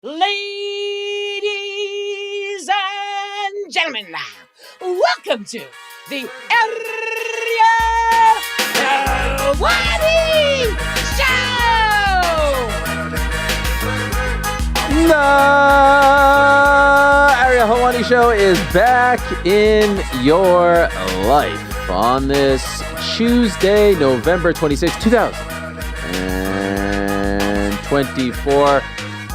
Ladies and gentlemen, welcome to the Ariel Helwani Show! The Ariel Helwani Show is back in your life on this Tuesday, November 26, 2024.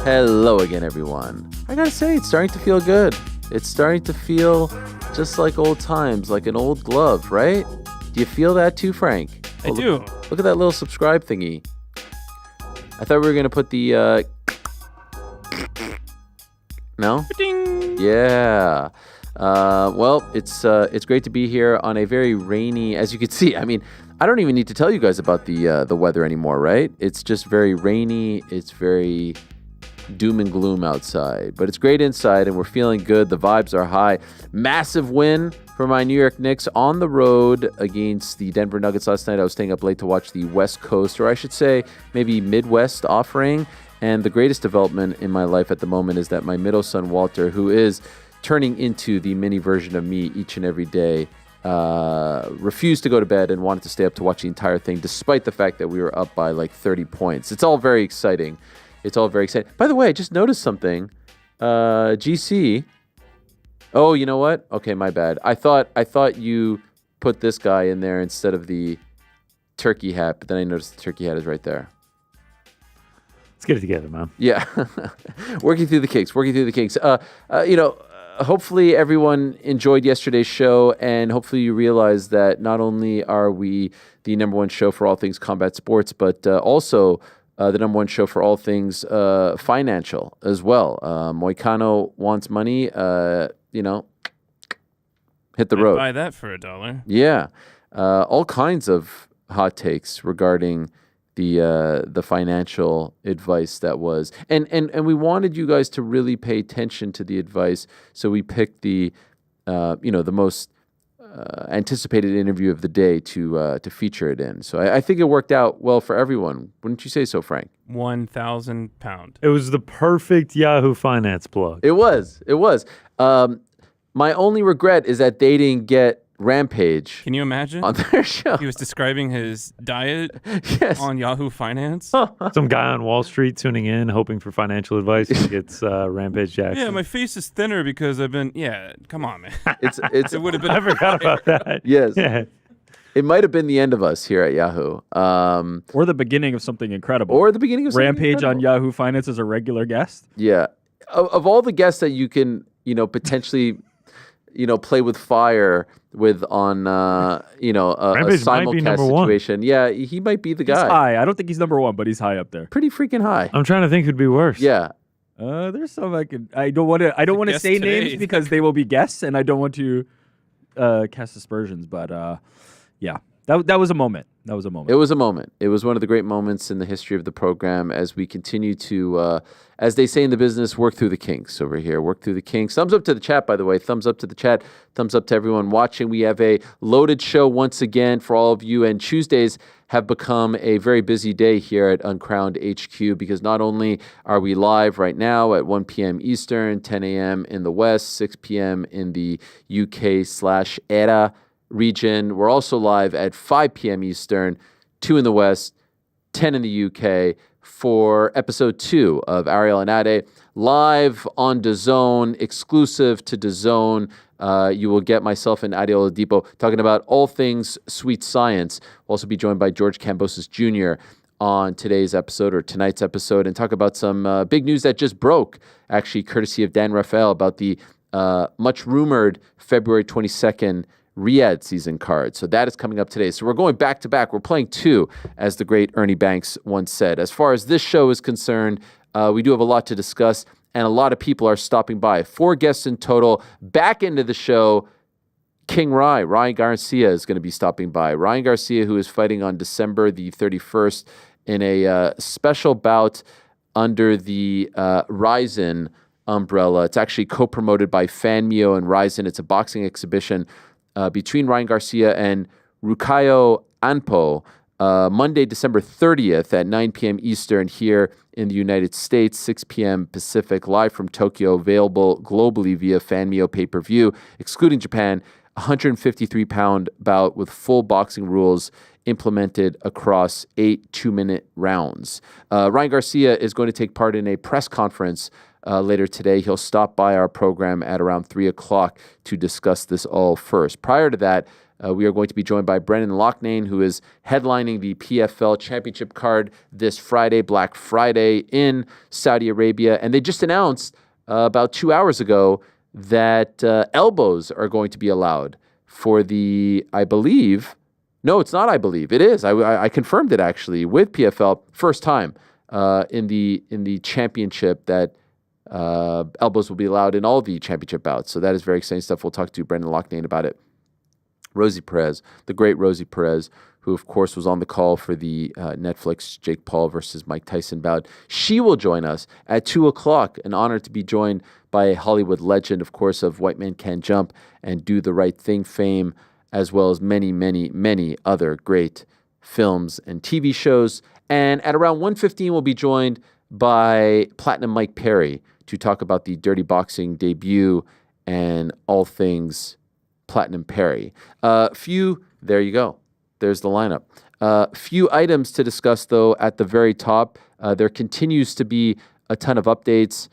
Hello again, everyone. I gotta say, it's starting to feel good. It's starting to feel just like old times, like an old glove, right? Do you feel that too, Frank? I do. Look at that little subscribe thingy. I thought we were gonna put the no? Ding. Yeah. Well, it's great to be here on a very rainy, as you can see. I mean, I don't even need to tell you guys about the weather anymore, right? It's just very rainy. It's very doom and gloom outside, but it's great inside, and we're feeling good. The vibes are high. Massive win for my New York Knicks on the road against the Denver Nuggets last night. I was staying up late to watch the West Coast, or I should say maybe Midwest offering. And the greatest development in my life at the moment is that my middle son, Walter, who is turning into the mini version of me each and every day, refused to go to bed and wanted to stay up to watch the entire thing, despite the fact that we were up by like 30 points. It's all very exciting. By the way, I just noticed something. GC. Oh, you know what? Okay, my bad. I thought you put this guy in there instead of the turkey hat, but then I noticed the turkey hat is right there. Let's get it together, man. Yeah. Working through the kinks. Hopefully everyone enjoyed yesterday's show, and hopefully you realize that not only are we the number one show for all things combat sports, but also the number one show for all things financial as well. Moicano wants money, hit the road. Buy that for $1. Yeah. All kinds of hot takes regarding the financial advice that was. And we wanted you guys to really pay attention to the advice, so we picked the most anticipated interview of the day to feature it in. So I think it worked out well for everyone. Wouldn't you say so, Frank? 1,000 pound. It was the perfect Yahoo Finance plug. It was. My only regret is that they didn't get Rampage. Can you imagine? On their show. He was describing his diet on Yahoo Finance. Some guy on Wall Street tuning in, hoping for financial advice. He gets Rampage Jackson. Yeah, my face is thinner because I've been. Yeah, come on, man. It would have been. I forgot about that. Yes. Yeah. It might have been the end of us here at Yahoo. Or the beginning of something incredible. Rampage on Yahoo Finance as a regular guest. Yeah. Of all the guests that you can, potentially, play with fire with on, a simulcast situation. Yeah, he might be the guy. He's high. I don't think he's number one, but he's high up there. Pretty freaking high. I'm trying to think who'd be worse. Yeah. There's some I don't want to say names because they will be guests, and I don't want to cast aspersions. But yeah, that was a moment. It was a moment. It was one of the great moments in the history of the program as we continue to, as they say in the business, work through the kinks over here. Work through the kinks. Thumbs up to the chat, by the way. Thumbs up to the chat. Thumbs up to everyone watching. We have a loaded show once again for all of you. And Tuesdays have become a very busy day here at Uncrowned HQ because not only are we live right now at 1 p.m. Eastern, 10 a.m. in the West, 6 p.m. in the UK/ERA region. We're also live at 5 p.m. Eastern, 2 in the West, 10 in the UK for episode 2 of Ariel and Ade, live on DAZN, exclusive to DAZN. You will get myself and Ade Oladipo talking about all things sweet science. We'll also be joined by George Kambosos Jr. on today's episode or tonight's episode and talk about some big news that just broke, actually courtesy of Dan Rafael, about the much rumored February 22nd Riyadh season card. So that is coming up today. So we're going back to back. We're playing two, as the great Ernie Banks once said. As far as this show is concerned, we do have a lot to discuss, and a lot of people are stopping by. 4 guests in total. Back into the show, King Ryan Garcia is going to be stopping by. Ryan Garcia, who is fighting on December the 31st in a special bout under the Ryzen umbrella. It's actually co-promoted by Fanmio and Ryzen. It's a boxing exhibition between Ryan Garcia and Rukayo Anpo. Monday, December 30th at 9 p.m. Eastern here in the United States, 6 p.m. Pacific, live from Tokyo, available globally via Fanmio pay-per-view, excluding Japan, 153-pound bout with full boxing rules implemented across 8 2-minute rounds. Ryan Garcia is going to take part in a press conference later today. He'll stop by our program at around 3 o'clock to discuss this all first. Prior to that, we are going to be joined by Brendan Loughnane, who is headlining the PFL Championship card this Friday, Black Friday, in Saudi Arabia. And they just announced about 2 hours ago that elbows are going to be allowed for the, I believe, no, it's not I believe, it is. I confirmed it actually with PFL, first time in the championship that elbows will be allowed in all the championship bouts. So that is very exciting stuff. We'll talk to Brendan Loughnane about it. Rosie Perez, the great Rosie Perez, who of course was on the call for the Netflix Jake Paul versus Mike Tyson bout. She will join us at 2 o'clock. An honor to be joined by a Hollywood legend, of course, of White Men Can't Jump and Do the Right Thing fame, as well as many, many, many other great films and TV shows. And at around 1:15, we'll be joined by Platinum Mike Perry to talk about the Dirty Boxing debut and all things Platinum Perry. There you go. There's the lineup. Few items to discuss, though, at the very top. There continues to be a ton of updates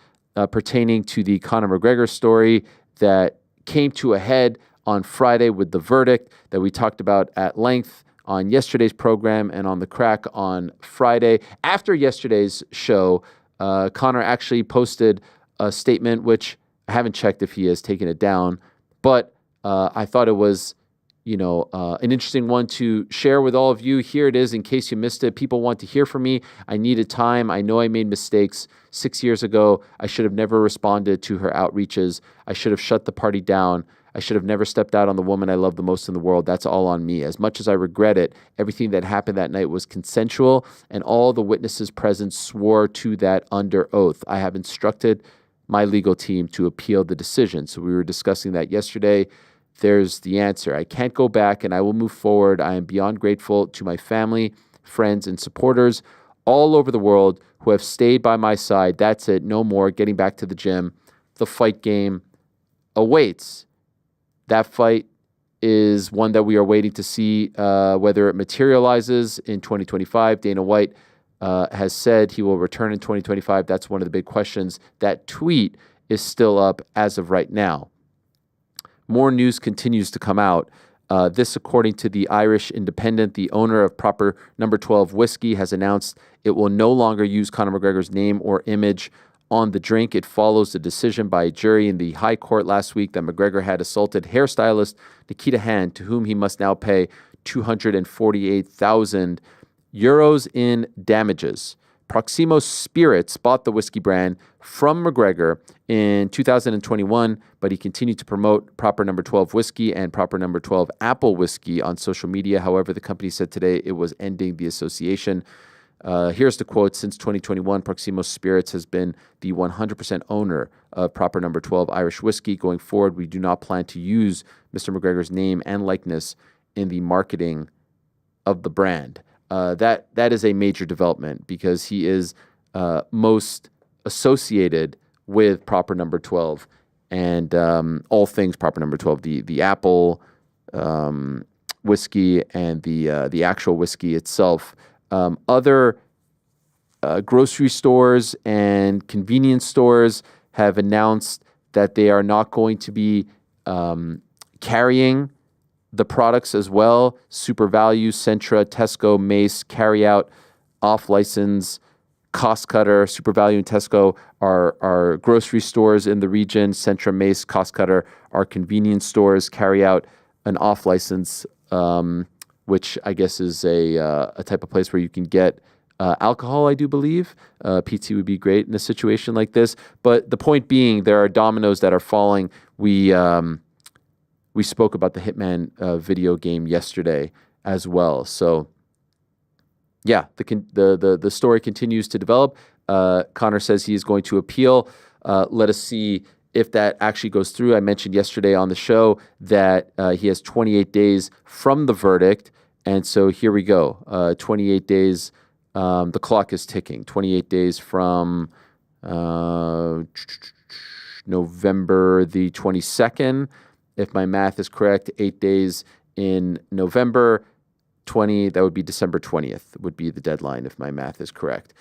pertaining to the Conor McGregor story that came to a head on Friday with the verdict that we talked about at length on yesterday's program and on The Crack on Friday. After yesterday's show, Conor actually posted a statement, which I haven't checked if he has taken it down, but I thought it was, an interesting one to share with all of you. Here it is in case you missed it. People want to hear from me. I needed time. I know I made mistakes 6 years ago. I should have never responded to her outreaches. I should have shut the party down. I should have never stepped out on the woman I love the most in the world. That's all on me. As much as I regret it, everything that happened that night was consensual, and all the witnesses present swore to that under oath. I have instructed my legal team to appeal the decision. So we were discussing that yesterday. There's the answer. I can't go back, and I will move forward. I am beyond grateful to my family, friends, and supporters all over the world who have stayed by my side. That's it. No more. Getting back to the gym. The fight game awaits. That fight is one that we are waiting to see whether it materializes in 2025. Dana White has said he will return in 2025. That's one of the big questions. That tweet is still up as of right now. More news continues to come out. This, according to the Irish Independent, the owner of Proper No. 12 Whiskey has announced it will no longer use Conor McGregor's name or image on the drink. It follows the decision by a jury in the High Court last week that McGregor had assaulted hairstylist Nikita Hand, to whom he must now pay 248,000 euros in damages. Proximo Spirits bought the whiskey brand from McGregor in 2021, but he continued to promote Proper No. 12 Whiskey and Proper No. 12 Apple Whiskey on social media. However, the company said today it was ending the association. Here's the quote. Since 2021, Proximo Spirits has been the 100% owner of Proper No. 12 Irish Whiskey. Going forward, we do not plan to use Mr. McGregor's name and likeness in the marketing of the brand. That is a major development because he is most associated with Proper No. 12 and all things Proper No. 12, the Apple whiskey and the actual whiskey itself. Other grocery stores and convenience stores have announced that they are not going to be carrying the products as well. Super Value, Centra, Tesco, Mace carry out off-license. Cost Cutter, Super Value, and Tesco are grocery stores in the region. Centra, Mace, Cost Cutter are convenience stores, carry out an off-license, which I guess is a type of place where you can get alcohol, I do believe. PT would be great in a situation like this. But the point being, there are dominoes that are falling. We spoke about the Hitman video game yesterday as well. So, yeah, the story continues to develop. Conor says he is going to appeal. Let us see if that actually goes through. I mentioned yesterday on the show that he has 28 days from the verdict, And so here we go. 28 days. The clock is ticking. 28 days from November the 22nd. If my math is correct, 8 days in November. 20, that would be December 20th would be the deadline if my math is correct.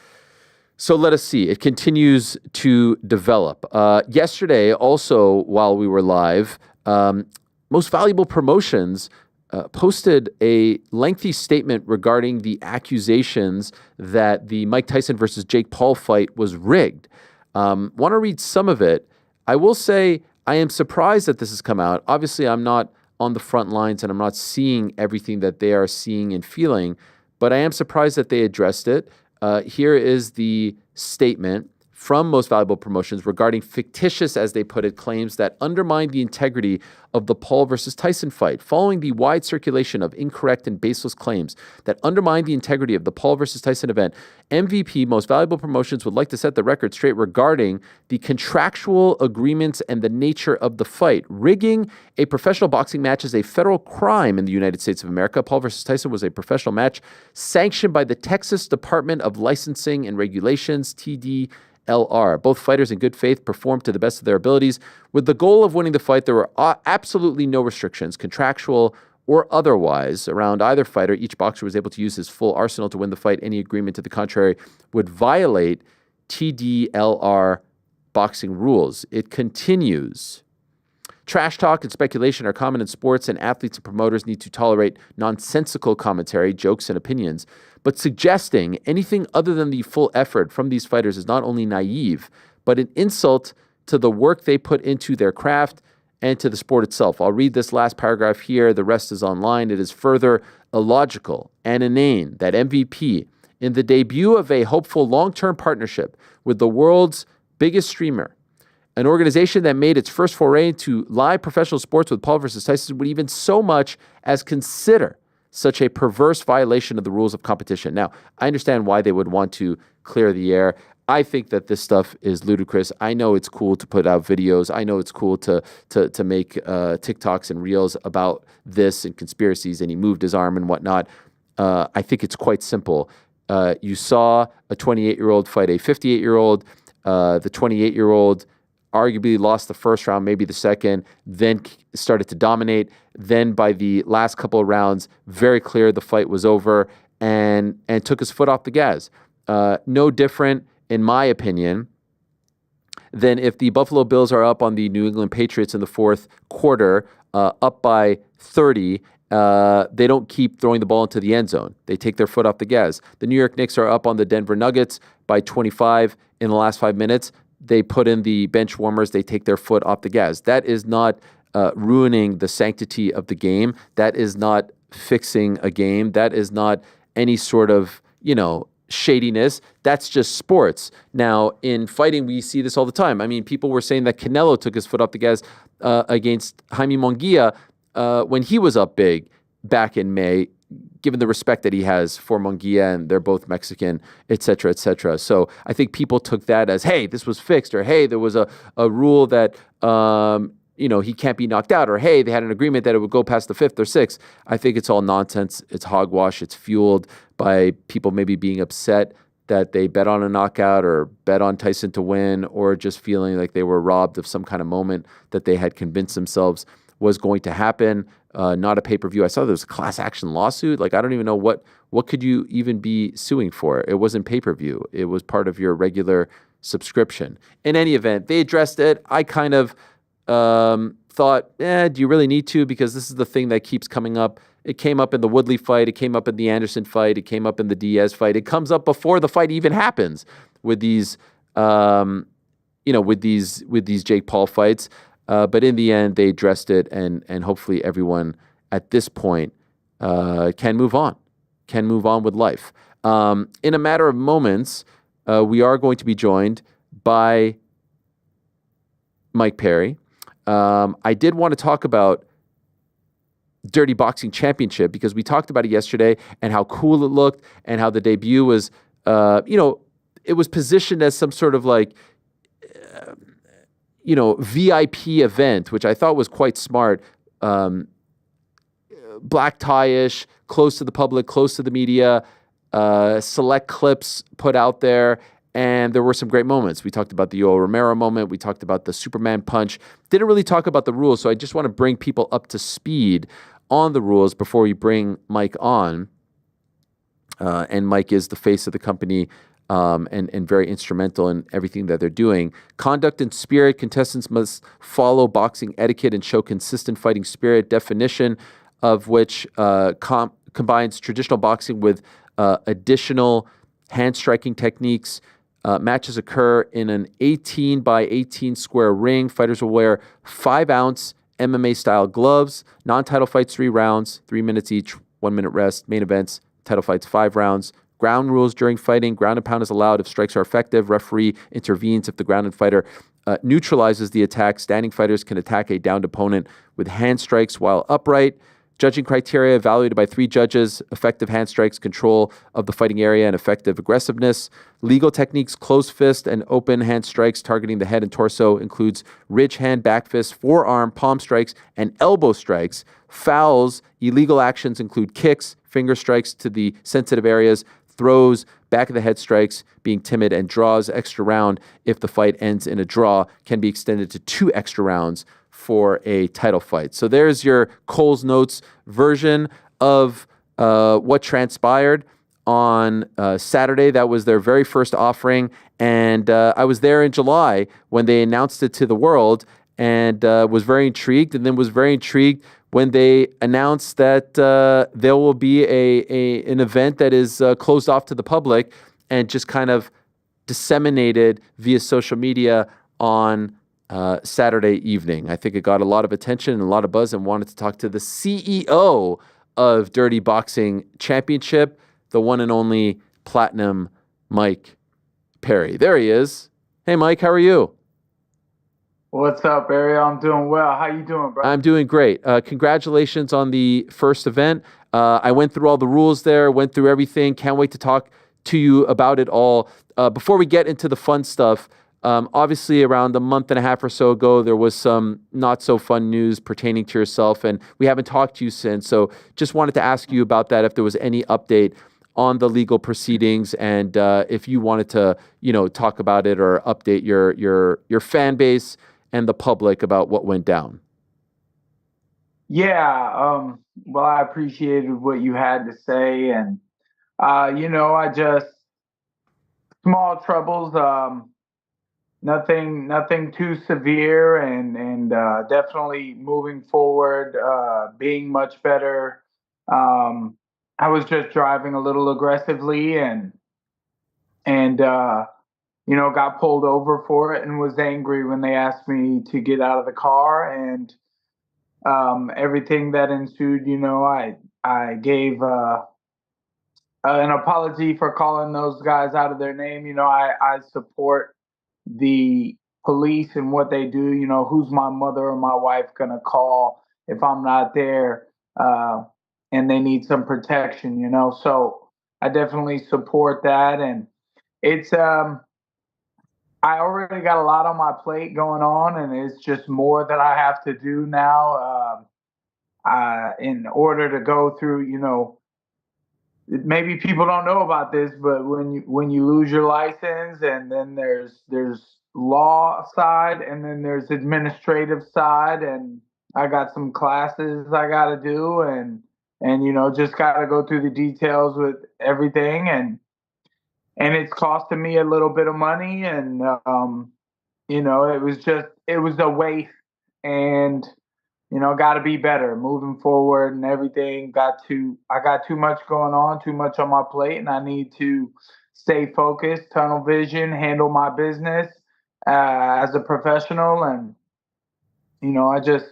So let us see. It continues to develop. Yesterday, also, while we were live, Most Valuable Promotions posted a lengthy statement regarding the accusations that the Mike Tyson versus Jake Paul fight was rigged. Want to read some of it. I will say I am surprised that this has come out. Obviously, I'm not on the front lines and I'm not seeing everything that they are seeing and feeling, but I am surprised that they addressed it. Here is the statement from Most Valuable Promotions regarding fictitious, as they put it, claims that undermine the integrity of the Paul versus Tyson fight. Following the wide circulation of incorrect and baseless claims that undermine the integrity of the Paul versus Tyson event, MVP Most Valuable Promotions would like to set the record straight regarding the contractual agreements and the nature of the fight. Rigging a professional boxing match is a federal crime in the United States of America. Paul versus Tyson was a professional match sanctioned by the Texas Department of Licensing and Regulations, TDLR. Both fighters in good faith performed to the best of their abilities. With the goal of winning the fight, there were absolutely no restrictions, contractual or otherwise, around either fighter. Each boxer was able to use his full arsenal to win the fight. Any agreement to the contrary would violate TDLR boxing rules. It continues. Trash talk and speculation are common in sports, and athletes and promoters need to tolerate nonsensical commentary, jokes, and opinions. But suggesting anything other than the full effort from these fighters is not only naive, but an insult to the work they put into their craft and to the sport itself. I'll read this last paragraph here. The rest is online. It is further illogical and inane that MVP, in the debut of a hopeful long-term partnership with the world's biggest streamer, an organization that made its first foray into live professional sports with Paul versus Tyson, would even so much as consider such a perverse violation of the rules of competition. Now, I understand why they would want to clear the air. I think that this stuff is ludicrous. I know it's cool to put out videos. I know it's cool to make TikToks and Reels about this and conspiracies, and he moved his arm and whatnot. I think it's quite simple. You saw a 28-year-old fight a 58-year-old. The 28-year-old arguably lost the first round, maybe the second, then started to dominate. Then by the last couple of rounds, very clear the fight was over, and took his foot off the gas. No different, in my opinion, than if the Buffalo Bills are up on the New England Patriots in the fourth quarter, up by 30. They don't keep throwing the ball into the end zone. They take their foot off the gas. The New York Knicks are up on the Denver Nuggets by 25 in the last 5 minutes. They put in the bench warmers. They take their foot off the gas. That is not ruining the sanctity of the game. That is not fixing a game. That is not any sort of, shadiness. That's just sports. Now, in fighting, we see this all the time. I mean, people were saying that Canelo took his foot off the gas against Jaime Munguia when he was up big back in May, given the respect that he has for Munguia, and they're both Mexican, et cetera, et cetera. So I think people took that as, hey, this was fixed, or hey, there was a rule that, he can't be knocked out, or hey, they had an agreement that it would go past the fifth or sixth. I think it's all nonsense. It's hogwash. It's fueled by people maybe being upset that they bet on a knockout or bet on Tyson to win, or just feeling like they were robbed of some kind of moment that they had convinced themselves was going to happen. Not a pay-per-view. I saw there was a class action lawsuit. Like, I don't even know what could you even be suing for. It wasn't pay-per-view. It was part of your regular subscription. In any event, they addressed it. I kind of thought, do you really need to? Because this is the thing that keeps coming up. It came up in the Woodley fight. It came up in the Anderson fight. It came up in the Diaz fight. It comes up before the fight even happens with these, with these Jake Paul fights. But in the end, they addressed it, and hopefully everyone at this point can move on with life. In a matter of moments, we are going to be joined by Mike Perry. I did want to talk about Dirty Boxing Championship because we talked about it yesterday and how cool it looked and how the debut was, it was positioned as some sort of like, VIP event, which I thought was quite smart. black tie-ish, close to the public, close to the media, select clips put out there. And there were some great moments. We talked about the Yoel Romero moment. We talked about the Superman punch. Didn't really talk about the rules, so I just want to bring people up to speed on the rules before we bring Mike on. And Mike is the face of the company and very instrumental in everything that they're doing. Conduct and spirit. Contestants must follow boxing etiquette and show consistent fighting spirit, definition of which combines traditional boxing with additional hand striking techniques. Matches occur in an 18 by 18 square ring. Fighters will wear 5-ounce MMA-style gloves. Non-title fights, 3 rounds, 3 minutes each, 1 minute rest. Main events, title fights, 5 rounds. Ground rules during fighting. Ground and pound is allowed if strikes are effective. Referee intervenes if the grounded fighter neutralizes the attack. Standing fighters can attack a downed opponent with hand strikes while upright. Judging criteria evaluated by 3 judges: effective hand strikes, control of the fighting area, and effective aggressiveness. Legal techniques: closed fist and open hand strikes targeting the head and torso, includes ridge hand, back fist, forearm, palm strikes, and elbow strikes. Fouls: illegal actions include kicks, finger strikes to the sensitive areas, throws, back of the head strikes, being timid, and draws. Extra round, if the fight ends in a draw, can be extended to 2 extra rounds for a title fight. So there's your Cole's Notes version of what transpired on Saturday. That was their very first offering. And I was there in July when they announced it to the world and was very intrigued, and then was very intrigued when they announced that there will be an event that is closed off to the public and just kind of disseminated via social media on Saturday evening. I think it got a lot of attention and a lot of buzz, and wanted to talk to the CEO of Dirty Boxing Championship, the one and only Platinum Mike Perry. There he is. Hey, Mike, how are you? What's up, Ariel? I'm doing well. How you doing, bro? I'm doing great. Congratulations on the first event. I went through all the rules there, went through everything. Can't wait to talk to you about it all. Before we get into the fun stuff, obviously around a month and a half or so ago, there was some not so fun news pertaining to yourself, and we haven't talked to you since. So just wanted to ask you about that, if there was any update on the legal proceedings, and if you wanted to, talk about it or update your fan base and the public about what went down. Yeah, well, I appreciated what you had to say, and I just small troubles, nothing too severe, and definitely moving forward, being much better. I was just driving a little aggressively, and got pulled over for it, and was angry when they asked me to get out of the car, and everything that ensued. I gave an apology for calling those guys out of their name. I support the police and what they do. Who's my mother or my wife gonna call if I'm not there and they need some protection? So I definitely support that, and it's I already got a lot on my plate going on, and it's just more that I have to do now in order to go through. Maybe people don't know about this, but when you lose your license, and then there's law side, and then there's administrative side, and I got some classes I got to do, and just got to go through the details with everything, and it's costing me a little bit of money, and it was a waste, and got to be better moving forward and everything. I got too much going on, too much on my plate, and I need to stay focused, tunnel vision, handle my business as a professional, and I just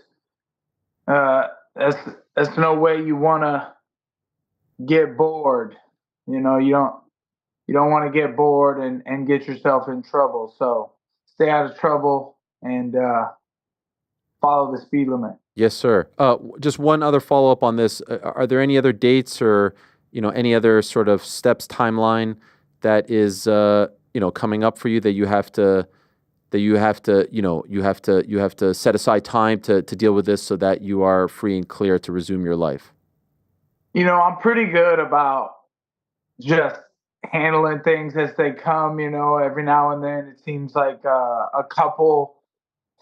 that's no way you want to get bored. You don't want to get bored and get yourself in trouble. So stay out of trouble and follow the speed limit. Yes, sir. Just one other follow-up on this. Are there any other dates or, any other sort of steps, timeline that is, coming up for you that you have to set aside time to deal with this so that you are free and clear to resume your life? I'm pretty good about just handling things as they come. Every now and then it seems like a couple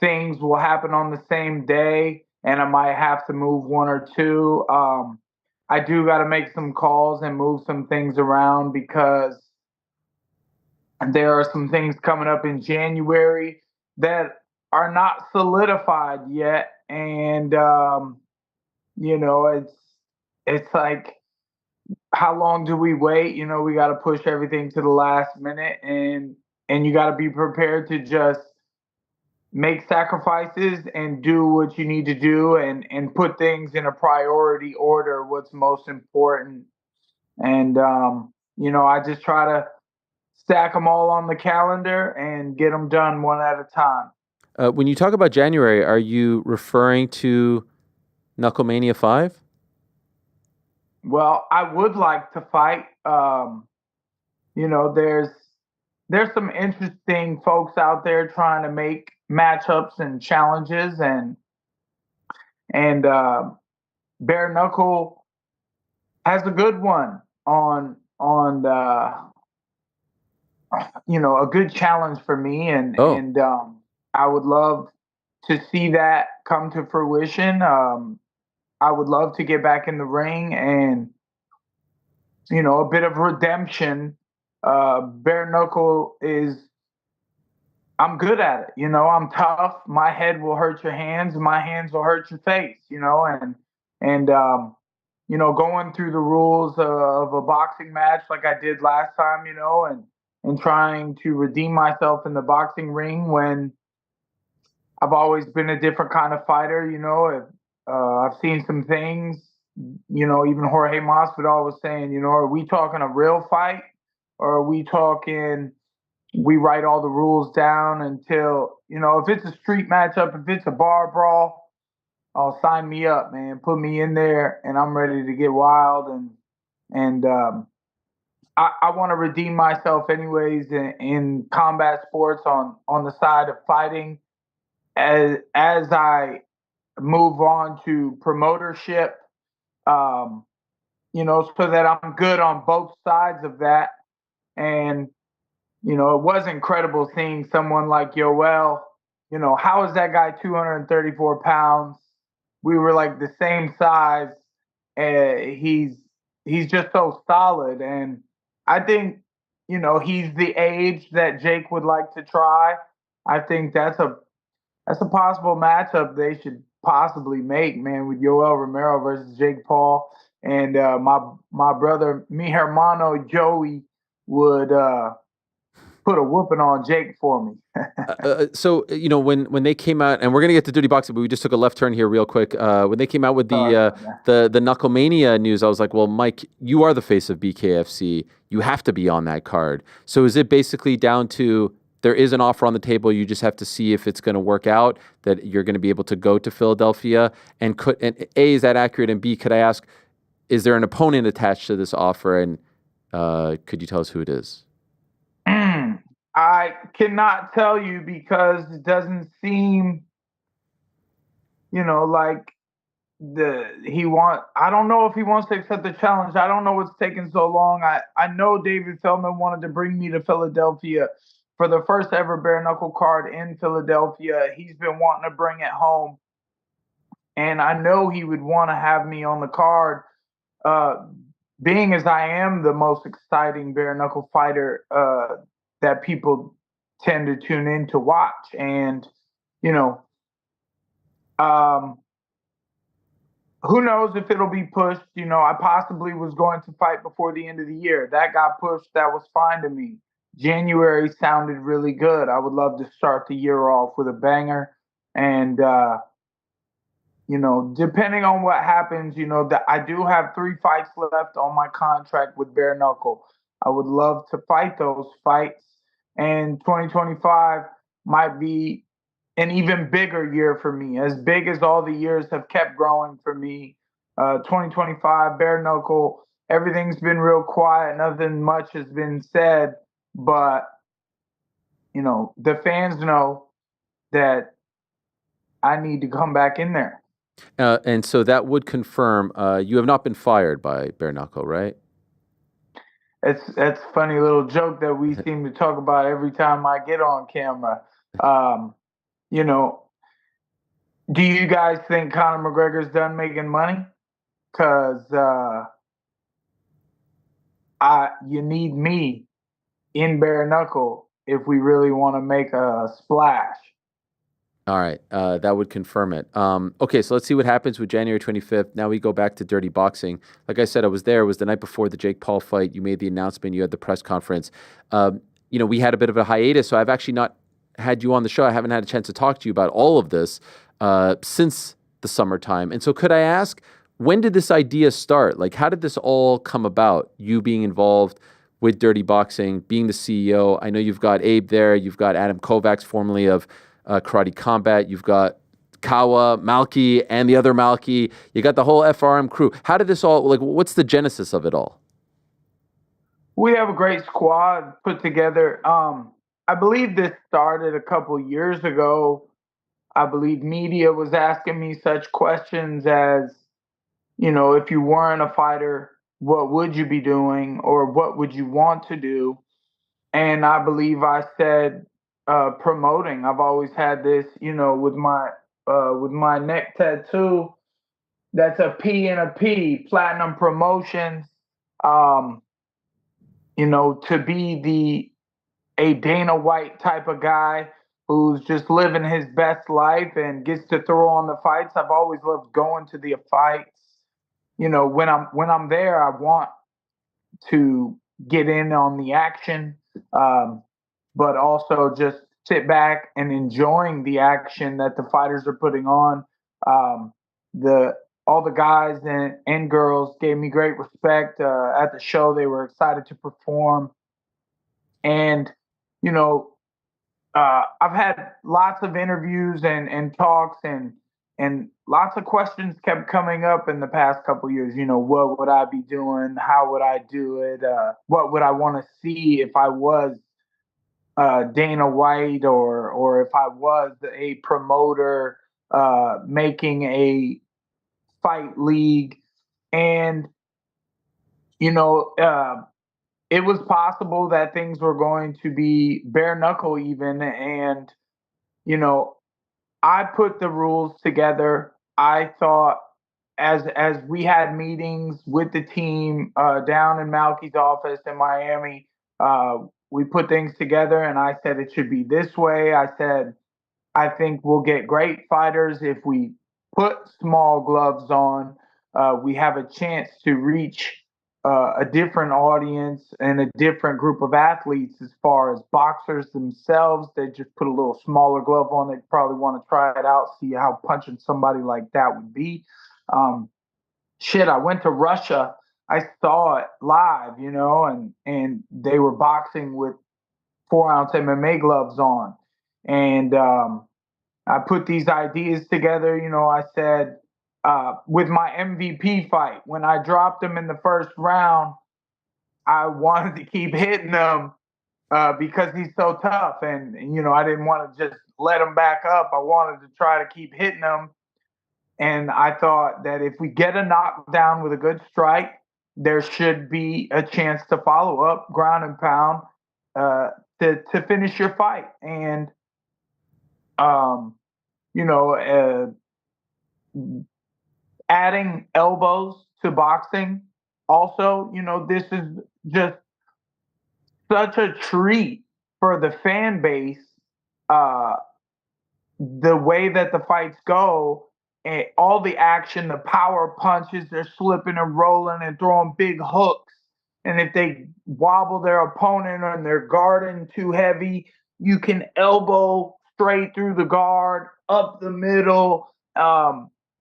things will happen on the same day, and I might have to move one or two. I do got to make some calls and move some things around because there are some things coming up in January that are not solidified yet, and it's like, how long do we wait? We got to push everything to the last minute, and you got to be prepared to just make sacrifices and do what you need to do, and put things in a priority order, what's most important. And I just try to stack them all on the calendar and get them done one at a time. When you talk about January, are you referring to Knucklemania 5? Well, I would like to fight. There's some interesting folks out there trying to make matchups and challenges, and bare knuckle has a good one on a good challenge for me, and I would love to see that come to fruition. I would love to get back in the ring and a bit of redemption. Bare knuckle I'm good at it. I'm tough. My head will hurt your hands. My hands will hurt your face. And going through the rules of a boxing match like I did last time. And trying to redeem myself in the boxing ring when I've always been a different kind of fighter. I've seen some things. Even Jorge Masvidal was saying, are we talking a real fight, or are we talking we write all the rules down until, if it's a street matchup, if it's a bar brawl, oh, sign me up, man. Put me in there, and I'm ready to get wild. And I want to redeem myself anyways in combat sports on the side of fighting as I move on to promotership, so that I'm good on both sides of that. And it was incredible seeing someone like Yoel. How is that guy 234 pounds? We were like the same size. He's just so solid, and I think he's the age that Jake would like to try. I think that's a possible matchup they should possibly make, man, with Yoel Romero versus Jake Paul. And my brother, mi hermano Joey, would put a whooping on Jake for me. So when they came out, and we're gonna get to Dirty Boxing, but we just took a left turn here real quick. When they came out with the Knucklemania news, I was like, well, Mike, you are the face of BKFC. You have to be on that card. So is it basically down to there is an offer on the table, you just have to see if it's going to work out, that you're going to be able to go to Philadelphia? And A, is that accurate? And B, could I ask, is there an opponent attached to this offer? And could you tell us who it is? I cannot tell you because it doesn't seem, like I don't know if he wants to accept the challenge. I don't know what's taking so long. I know David Feldman wanted to bring me to Philadelphia for the first ever bare knuckle card in Philadelphia. He's been wanting to bring it home, and I know he would want to have me on the card. Being as I am the most exciting bare knuckle fighter that people tend to tune in to watch, and who knows if it'll be pushed. I possibly was going to fight before the end of the year. That got pushed. That was fine to me. January sounded really good. I would love to start the year off with a banger. And, depending on what happens, I do have 3 fights left on my contract with bare knuckle. I would love to fight those fights. And 2025 might be an even bigger year for me, as big as all the years have kept growing for me. 2025, bare knuckle, everything's been real quiet. Nothing much has been said, but, the fans know that I need to come back in there. And so that would confirm you have not been fired by Bare Knuckle, right? That's a funny little joke that we seem to talk about every time I get on camera. You know, do you guys think Conor McGregor's done making money? Because you need me in Bare Knuckle if we really want to make a splash. All right, that would confirm it. Okay, so let's see what happens with January 25th. Now we go back to Dirty Boxing. Like I said, I was there. It was the night before the Jake Paul fight. You made the announcement. You had the press conference. We had a bit of a hiatus, so I've actually not had you on the show. I haven't had a chance to talk to you about all of this since the summertime. And so could I ask, when did this idea start? Like, how did this all come about? You being involved with Dirty Boxing, being the CEO. I know you've got Abe there. You've got Adam Kovacs, formerly of Karate Combat. You've got Kawa, Malky, and the other Malky. You got the whole FRM crew. How did this all, like, what's the genesis of it all? We have a great squad put together. I believe this started a couple years ago. I believe media was asking me such questions as, if you weren't a fighter, what would you be doing or what would you want to do? And I believe I said, promoting. I've always had this, with my neck tattoo. That's a P and a P, Platinum Promotions. To be a Dana White type of guy who's just living his best life and gets to throw on the fights. I've always loved going to the fights. When I'm there, I want to get in on the action. But also just sit back and enjoying the action that the fighters are putting on. All the guys and girls gave me great respect at the show. They were excited to perform. And, I've had lots of interviews and talks and lots of questions kept coming up in the past couple of years. What would I be doing? How would I do it? What would I want to see if I was Dana White or if I was a promoter making a fight league? And it was possible that things were going to be bare knuckle even, and I put the rules together. I thought as we had meetings with the team down in Malky's office in Miami, we put things together, and I said it should be this way. I said, I think we'll get great fighters if we put small gloves on. We have a chance to reach a different audience and a different group of athletes as far as boxers themselves. They just put a little smaller glove on. They probably want to try it out, see how punching somebody like that would be. I went to Russia. I saw it live, and they were boxing with 4-ounce MMA gloves on. And I put these ideas together. I said, with my MVP fight, when I dropped him in the first round, I wanted to keep hitting him because he's so tough. And I didn't want to just let him back up. I wanted to try to keep hitting him. And I thought that if we get a knockdown with a good strike, there should be a chance to follow up ground and pound to finish your fight. And, adding elbows to boxing. Also, this is just such a treat for the fan base. The way that the fights go, and all the action, the power punches, they're slipping and rolling and throwing big hooks. And if they wobble their opponent and they're guarding too heavy, you can elbow straight through the guard, up the middle.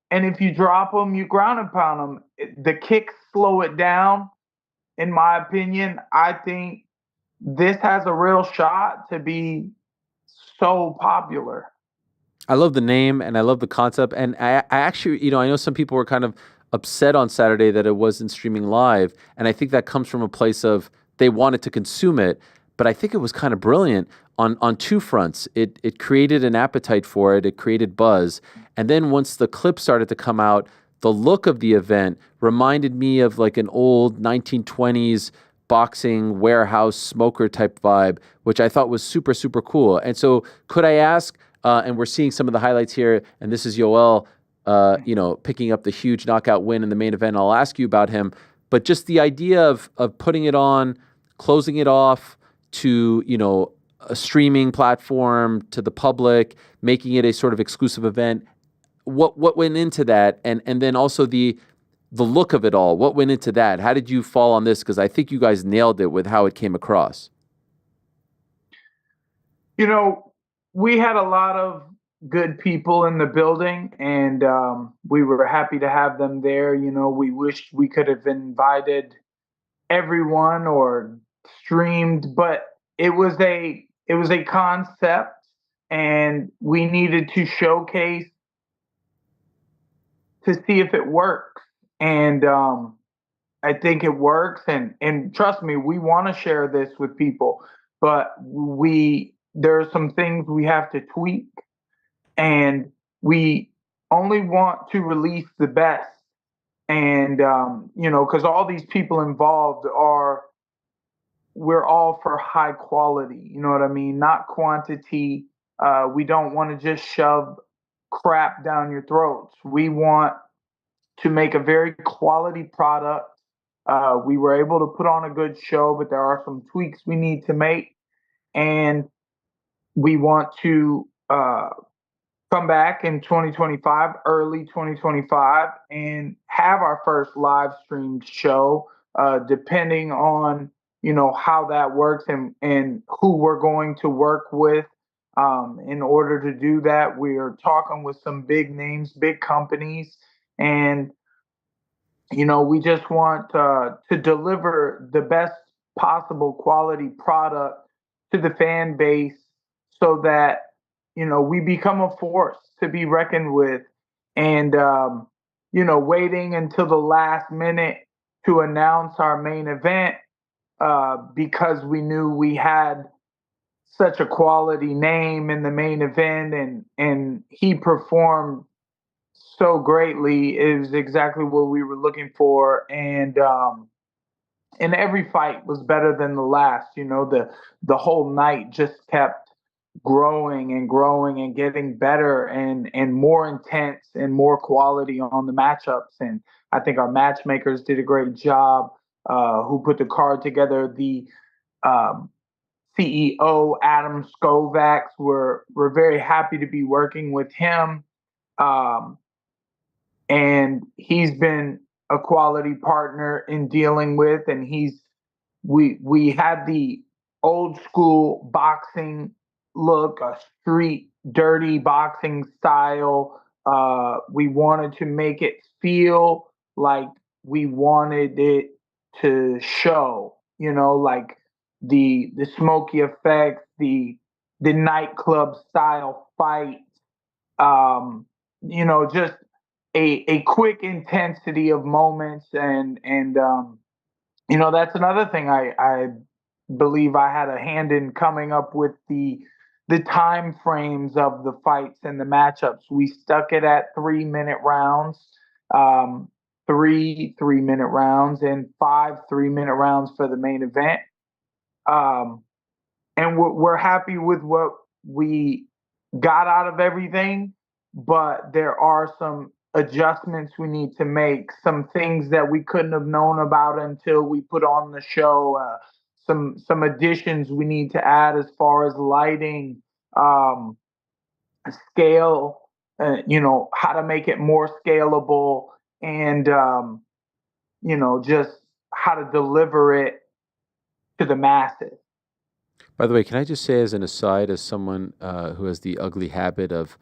And if you drop them, you ground and pound them. The kicks slow it down. In my opinion, I think this has a real shot to be so popular. I love the name and I love the concept. And I actually, I know some people were kind of upset on Saturday that it wasn't streaming live. And I think that comes from a place of they wanted to consume it. But I think it was kind of brilliant on two fronts. It created an appetite for it. It created buzz. And then once the clip started to come out, the look of the event reminded me of like an old 1920s boxing warehouse smoker type vibe, which I thought was super, super cool. And so could I ask, and we're seeing some of the highlights here, and this is Yoel, picking up the huge knockout win in the main event. I'll ask you about him, but just the idea of putting it on, closing it off to, a streaming platform, to the public, making it a sort of exclusive event. What went into that, and then also the look of it all? What went into that? How did you fall on this? Because I think you guys nailed it with how it came across. We had a lot of good people in the building, and we were happy to have them there. We wished we could have invited everyone or streamed, but it was a concept, and we needed to showcase to see if it works. And I think it works. And trust me, we want to share this with people, but there are some things we have to tweak, and we only want to release the best. And, because all these people involved we're all for high quality, you know what I mean? Not quantity. We don't want to just shove crap down your throats. We want to make a very quality product. We were able to put on a good show, but there are some tweaks we need to make. And we want to come back in 2025, early 2025, and have our first live streamed show, depending on, how that works and who we're going to work with. In order to do that, we are talking with some big names, big companies, and we just want to deliver the best possible quality product to the fan base, so that we become a force to be reckoned with. And waiting until the last minute to announce our main event, because we knew we had such a quality name in the main event, and he performed so greatly. It was exactly what we were looking for. And every fight was better than the last. The whole night just kept growing and growing and getting better and more intense and more quality on the matchups. And I think our matchmakers did a great job, who put the card together. The CEO, Adam Skovacs, we're very happy to be working with him. And he's been a quality partner in dealing with, and we had the old school boxing look, a street dirty boxing style. We wanted to make it feel like we wanted it to show, like the smoky effects, the nightclub style fight, just a quick intensity of moments. And that's another thing I believe I had a hand in coming up with the time frames of the fights and the matchups. We stuck it at 3-minute rounds, 3-minute rounds, and 5 3-minute rounds for the main event. And we're happy with what we got out of everything, but there are some adjustments we need to make, some things that we couldn't have known about until we put on the show, some additions we need to add as far as lighting, scale, how to make it more scalable, and just how to deliver it to the masses. By the way, can I just say as an aside, as someone who has the ugly habit of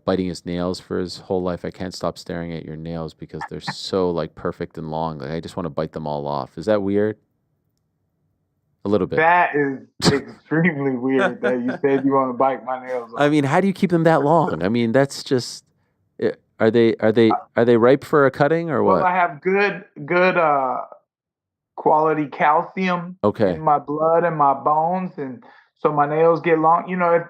biting his nails for his whole life, I can't stop staring at your nails because they're so like perfect and long. Like I just want to bite them all off. Is that weird? A little bit. That is extremely weird that you said you want to bite my nails off. I mean, how do you keep them that long? I mean, that's just. Are they ripe for a cutting or what? Well, I have good quality calcium in my blood and my bones, and So my nails get long.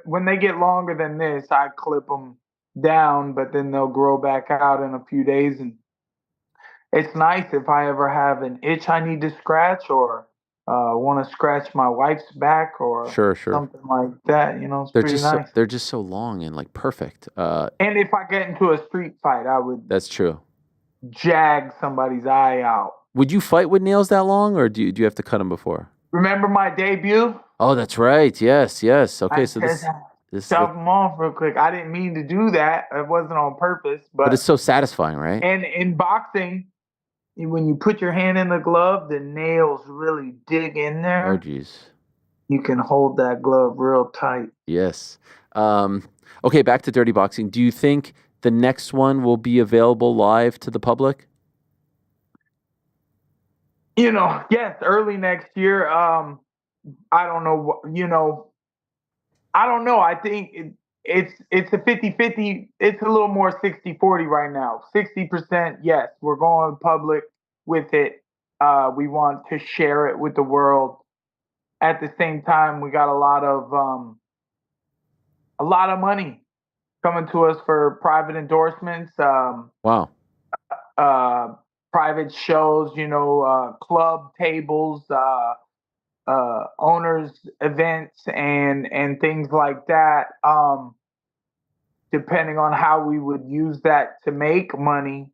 When they get longer than this, I clip them down, but then they'll grow back out in a few days. And it's nice if I ever have an itch I need to scratch, or want to scratch my wife's back or Sure. something like that. It's pretty nice. They're just so long and like perfect. And if I get into a street fight, I would That's true. jag somebody's eye out. Would you fight with nails that long, or do you have to cut them before? Remember my debut? Oh, that's right. Yes. Okay, so this shove them off real quick. I didn't mean to do that. It wasn't on purpose, but it's so satisfying, right? And in boxing, when you put your hand in the glove, the nails really dig in there. Oh, geez. You can hold that glove real tight. Yes. Okay, back to Dirty Boxing. Do you think the next one will be available live to the public? Yes, early next year. I don't know. I don't know. I think it's a 50-50. It's a little more 60-40 right now. 60%, yes, we're going public with it. We want to share it with the world. At the same time, we got a lot of money coming to us for private endorsements. Wow. Private shows, club tables, owners events, and things like that. Depending on how we would use that to make money,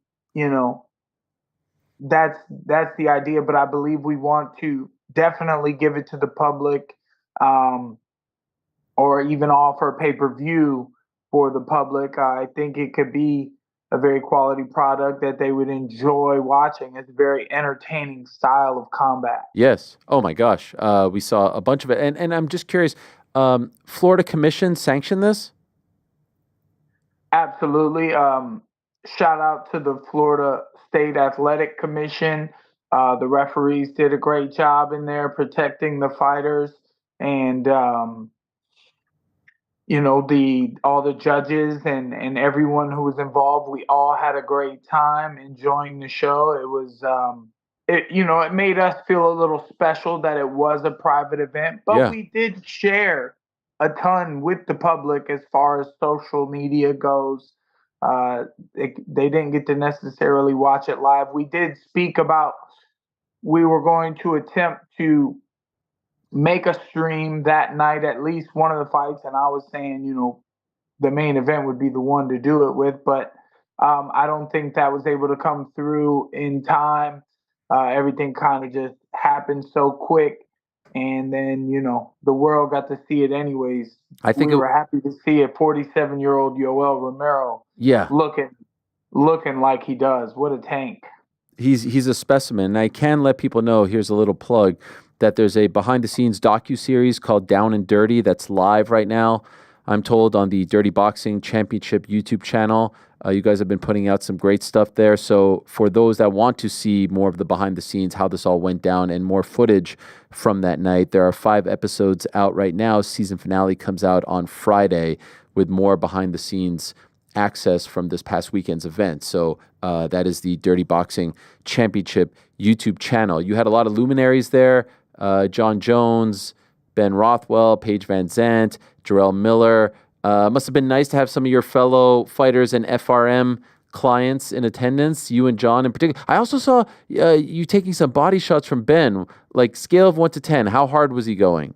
that's the idea. But I believe we want to definitely give it to the public, or even offer pay-per-view for the public. I think it could be a very quality product that they would enjoy watching. It's a very entertaining style of combat. Yes. Oh my gosh. We saw a bunch of it. And I'm just curious, Florida Commission sanctioned this? Absolutely. Shout out to the Florida State Athletic Commission. The referees did a great job in there protecting the fighters, and all the judges and everyone who was involved. We all had a great time enjoying the show. It was it made us feel a little special that it was a private event, but we did share a ton with the public as far as social media goes. They didn't get to necessarily watch it live. We did speak about we were going to attempt to make a stream that night, at least one of the fights, and I was saying, the main event would be the one to do it with, but I don't think that was able to come through in time. Everything kind of just happened so quick, and then the world got to see it anyways. I think we were happy to see a 47-year-old Yoel Romero, looking like he does. What a tank! He's a specimen. And I can let people know. Here's a little plug that there's a behind-the-scenes docu-series called Down and Dirty that's live right now, I'm told, on the Dirty Boxing Championship YouTube channel. You guys have been putting out some great stuff there. So for those that want to see more of the behind-the-scenes, how this all went down, and more footage from that night, there are 5 episodes out right now. Season finale comes out on Friday with more behind-the-scenes access from this past weekend's event. So that is the Dirty Boxing Championship YouTube channel. You had a lot of luminaries there. John Jones, Ben Rothwell, Paige Van Zandt, Jarrell Miller. Must have been nice to have some of your fellow fighters and FRM clients in attendance, you and John in particular. I also saw you taking some body shots from Ben, like scale of 1 to 10. How hard was he going?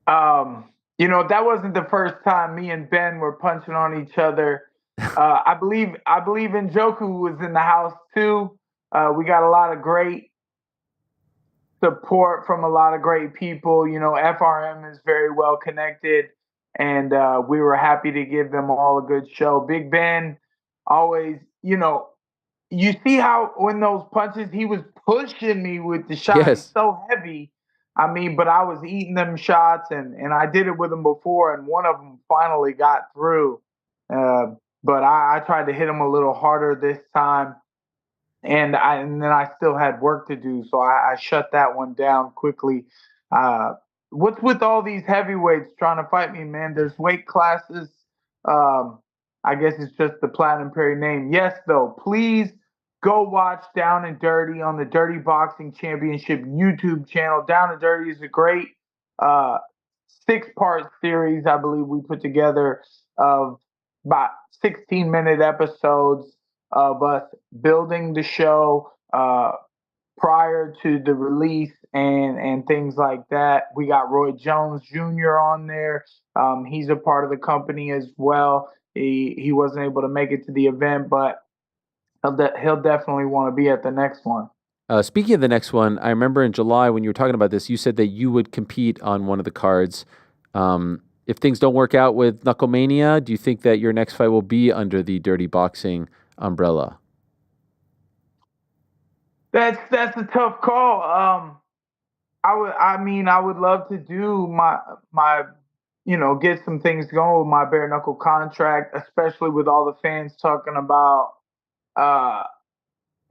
That wasn't the first time me and Ben were punching on each other. I believe Njoku was in the house too. We got a lot of great support from a lot of great people. FRM is very well connected, and we were happy to give them all a good show. Big Ben always, you see how when those punches, he was pushing me with the shots. He's so heavy. But I was eating them shots, and I did it with him before, and one of them finally got through. But I tried to hit him a little harder this time. And then I still had work to do, so I shut that one down quickly. What's with all these heavyweights trying to fight me, man? There's weight classes. I guess it's just the Platinum Perry name. Yes, though, please go watch Down and Dirty on the Dirty Boxing Championship YouTube channel. Down and Dirty is a great 6-part series, I believe we put together, of about 16-minute episodes of us building the show prior to the release and things like that. We got Roy Jones Jr. on there. He's a part of the company as well. He wasn't able to make it to the event, but he'll definitely want to be at the next one. Speaking of the next one, I remember in July when you were talking about this, you said that you would compete on one of the cards. If things don't work out with Knucklemania, do you think that your next fight will be under the Dirty Boxing umbrella? That's a tough call. I would love to do my get some things going with my bare knuckle contract, especially with all the fans talking about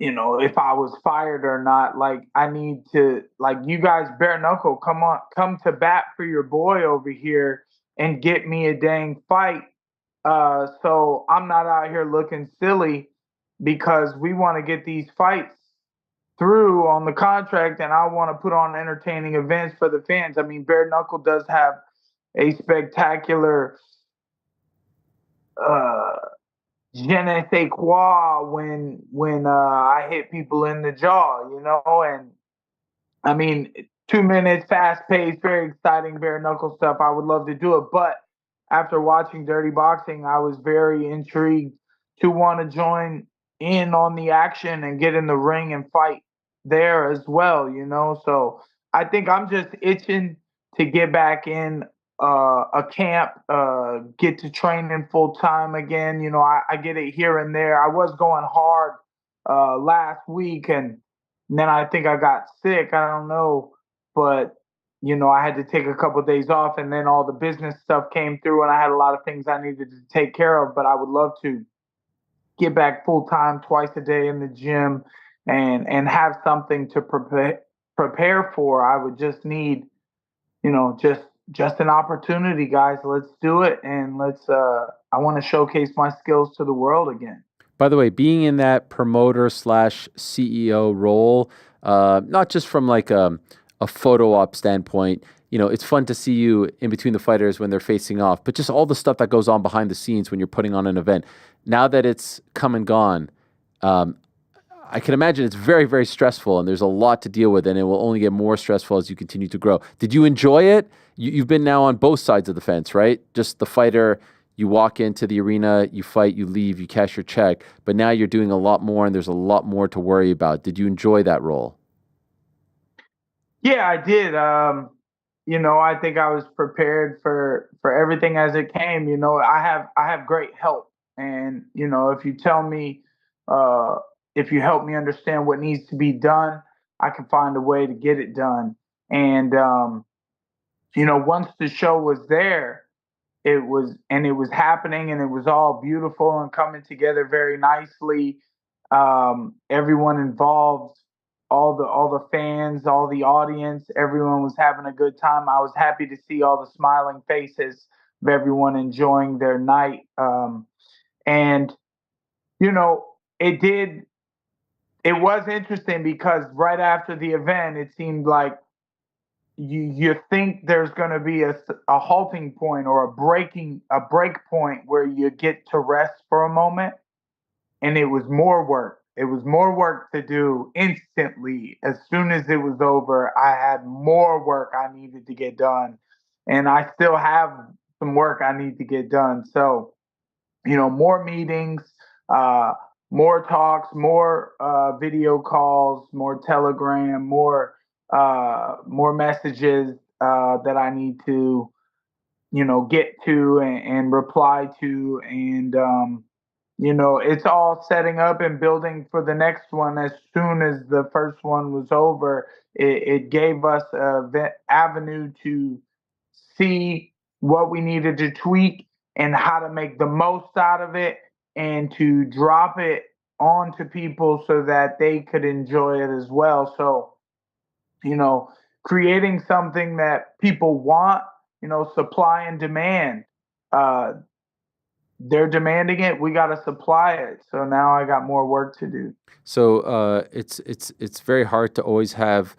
if I was fired or not. Like, I need to, like, you guys, bare knuckle, come to bat for your boy over here and get me a dang fight. So I'm not out here looking silly, because we want to get these fights through on the contract, and I want to put on entertaining events for the fans. I mean, bare knuckle does have a spectacular je ne sais quoi when I hit people in the jaw, and I mean, 2 minutes, fast paced, very exciting bare knuckle stuff. I would love to do it, but after watching Dirty Boxing, I was very intrigued to want to join in on the action and get in the ring and fight there as well, So I think I'm just itching to get back in a camp, get to training full time again. I get it here and there. I was going hard last week, and then I think I got sick. I don't know, but I had to take a couple of days off, and then all the business stuff came through, and I had a lot of things I needed to take care of. But I would love to get back full time, twice a day in the gym, and have something to prepare for. I would just need, just an opportunity, guys. Let's do it, and I want to showcase my skills to the world again. By the way, being in that promoter / CEO role, not just from like a photo op standpoint, it's fun to see you in between the fighters when they're facing off, but just all the stuff that goes on behind the scenes when you're putting on an event. Now that it's come and gone, I can imagine it's very, very stressful, and there's a lot to deal with, and it will only get more stressful as you continue to grow. Did you enjoy it? You've been now on both sides of the fence, right? Just the fighter, you walk into the arena, you fight, you leave, you cash your check, but now you're doing a lot more, and there's a lot more to worry about. Did you enjoy that role? Yeah, I did. I think I was prepared for everything as it came. I have great help, and if you tell me, if you help me understand what needs to be done, I can find a way to get it done. And once the show was there, it was happening, and it was all beautiful and coming together very nicely. Everyone involved, all the fans, all the audience, everyone was having a good time. I was happy to see all the smiling faces of everyone enjoying their night. And it was interesting, because right after the event, it seemed like you think there's going to be a halting point or a break point where you get to rest for a moment, and it was more work. It was more work to do instantly. As soon as it was over, I had more work I needed to get done, and I still have some work I need to get done. So, more meetings, more talks, more video calls, more Telegram, more messages that I need to, get to and reply to. And, it's all setting up and building for the next one. As soon as the first one was over, it gave us an avenue to see what we needed to tweak and how to make the most out of it, and to drop it onto people so that they could enjoy it as well. So, creating something that people want, supply and demand. They're demanding it. We got to supply it. So now I got more work to do. So it's very hard to always have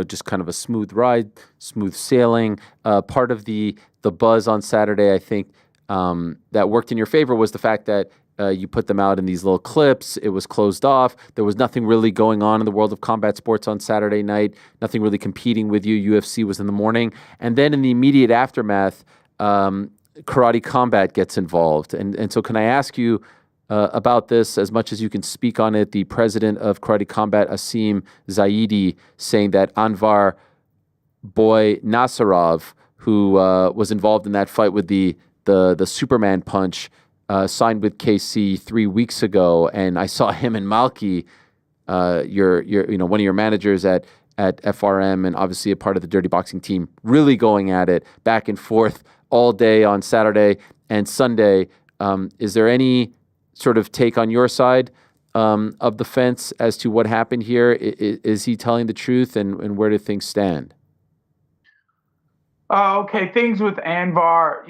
just kind of a smooth ride, smooth sailing. Part of the buzz on Saturday, I think, that worked in your favor was the fact that you put them out in these little clips. It was closed off. There was nothing really going on in the world of combat sports on Saturday night, nothing really competing with you. UFC was in the morning. And then in the immediate aftermath, Karate Combat gets involved. And so can I ask you about this as much as you can speak on it? The president of Karate Combat, Asim Zaidi, saying that Anvar Boy Nasarov, who was involved in that fight with the Superman punch, signed with KC 3 weeks ago, and I saw him and Malki, your one of your managers at FRM, and obviously a part of the Dirty Boxing team, really going at it back and forth all day on Saturday and Sunday. Is there any sort of take on your side of the fence as to what happened here? Is he telling the truth, and where do things stand? Okay, things with Anvar,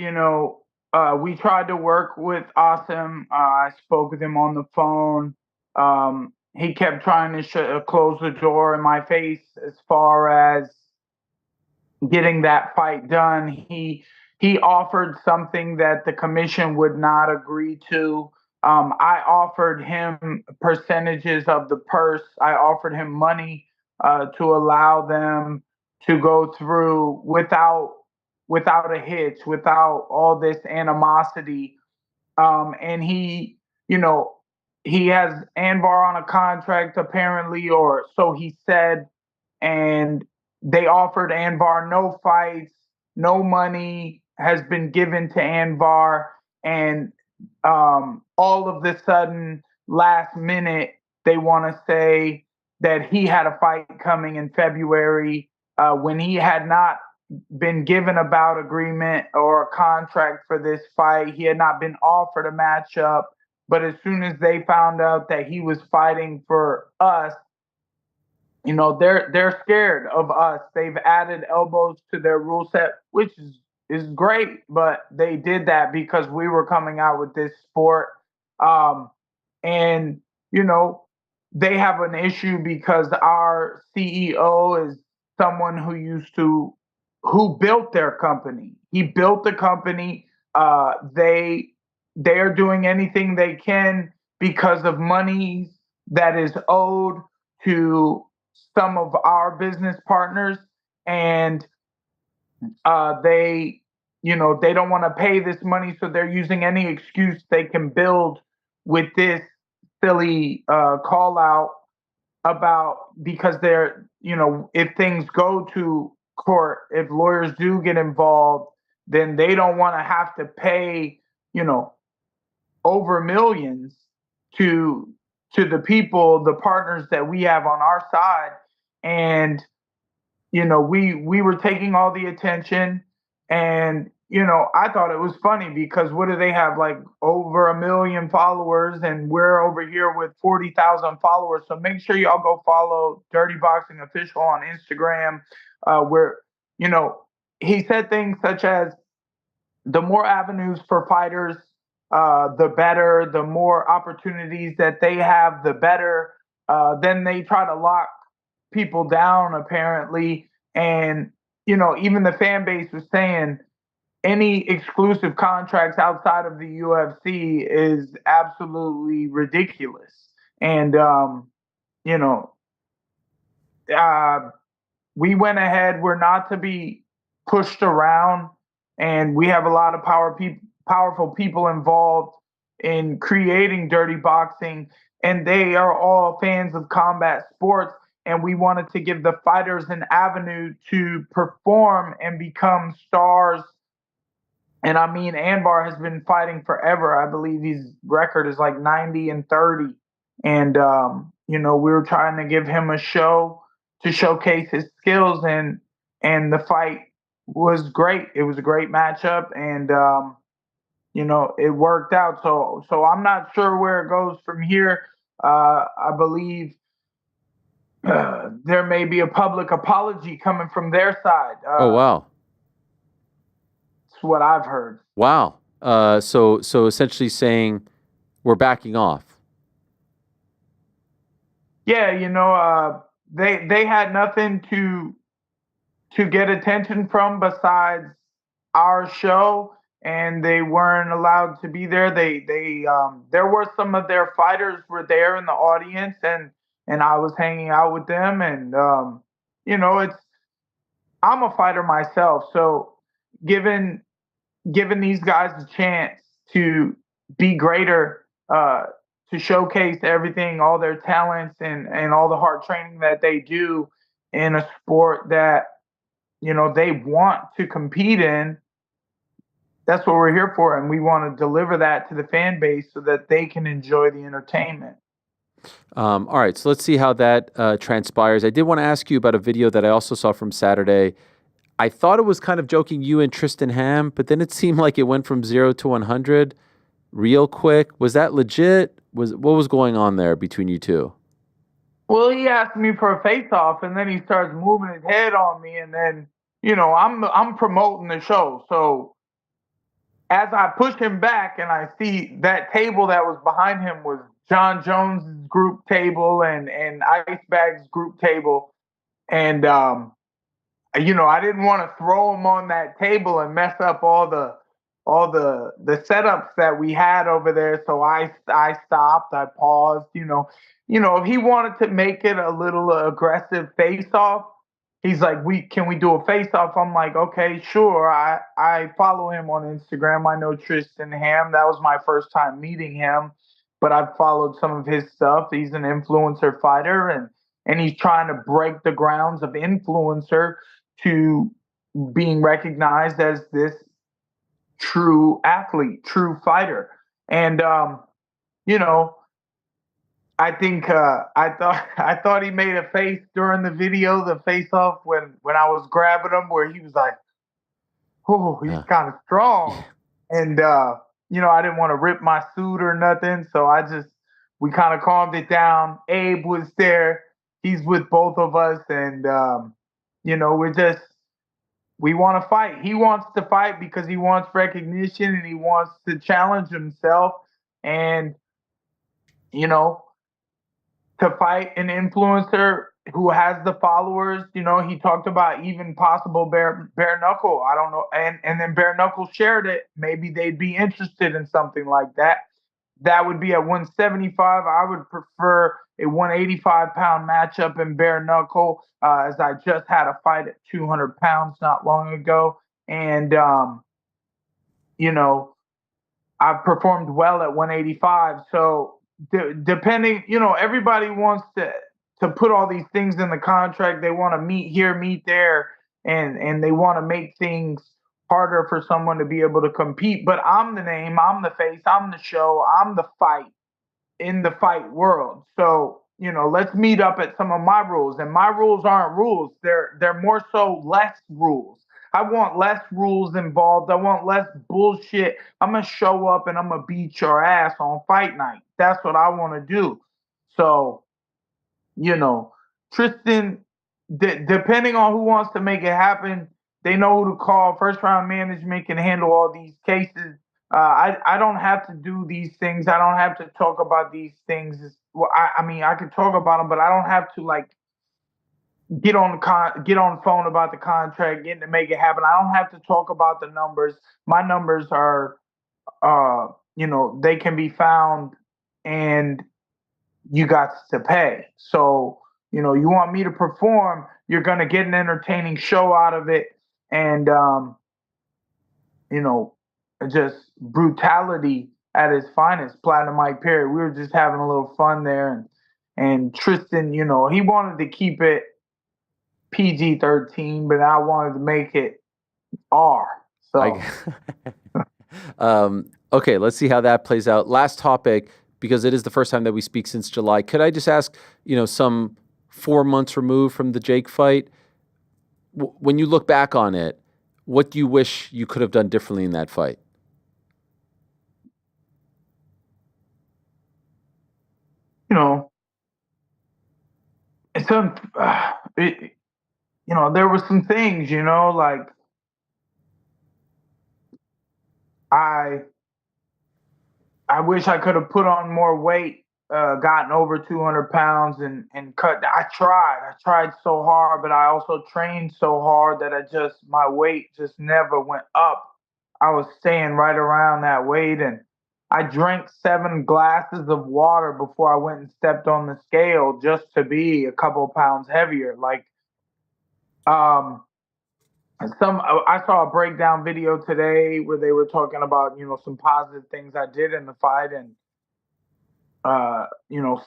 we tried to work with Asim. I spoke with him on the phone. He kept trying to close the door in my face as far as getting that fight done. He offered something that the commission would not agree to. I offered him percentages of the purse. I offered him money to allow them to go through without a hitch, without all this animosity. And he has Anvar on a contract apparently, or so he said, and they offered Anvar no fights, no money has been given to Anvar, and all of the sudden, last minute, they want to say that he had a fight coming in February when he had not been given a bout agreement or a contract for this fight. He had not been offered a matchup. But as soon as they found out that he was fighting for us, they're scared of us. They've added elbows to their rule set, which is great, but they did that because we were coming out with this sport. And they have an issue because our CEO is someone who built their company. He built the company. They are doing anything they can because of money that is owed to some of our business partners, and they don't want to pay this money, so they're using any excuse they can build with this silly call out because they're if things go to court, if lawyers do get involved, then they don't want to have to pay over millions to the people, the partners that we have on our side. And we were taking all the attention, and I thought it was funny because what do they have, like over 1 million followers, and we're over here with 40,000 followers. So make sure y'all go follow Dirty Boxing Official on Instagram, where he said things such as the more avenues for fighters, the better. The more opportunities that they have, the better. Then they try to lock people down apparently, and even the fan base was saying any exclusive contracts outside of the UFC is absolutely ridiculous. And we went ahead. We're not to be pushed around, and we have a lot of powerful people involved in creating Dirty Boxing, and they are all fans of combat sports. And we wanted to give the fighters an avenue to perform and become stars. And I mean, Anvar has been fighting forever. I believe his record is like 90-30. And, we were trying to give him a show to showcase his skills, and the fight was great. It was a great matchup, and, it worked out. So I'm not sure where it goes from here. I believe there may be a public apology coming from their side. Oh, wow. That's what I've heard. Wow. So essentially saying we're backing off. Yeah, they had nothing to get attention from besides our show, and they weren't allowed to be there. They there were some of their fighters were there in the audience, and I was hanging out with them, and it's I'm a fighter myself, so given these guys a chance to be greater, to showcase everything, all their talents, and all the hard training that they do in a sport that they want to compete in. That's what we're here for, and we want to deliver that to the fan base so that they can enjoy the entertainment. All right, so let's see how that transpires. I did want to ask you about a video that I also saw from Saturday. I thought it was kind of joking, you and Tristan Ham, but then it seemed like it went from 0 to 100 real quick. Was that legit? What was going on there between you two? Well, he asked me for a face-off, and then he starts moving his head on me, and then I'm promoting the show, so as I push him back and I see that table that was behind him was John Jones' group table and Icebag's group table, and I didn't want to throw him on that table and mess up all the setups that we had over there. So I stopped. I paused. If he wanted to make it a little aggressive face off, he's like, can we do a face off? I'm like, okay, sure. I follow him on Instagram. I know Tristan Ham. That was my first time meeting him, but I've followed some of his stuff. He's an influencer fighter, and he's trying to break the grounds of influencer to being recognized as this true athlete, true fighter. And I think I thought he made a face during the video, the face off when I was grabbing him, where he was like, "Oh, he's kind of strong," and I didn't want to rip my suit or nothing, so we kind of calmed it down. Abe was there; he's with both of us, and we want to fight. He wants to fight because he wants recognition and he wants to challenge himself, and to fight an influencer who has the followers. He talked about even possible bare knuckle. I don't know. And then bare knuckle shared it. Maybe they'd be interested in something like that. That would be at 175. I would prefer a 185-pound matchup in bare knuckle, as I just had a fight at 200 pounds not long ago. And, I've performed well at 185. So depending, everybody wants to put all these things in the contract. They want to meet here, meet there, and they want to make things harder for someone to be able to compete. But I'm the name, I'm the face, I'm the show, I'm the fight in the fight world. So, let's meet up at some of my rules. And my rules aren't rules. They're more so less rules. I want less rules involved. I want less bullshit. I'm going to show up and I'm going to beat your ass on fight night. That's what I want to do. So, Tristan, depending on who wants to make it happen, they know who to call. First round management can handle all these cases. I don't have to do these things. I don't have to talk about these things. Well, I mean, I can talk about them, but I don't have to get on the phone about the contract, getting to make it happen. I don't have to talk about the numbers. My numbers are, they can be found, and you got to pay. So, you want me to perform, you're gonna get an entertaining show out of it, and just brutality at its finest. Platinum Mike Perry. We were just having a little fun there, and Tristan, he wanted to keep it PG-13, but I wanted to make it R. So, okay, let's see how that plays out. Last topic, because it is the first time that we speak since July. Could I just ask, some 4 months removed from the Jake fight, when you look back on it, what do you wish you could have done differently in that fight? There were some things, like I wish I could have put on more weight gotten over 200 pounds and cut. I tried so hard, but I also trained so hard that my weight just never went up. I was staying right around that weight, and I drank 7 glasses of water before I went and stepped on the scale just to be a couple pounds heavier. Like, I saw a breakdown video today where they were talking about, some positive things I did in the fight, and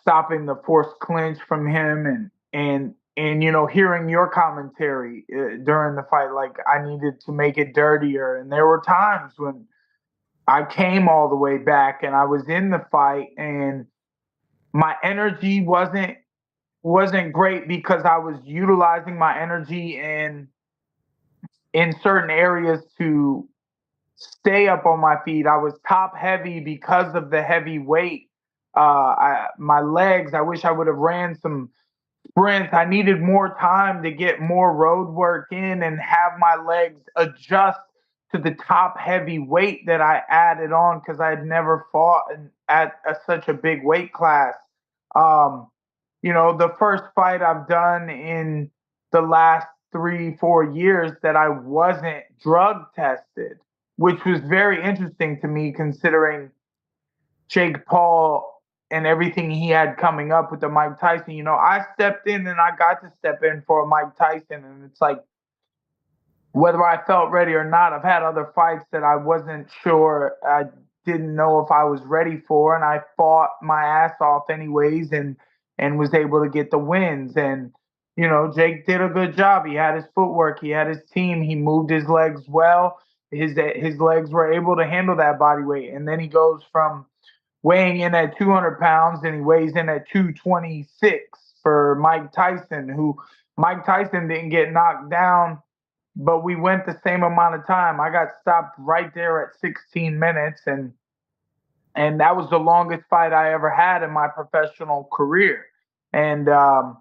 stopping the forced clinch from him, and hearing your commentary during the fight, like I needed to make it dirtier. And there were times when I came all the way back and I was in the fight and my energy wasn't great because I was utilizing my energy in certain areas to stay up on my feet. I was top heavy because of the heavy weight. My legs, I wish I would have ran some sprints. I needed more time to get more road work in and have my legs adjust to the top heavy weight that I added on, because I had never fought at such a big weight class. The first fight I've done in the last 3-4 years that I wasn't drug tested, which was very interesting to me considering Jake Paul and everything he had coming up with the Mike Tyson. I stepped in and I got to step in for Mike Tyson, and it's like, whether I felt ready or not, I've had other fights that I wasn't sure, I didn't know if I was ready for, and I fought my ass off anyways and was able to get the wins. And Jake did a good job. He had his footwork, he had his team, he moved his legs well. His legs were able to handle that body weight, and then he goes from weighing in at 200 pounds and he weighs in at 226 for Mike Tyson, who Mike Tyson didn't get knocked down, but we went the same amount of time. I got stopped right there at 16 minutes, and that was the longest fight I ever had in my professional career. And By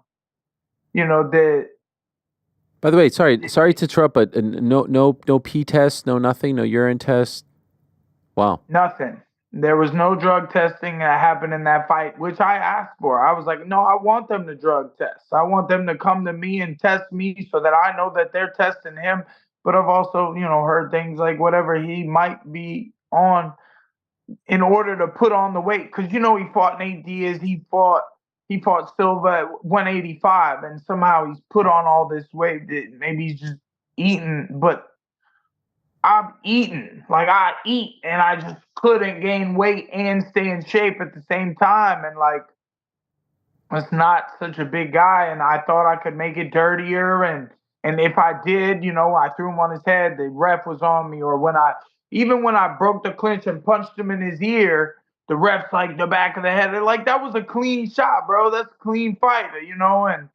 the way, sorry to interrupt, but no pee test, no nothing, no urine test. Wow. Nothing. There was no drug testing that happened in that fight, which I asked for. I was like, no, I want them to drug test. I want them to come to me and test me so that I know that they're testing him. But I've also, heard things like whatever he might be on in order to put on the weight. Because, he fought Nate Diaz. He fought Silva at 185, and somehow he's put on all this weight. Maybe he's just eating, but I'm eating. Like, I eat, and I just couldn't gain weight and stay in shape at the same time. And, like, it's not such a big guy, and I thought I could make it dirtier. And if I did, I threw him on his head, the ref was on me. Or even when I broke the clinch and punched him in his ear, the ref's like, the back of the head. They're like, that was a clean shot, bro. That's a clean fight, and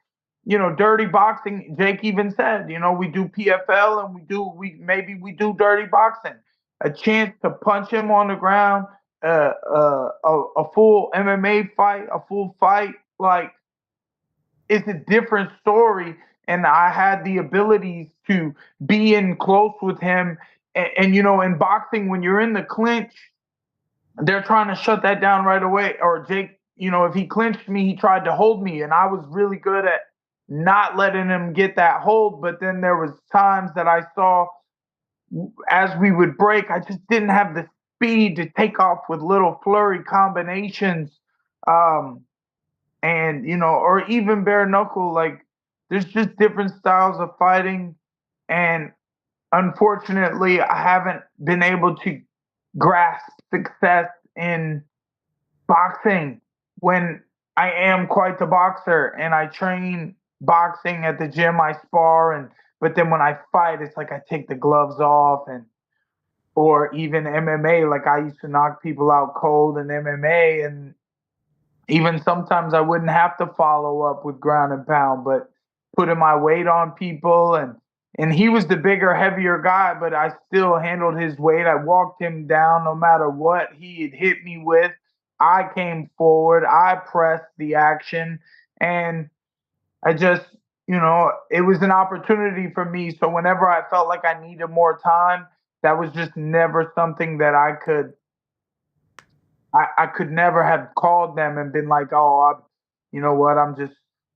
dirty boxing. Jake even said, we do PFL and we do dirty boxing. A chance to punch him on the ground, a full MMA fight, a full fight, like, it's a different story. And I had the abilities to be in close with him. And in boxing, when you're in the clinch, they're trying to shut that down right away. Or Jake, if he clinched me, he tried to hold me, and I was really good at not letting him get that hold. But then there was times that I saw as we would break, I just didn't have the speed to take off with little flurry combinations. Or even bare knuckle, like, there's just different styles of fighting. And unfortunately, I haven't been able to grasp success in boxing when I am quite the boxer, and I train boxing at the gym, I spar, but then when I fight, it's like I take the gloves off. Or even MMA, like, I used to knock people out cold in MMA, and even sometimes I wouldn't have to follow up with ground and pound, but putting my weight on people, and he was the bigger, heavier guy, but I still handled his weight. I walked him down no matter what he had hit me with. I came forward, I pressed the action, and I just, it was an opportunity for me. So whenever I felt like I needed more time, that was just never something that I could I could never have called them and been like, oh, you know what,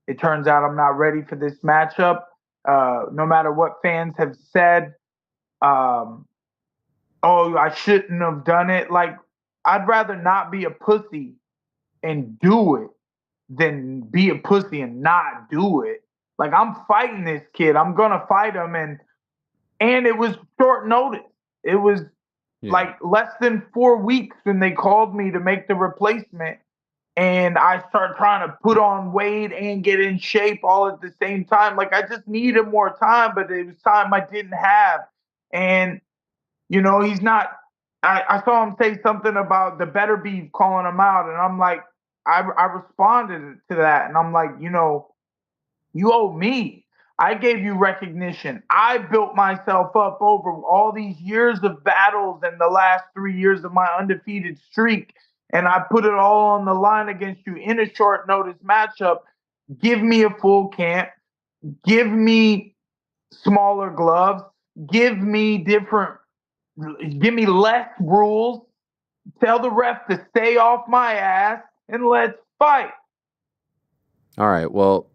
it turns out I'm not ready for this matchup. No matter what fans have said, oh, I shouldn't have done it. Like, I'd rather not be a pussy and do it than be a pussy and not do it. Like, I'm fighting this kid. I'm going to fight him. And it was short notice. It was like less than 4 weeks when they called me to make the replacement. And I started trying to put on weight and get in shape all at the same time. Like, I just needed more time, but it was time I didn't have. And, he's not, I saw him say something about the better beef calling him out. And I'm like, I responded to that. And I'm like, you owe me. I gave you recognition. I built myself up over all these years of battles and the last 3 years of my undefeated streak. And I put it all on the line against you in a short notice matchup. Give me a full camp. Give me smaller gloves. Give me less rules. Tell the ref to stay off my ass and let's fight. All right. Well,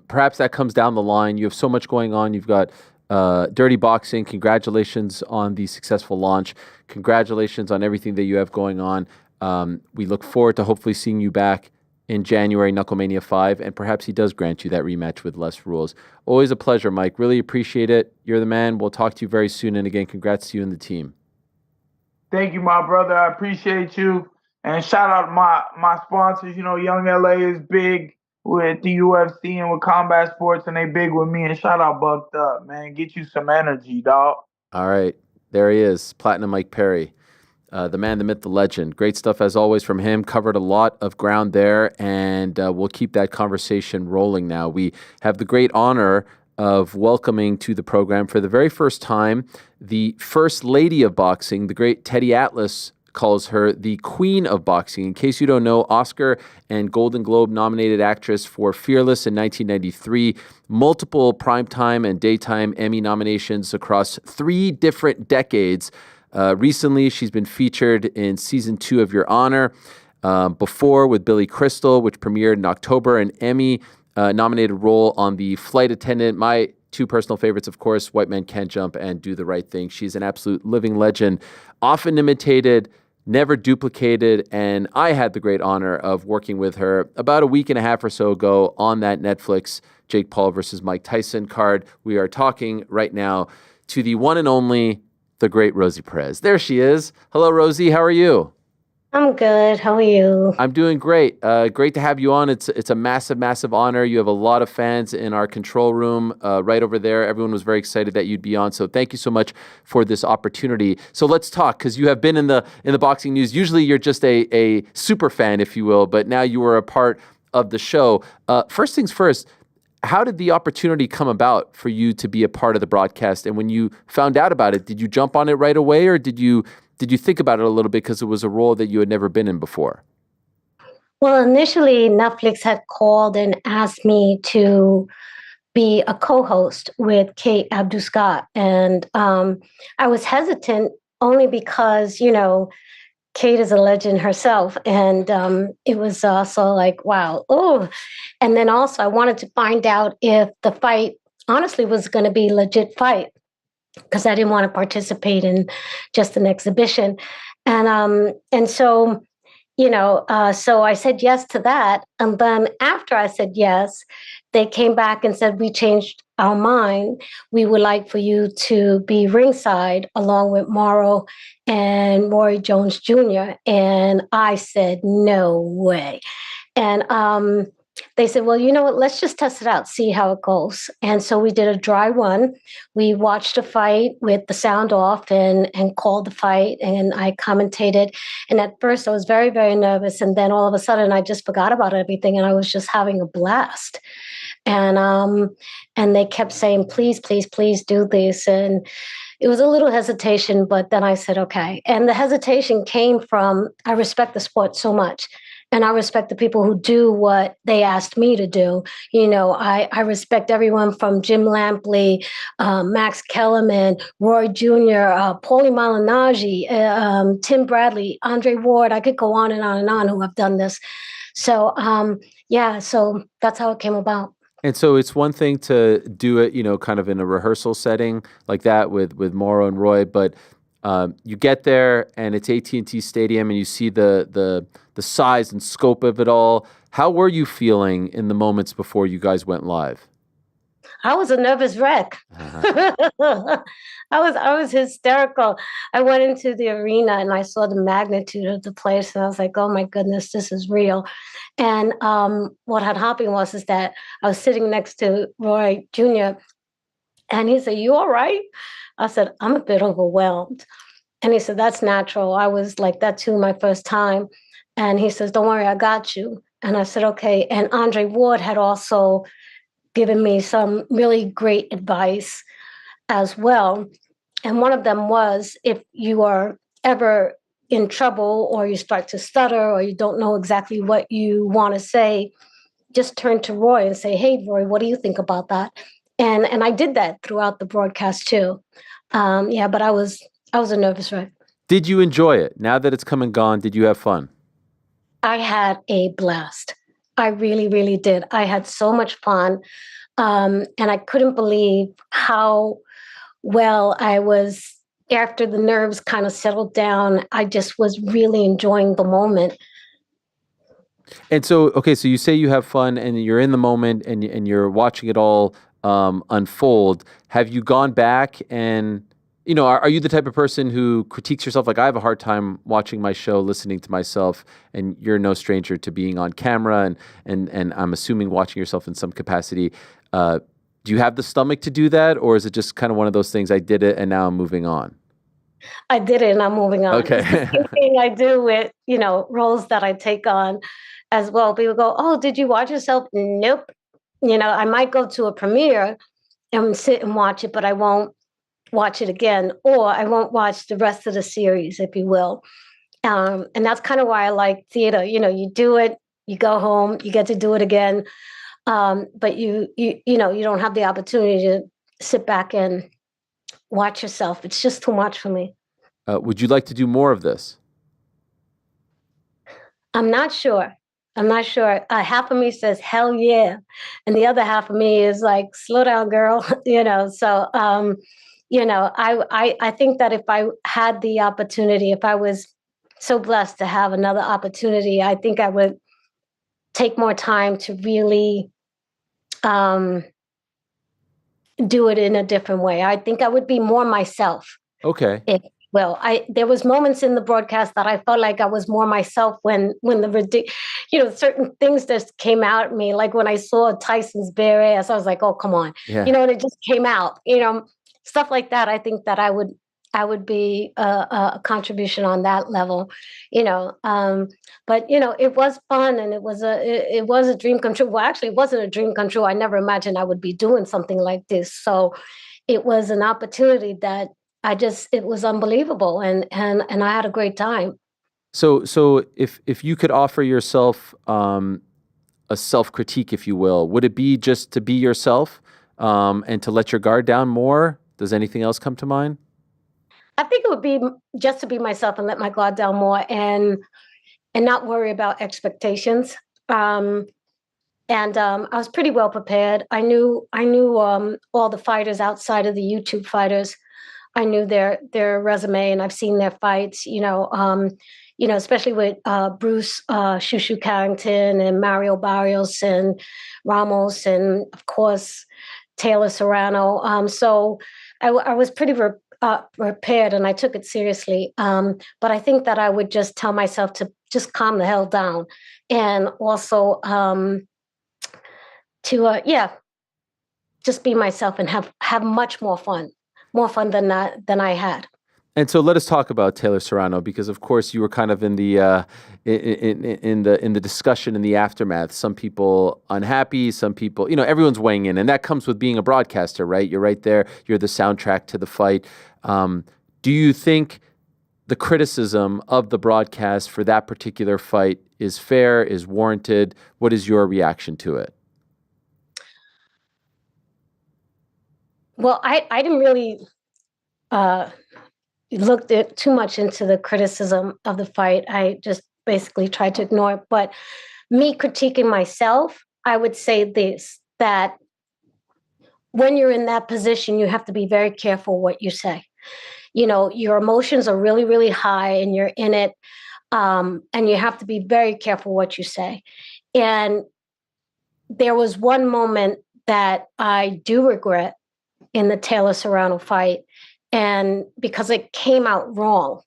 perhaps that comes down the line. You have so much going on. You've got Dirty Boxing. Congratulations on the successful launch. Congratulations on everything that you have going on. We look forward to hopefully seeing you back in January, Knucklemania 5, and perhaps he does grant you that rematch with less rules. Always a pleasure, Mike. Really appreciate it. You're the man. We'll talk to you very soon. And again, congrats to you and the team. Thank you, my brother. I appreciate you. And shout out to my sponsors. Young LA is big with the UFC and with combat sports, and they big with me. And shout out Bucked Up, man. Get you some energy, dog. All right. There he is, Platinum Mike Perry. The man, the myth, the legend. Great stuff as always from him. Covered a lot of ground there, and we'll keep that conversation rolling now. We have the great honor of welcoming to the program for the very first time the First Lady of Boxing, the great Teddy Atlas calls her the Queen of Boxing. In case you don't know, Oscar and Golden Globe nominated actress for Fearless in 1993, multiple primetime and daytime Emmy nominations across 3 different decades. Recently, she's been featured in season 2 of Your Honor, before with Billy Crystal, which premiered in October, an Emmy nominated role on The Flight Attendant. My 2 personal favorites, of course, White Men Can't Jump and Do the Right Thing. She's an absolute living legend, often imitated, never duplicated, and I had the great honor of working with her about a week and a half or so ago on that Netflix Jake Paul versus Mike Tyson card. We are talking right now to the one and only, the great Rosie Perez. There she is. Hello, Rosie. How are you? I'm good. How are you? I'm doing great. Great to have you on. It's a massive, massive honor. You have a lot of fans in our control room right over there. Everyone was very excited that you'd be on. So thank you so much for this opportunity. So let's talk, because you have been in the boxing news. Usually you're just a super fan, if you will, but now you are a part of the show. First things first, how did the opportunity come about for you to be a part of the broadcast? And when you found out about it, did you jump on it right away, or did you think about it a little bit because it was a role that you had never been in before? Well, initially, Netflix had called and asked me to be a co-host with Kate Abdul-Scott. And I was hesitant only because, Kate is a legend herself. And it was also like, wow. Oh, and then also I wanted to find out if the fight honestly was going to be a legit fight, because I didn't want to participate in just an exhibition. And so, so I said yes to that. And then after I said yes, they came back and said, we changed our mind. We would like for you to be ringside along with Morrow and Maury Jones Jr. And I said, no way. And they said, well, you know what, let's just test it out, see how it goes. And so we did a dry run. We watched a fight with the sound off and called the fight, and I commentated. And at first I was very, very nervous. And then all of a sudden I just forgot about everything, and I was just having a blast. And they kept saying, please, please, please do this. And it was a little hesitation, but then I said, okay. And the hesitation came from, I respect the sport so much. And I respect the people who do what they asked me to do. I respect everyone from Jim Lampley, Max Kellerman, Roy Jr., Paulie Malignaggi, Tim Bradley, Andre Ward. I could go on and on who have done this. So, so that's how it came about. And so it's one thing to do it, kind of in a rehearsal setting like that with Mauro and Roy, but you get there and it's AT&T Stadium and you see the size and scope of it all. How were you feeling in the moments before you guys went live? I was a nervous wreck. I was hysterical. I went into the arena and I saw the magnitude of the place, and I was like, "Oh my goodness, this is real." And what had happened was that I was sitting next to Roy Jr. and he said, "You all right?" I said, "I'm a bit overwhelmed." And he said, "That's natural. I was like that too my first time." And he says, "Don't worry, I got you." And I said, "Okay." And Andre Ward had also given me some really great advice as well. And one of them was, if you are ever in trouble or you start to stutter or you don't know exactly what you want to say, just turn to Roy and say, "Hey, Roy, what do you think about that?" And I did that throughout the broadcast too. But I was a nervous wreck. Did you enjoy it? Now that it's come and gone, did you have fun? I had a blast. I really, really did. I had so much fun. And I couldn't believe how well I was, after the nerves kind of settled down. I just was really enjoying the moment. And so, okay, so you say you have fun and you're in the moment and you're watching it all unfold. Have you gone back and, are you the type of person who critiques yourself? Like, I have a hard time watching my show, listening to myself, and you're no stranger to being on camera and I'm assuming watching yourself in some capacity. Do you have the stomach to do that? Or is it just kind of one of those things, I did it and now I'm moving on? I did it and I'm moving on. Okay. It's the same thing I do with, roles that I take on as well. People go, "Oh, did you watch yourself?" Nope. I might go to a premiere and sit and watch it, but I won't watch it again, or I won't watch the rest of the series, if you will. And that's kind of why I like theater. You do it, you go home, you get to do it again. But you don't have the opportunity to sit back and watch yourself. It's just too much for me. Would you like to do more of this? I'm not sure. Half of me says, "Hell yeah." And the other half of me is like, "Slow down, girl." So, I think that if I had the opportunity, if I was so blessed to have another opportunity, I think I would take more time to really do it in a different way. I think I would be more myself. Okay. There was moments in the broadcast that I felt like I was more myself when certain things just came out at me. Like when I saw Tyson's bare ass, I was like, "Oh, come on." Yeah. And it just came out, stuff like that. I think that I would be a contribution on that level, but it was fun and it was a dream come true. Well, actually it wasn't a dream come true. I never imagined I would be doing something like this. So it was an opportunity that it was unbelievable, and I had a great time. So if you could offer yourself a self-critique, if you will, would it be just to be yourself and to let your guard down more? Does anything else come to mind? I think it would be just to be myself and let my guard down more and not worry about expectations. I was pretty well prepared. I knew all the fighters outside of the YouTube fighters. I knew their resume and I've seen their fights, especially with Bruce Shushu Carrington and Mario Barrios and Ramos and, of course, Taylor Serrano. So I was pretty prepared and I took it seriously. But I think that I would just tell myself to just calm the hell down and also just be myself and have much more fun than I had. And so let us talk about Taylor Serrano, because of course you were kind of in the discussion in the aftermath. Some people unhappy, some people, everyone's weighing in, and that comes with being a broadcaster, right? You're right there. You're the soundtrack to the fight. Do you think the criticism of the broadcast for that particular fight is fair, is warranted? What is your reaction to it? Well, I didn't really look too much into the criticism of the fight. I just basically tried to ignore it. But me critiquing myself, I would say this, that when you're in that position, you have to be very careful what you say. You know, your emotions are really, really high and you're in it. And you have to be very careful what you say. And there was one moment that I do regret in the Taylor Serrano fight, and because it came out wrong.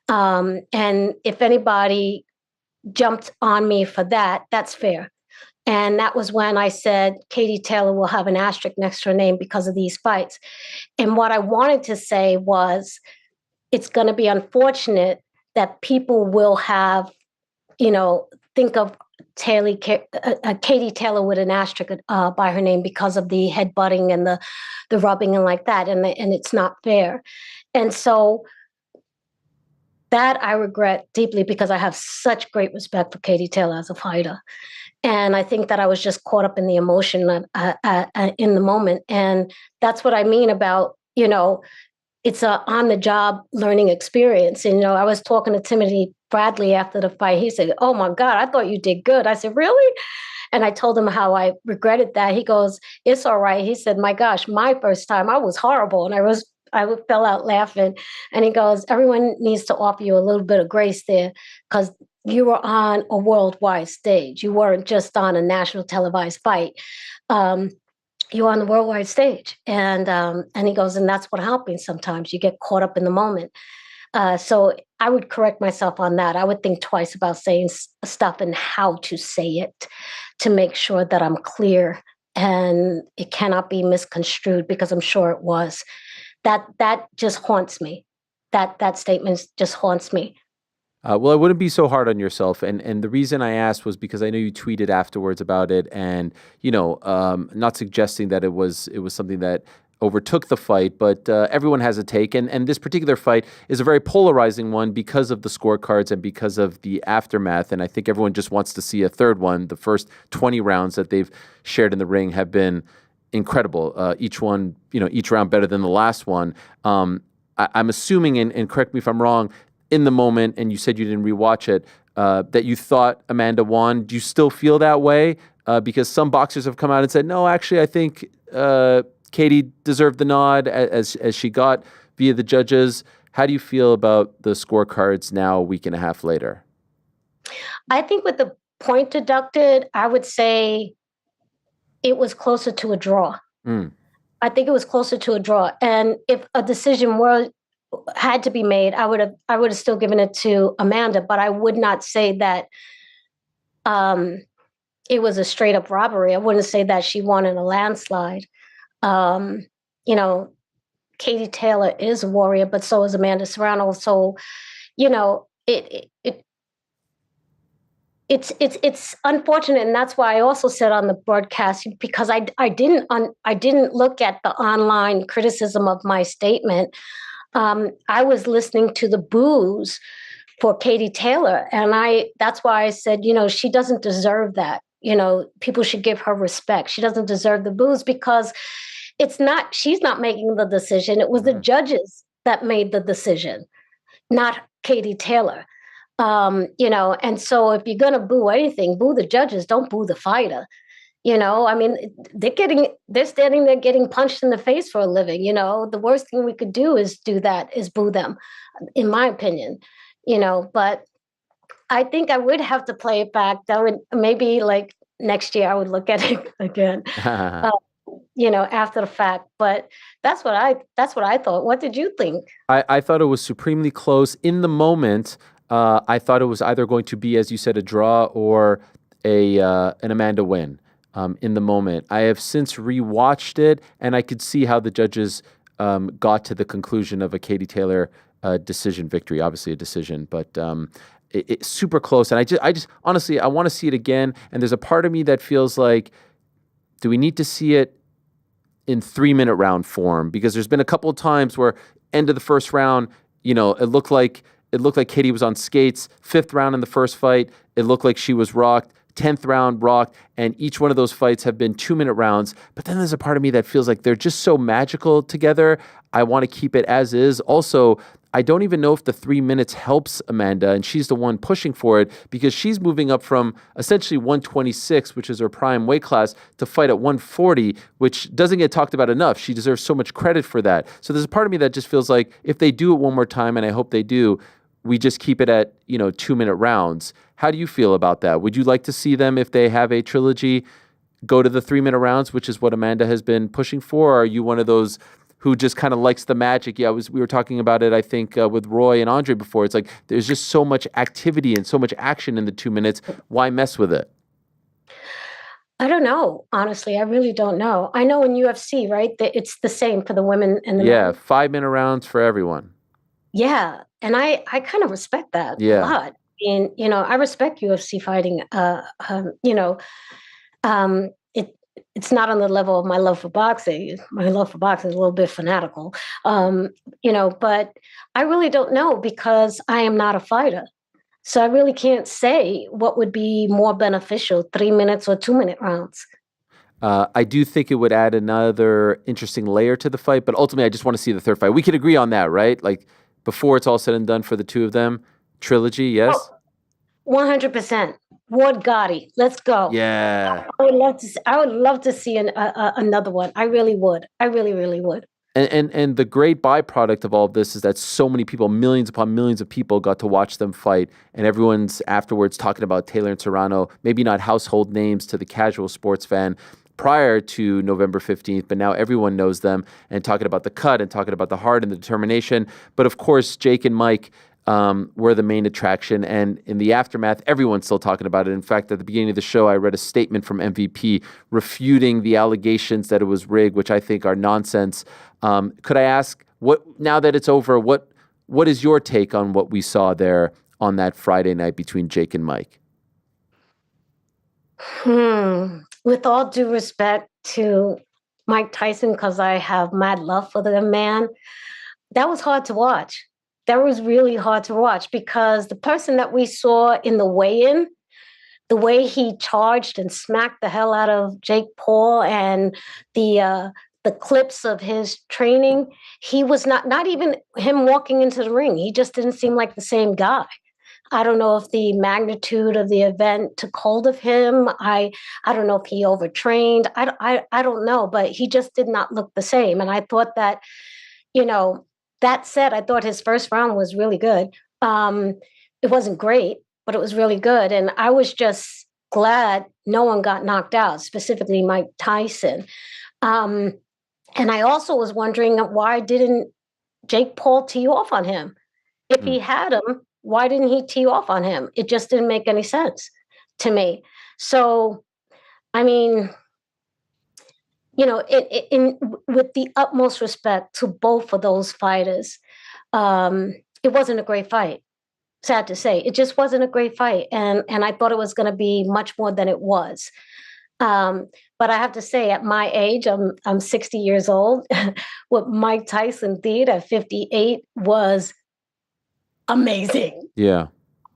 And if anybody jumped on me for that, that's fair. And that was when I said Katie Taylor will have an asterisk next to her name because of these fights. And what I wanted to say was, it's going to be unfortunate that people will have, think of Katie Taylor with an asterisk by her name because of the headbutting and the rubbing and like that. And it's not fair. And so that I regret deeply because I have such great respect for Katie Taylor as a fighter. And I think that I was just caught up in the emotion in the moment. And that's what I mean about, it's a on-the-job learning experience. And, I was talking to Timothy Bradley after the fight. He said, "Oh, my God, I thought you did good." I said, "Really?" And I told him how I regretted that. He goes, "It's all right." He said, "My gosh, my first time, I was horrible." And I fell out laughing. And he goes, "Everyone needs to offer you a little bit of grace there because you were on a worldwide stage. You weren't just on a national televised fight. You were on the worldwide stage." And he goes, "And that's what happens sometimes. You get caught up in the moment." So I would correct myself on that. I would think twice about saying stuff and how to say it to make sure that I'm clear and it cannot be misconstrued, because I'm sure it was. That just haunts me. That statement just haunts me. Well, I wouldn't be so hard on yourself. And the reason I asked was because I know you tweeted afterwards about it, and, not suggesting that it was something that overtook the fight, but everyone has a take. And this particular fight is a very polarizing one because of the scorecards and because of the aftermath. And I think everyone just wants to see a third one. The first 20 rounds that they've shared in the ring have been incredible. Each one, each round better than the last one. I'm assuming, and correct me if I'm wrong, in the moment, and you said you didn't rewatch it, that you thought Amanda won. Do you still feel that way? Because some boxers have come out and said, no, actually, I think Katie deserved the nod as she got via the judges. How do you feel about the scorecards now, a week and a half later? I think with the point deducted, I would say it was closer to a draw. I think it was closer to a draw. And if a decision had to be made, I would have still given it to Amanda, but I would not say that it was a straight up robbery. I wouldn't say that she won in a landslide. Katie Taylor is a warrior, but so is Amanda Serrano. So, it's unfortunate, and that's why I also said on the broadcast, because I didn't look at the online criticism of my statement. I was listening to the boos for Katie Taylor, and that's why I said, she doesn't deserve that. People should give her respect. She doesn't deserve the boos because she's not making the decision. It was the judges that made the decision, not Katie Taylor. And so if you're going to boo anything, boo the judges, don't boo the fighter. They're standing there getting punched in the face for a living. The worst thing we could do is boo them, in my opinion, but I think I would have to play it back. That would maybe like next year I would look at it again, after the fact. But that's what I thought. What did you think? I thought it was supremely close in the moment. I thought it was either going to be, as you said, a draw or an Amanda win. In the moment, I have since rewatched it, and I could see how the judges got to the conclusion of a Katie Taylor decision victory. Obviously, a decision, but it's super close. And I just honestly, I want to see it again. And there's a part of me that feels like, do we need to see it in 3-minute round form? Because there's been a couple of times where end of the first round, it looked like Katie was on skates. 5th round in the first fight, it looked like she was rocked. 10th round rocked, and each one of those fights have been 2-minute rounds. But then there's a part of me that feels like they're just so magical together. I want to keep it as is. Also, I don't even know if the 3 minutes helps Amanda, and she's the one pushing for it because she's moving up from essentially 126, which is her prime weight class, to fight at 140, which doesn't get talked about enough. She deserves so much credit for that. So there's a part of me that just feels like if they do it one more time, and I hope they do, we just keep it at 2-minute rounds. How do you feel about that? Would you like to see them, if they have a trilogy, go to the 3-minute rounds, which is what Amanda has been pushing for? Or are you one of those who just kind of likes the magic? Yeah, we were talking about it, I think, with Roy and Andre before. It's like there's just so much activity and so much action in the 2 minutes. Why mess with it? I don't know. Honestly, I really don't know. I know in UFC, right, that it's the same for the women and the men. Yeah, 5-minute rounds for everyone. Yeah, and I kind of respect that a lot. And I respect UFC fighting. It's not on the level of my love for boxing. My love for boxing is a little bit fanatical. But I really don't know because I am not a fighter. So I really can't say what would be more beneficial, 3 minutes or 2-minute rounds. I do think it would add another interesting layer to the fight, but ultimately I just want to see the third fight. We could agree on that, right? Like before it's all said and done for the two of them, trilogy, yes? 100%. Ward Gotti, let's go. Yeah. I would love to see another one. I really would. I really, really would. And the great byproduct of all of this is that so many people, millions upon millions of people, got to watch them fight, and everyone's afterwards talking about Taylor and Serrano, maybe not household names to the casual sports fan prior to November 15th, but now everyone knows them, and talking about the cut and talking about the heart and the determination. But of course, Jake and Mike were the main attraction, and in the aftermath, everyone's still talking about it. In fact, at the beginning of the show, I read a statement from MVP refuting the allegations that it was rigged, which I think are nonsense. Could I ask, now that it's over, what is your take on what we saw there on that Friday night between Jake and Mike? With all due respect to Mike Tyson, because I have mad love for the man, that was hard to watch. That was really hard to watch because the person that we saw in the weigh-in, the way he charged and smacked the hell out of Jake Paul and the clips of his training, he was not even him walking into the ring. He just didn't seem like the same guy. I don't know if the magnitude of the event took hold of him. I don't know if he overtrained. I don't know, but he just did not look the same. And I thought that, that said, I thought his first round was really good. It wasn't great, but it was really good. And I was just glad no one got knocked out, specifically Mike Tyson. And I also was wondering, why didn't Jake Paul tee off on him? If he had him, why didn't he tee off on him? It just didn't make any sense to me. So, I mean, with the utmost respect to both of those fighters, it wasn't a great fight. Sad to say, it just wasn't a great fight, and I thought it was going to be much more than it was. But I have to say, at my age, I'm 60 years old. What Mike Tyson did at 58 was amazing. Yeah.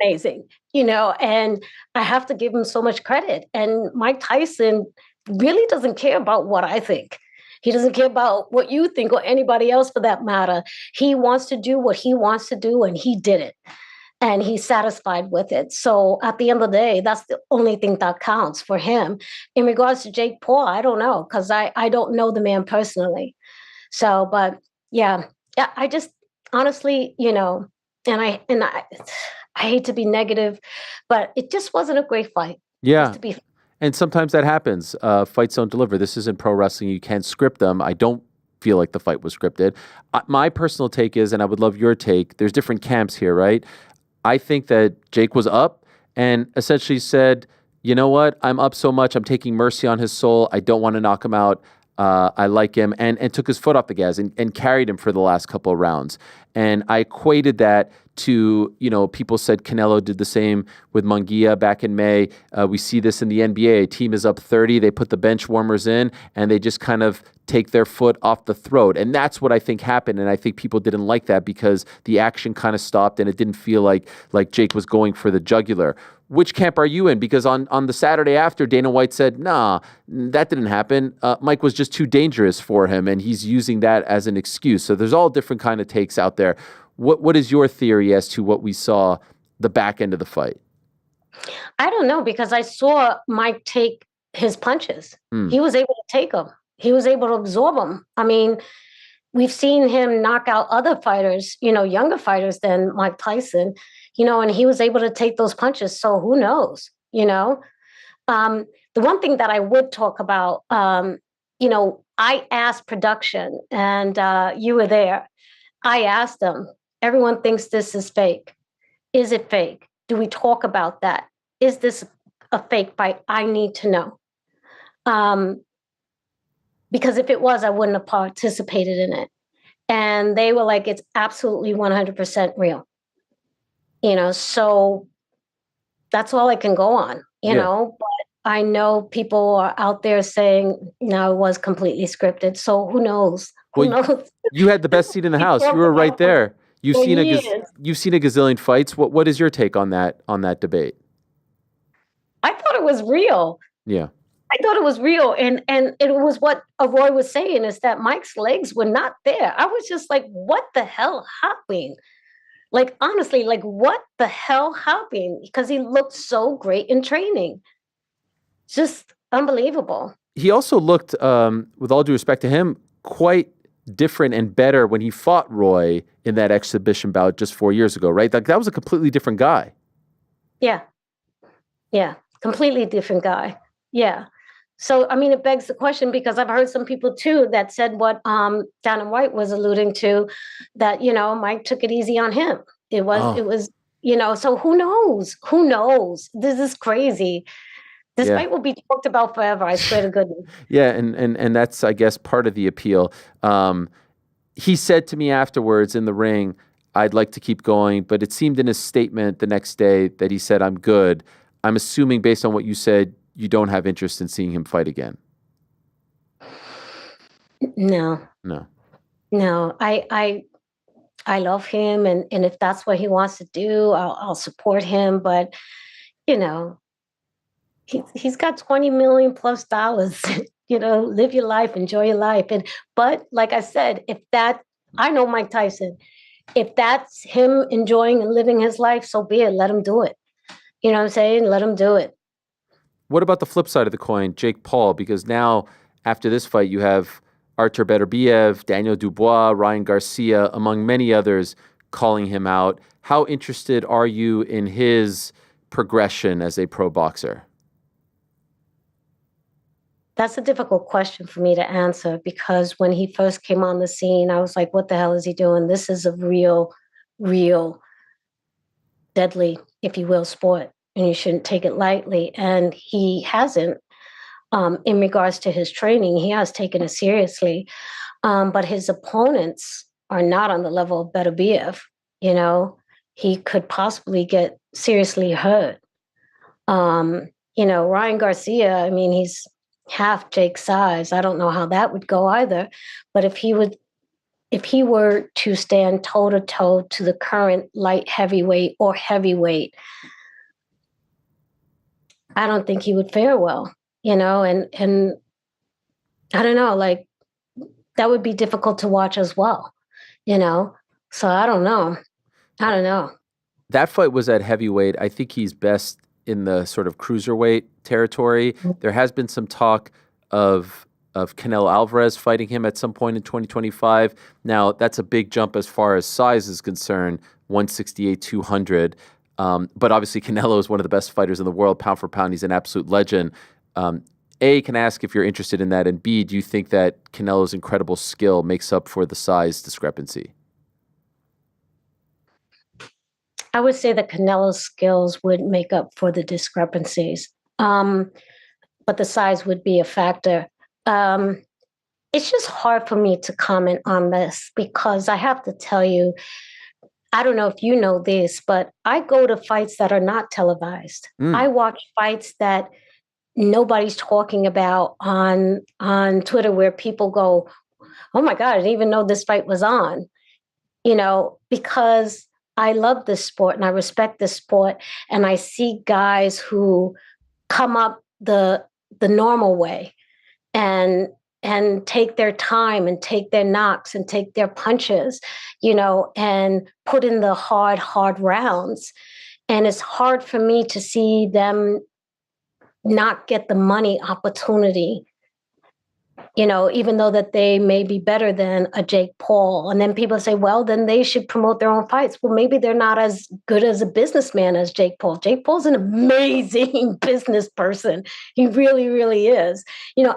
Amazing. And I have to give him so much credit. And Mike Tyson really doesn't care about what I think. He doesn't care about what you think or anybody else for that matter. He wants to do what he wants to do, and he did it. And he's satisfied with it. So at the end of the day, that's the only thing that counts for him. In regards to Jake Paul, I don't know, because I don't know the man personally. So, but yeah, I just honestly, and I hate to be negative, but it just wasn't a great fight. Yeah. And sometimes that happens. Fights don't deliver. This isn't pro wrestling. You can't script them. I don't feel like the fight was scripted. My personal take is, and I would love your take, there's different camps here, right? I think that Jake was up and essentially said, you know what? I'm up so much. I'm taking mercy on his soul. I don't want to knock him out. I like him, and took his foot off the gas and carried him for the last couple of rounds. And I equated that to, people said Canelo did the same with Munguia back in May. We see this in the NBA. A team is up 30. They put the bench warmers in and they just kind of take their foot off the throat. And that's what I think happened. And I think people didn't like that because the action kind of stopped and it didn't feel like Jake was going for the jugular. Which camp are you in? Because on the Saturday after, Dana White said, nah, that didn't happen. Mike was just too dangerous for him, and he's using that as an excuse. So there's all different kind of takes out there. What is your theory as to what we saw the back end of the fight? I don't know, because I saw Mike take his punches. He was able to take them. He was able to absorb them. I mean, we've seen him knock out other fighters, younger fighters than Mike Tyson, and he was able to take those punches. So who knows, The one thing that I would talk about, I asked production, and you were there. I asked them, everyone thinks this is fake. Is it fake? Do we talk about that? Is this a fake fight? I need to know. Because if it was, I wouldn't have participated in it. And they were like, it's absolutely 100% real. So that's all I can go on, but I know people are out there saying, no, it was completely scripted. So who knows? Who knows? You had the best seat in the house. You were right there. You've seen a gazillion fights. What is your take on that debate? I thought it was real. Yeah. I thought it was real. And it was what Roy was saying, is that Mike's legs were not there. I was just like, what the hell happened? Like, honestly, what the hell happened? Because he looked so great in training. Just unbelievable. He also looked, with all due respect to him, quite different and better when he fought Roy in that exhibition bout just 4 years ago, right? Like, that was a completely different guy. Yeah. Yeah. Completely different guy. Yeah. So, I mean, it begs the question, because I've heard some people too that said what Dana White was alluding to, that, Mike took it easy on him. It was, so who knows? Who knows? This is crazy. This fight will be talked about forever, I swear to goodness. Yeah, and that's, I guess, part of the appeal. He said to me afterwards in the ring, I'd like to keep going, but it seemed in his statement the next day that he said, I'm good. I'm assuming, based on what you said, you don't have interest in seeing him fight again. No. I love him, and if that's what he wants to do, I'll support him. But he's got $20 million plus. Live your life, enjoy your life. But like I said, I know Mike Tyson. If that's him enjoying and living his life, so be it. Let him do it. You know what I'm saying? Let him do it. What about the flip side of the coin, Jake Paul? Because now, after this fight, you have Artur Beterbiev, Daniel Dubois, Ryan Garcia, among many others, calling him out. How interested are you in his progression as a pro boxer? That's a difficult question for me to answer, because when he first came on the scene, I was like, what the hell is he doing? This is a real deadly, if you will, sport. And you shouldn't take it lightly. And he hasn't, in regards to his training, he has taken it seriously. But his opponents are not on the level of Beterbiev. He could possibly get seriously hurt. Ryan Garcia, I mean, he's half Jake's size. I don't know how that would go either. But if he were to stand toe to toe to the current light heavyweight or heavyweight, I don't think he would fare well, and I don't know, that would be difficult to watch as well, so I don't know. That fight was at heavyweight. I think he's best in the sort of cruiserweight territory. There has been some talk of Canelo Alvarez fighting him at some point in 2025. Now, that's a big jump as far as size is concerned, 168, 200. But obviously, Canelo is one of the best fighters in the world, pound for pound. He's an absolute legend. A, can I ask if you're interested in that? And B, do you think that Canelo's incredible skill makes up for the size discrepancy? I would say that Canelo's skills would make up for the discrepancies. But the size would be a factor. It's just hard for me to comment on this, because I have to tell you, I don't know if you know this, but I go to fights that are not televised. I watch fights that nobody's talking about on Twitter, where people go, "Oh my God, I didn't even know this fight was on," because I love this sport and I respect this sport, and I see guys who come up the normal way and take their time and take their knocks and take their punches, and put in the hard rounds. And it's hard for me to see them not get the money opportunity, even though that they may be better than a Jake Paul. And then people say, well, then they should promote their own fights. Well, maybe they're not as good as a businessman as Jake Paul. Jake Paul's an amazing business person. He really, really is.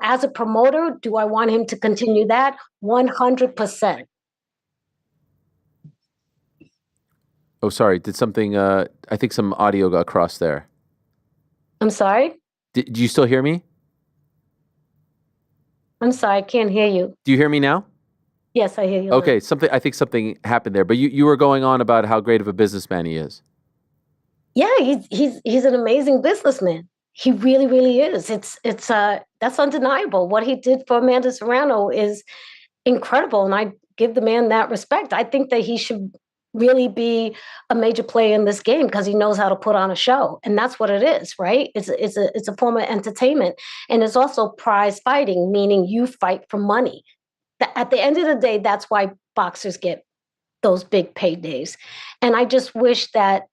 As a promoter, do I want him to continue that? 100%. Oh, sorry. Did something, I think some audio got crossed there. I'm sorry? Do you still hear me? I'm sorry, I can't hear you. Do you hear me now? Yes, I hear you. Okay, I think something happened there, but you were going on about how great of a businessman he is. Yeah, he's an amazing businessman. He really, really is. It's that's undeniable. What he did for Amanda Serrano is incredible, and I give the man that respect. I think that he should really be a major player in this game because he knows how to put on a show, and that's what it is, right? It's a form of entertainment, and it's also prize fighting, meaning you fight for money. At the end of the day, that's why boxers get those big paydays. And I just wish that,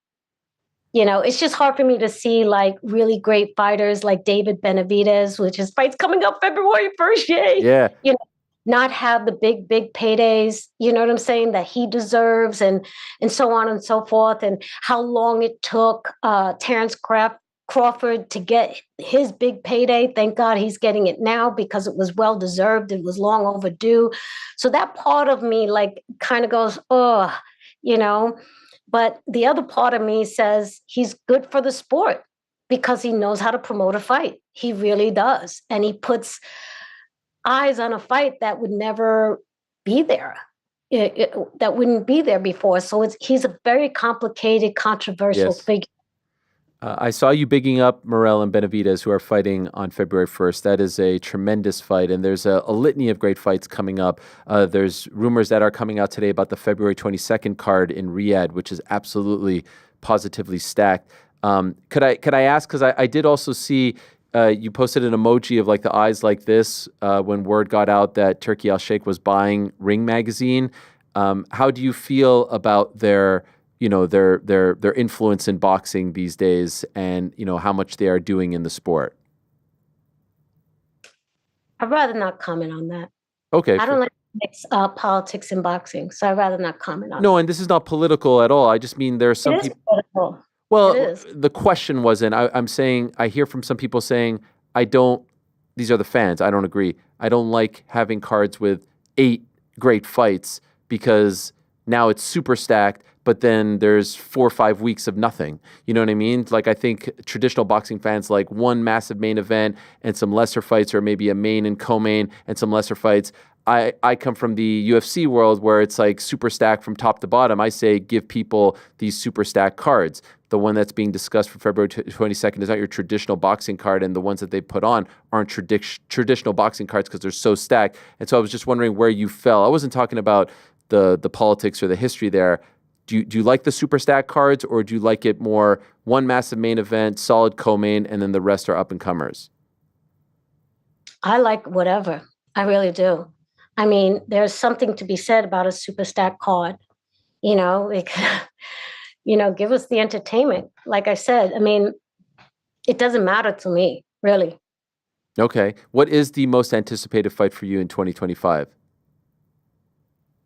it's just hard for me to see like really great fighters like David Benavidez, which his fight's coming up February 1st. Yay! Yeah. Not have the big paydays, you know what I'm saying, that he deserves, and so on and so forth, and how long it took Terrence Crawford to get his big payday. Thank God he's getting it now because it was well deserved. It was long overdue. So that part of me like kind of goes, oh, but the other part of me says he's good for the sport because he knows how to promote a fight. He really does. And he puts eyes on a fight that would never be there, that wouldn't be there before. So he's a very complicated, controversial figure. I saw you bigging up Morrell and Benavidez, who are fighting on February 1st. That is a tremendous fight, and there's a litany of great fights coming up. There's rumors that are coming out today about the February 22nd card in Riyadh, which is absolutely, positively stacked. Could I ask, because I did also see you posted an emoji of like the eyes like this when word got out that Turki Al-Sheikh was buying Ring magazine. How do you feel about their influence in boxing these days, and how much they are doing in the sport? I'd rather not comment on that. Okay. I don't like to mix politics and boxing, so I'd rather not comment on No, and this is not political at all. I just mean there are some people. Political. Well, the question wasn't. I'm saying I hear from some people saying these are the fans. I don't agree. I don't like having cards with 8 great fights because now it's super stacked, but then there's 4 or 5 weeks of nothing. You know what I mean? Like, I think traditional boxing fans like one massive main event and some lesser fights, or maybe a main and co-main and some lesser fights. I come from the UFC world where it's like super stacked from top to bottom. I say give people these super stacked cards. The one that's being discussed for February 22nd is not your traditional boxing card, and the ones that they put on aren't traditional boxing cards because they're so stacked. And so I was just wondering where you fell. I wasn't talking about the politics or the history there. Do you like the super stacked cards, or do you like it more one massive main event, solid co-main, and then the rest are up-and-comers? I like whatever. I really do. I mean, there's something to be said about a super stacked card. Give us the entertainment. Like I said, I mean, it doesn't matter to me, really. Okay. What is the most anticipated fight for you in 2025?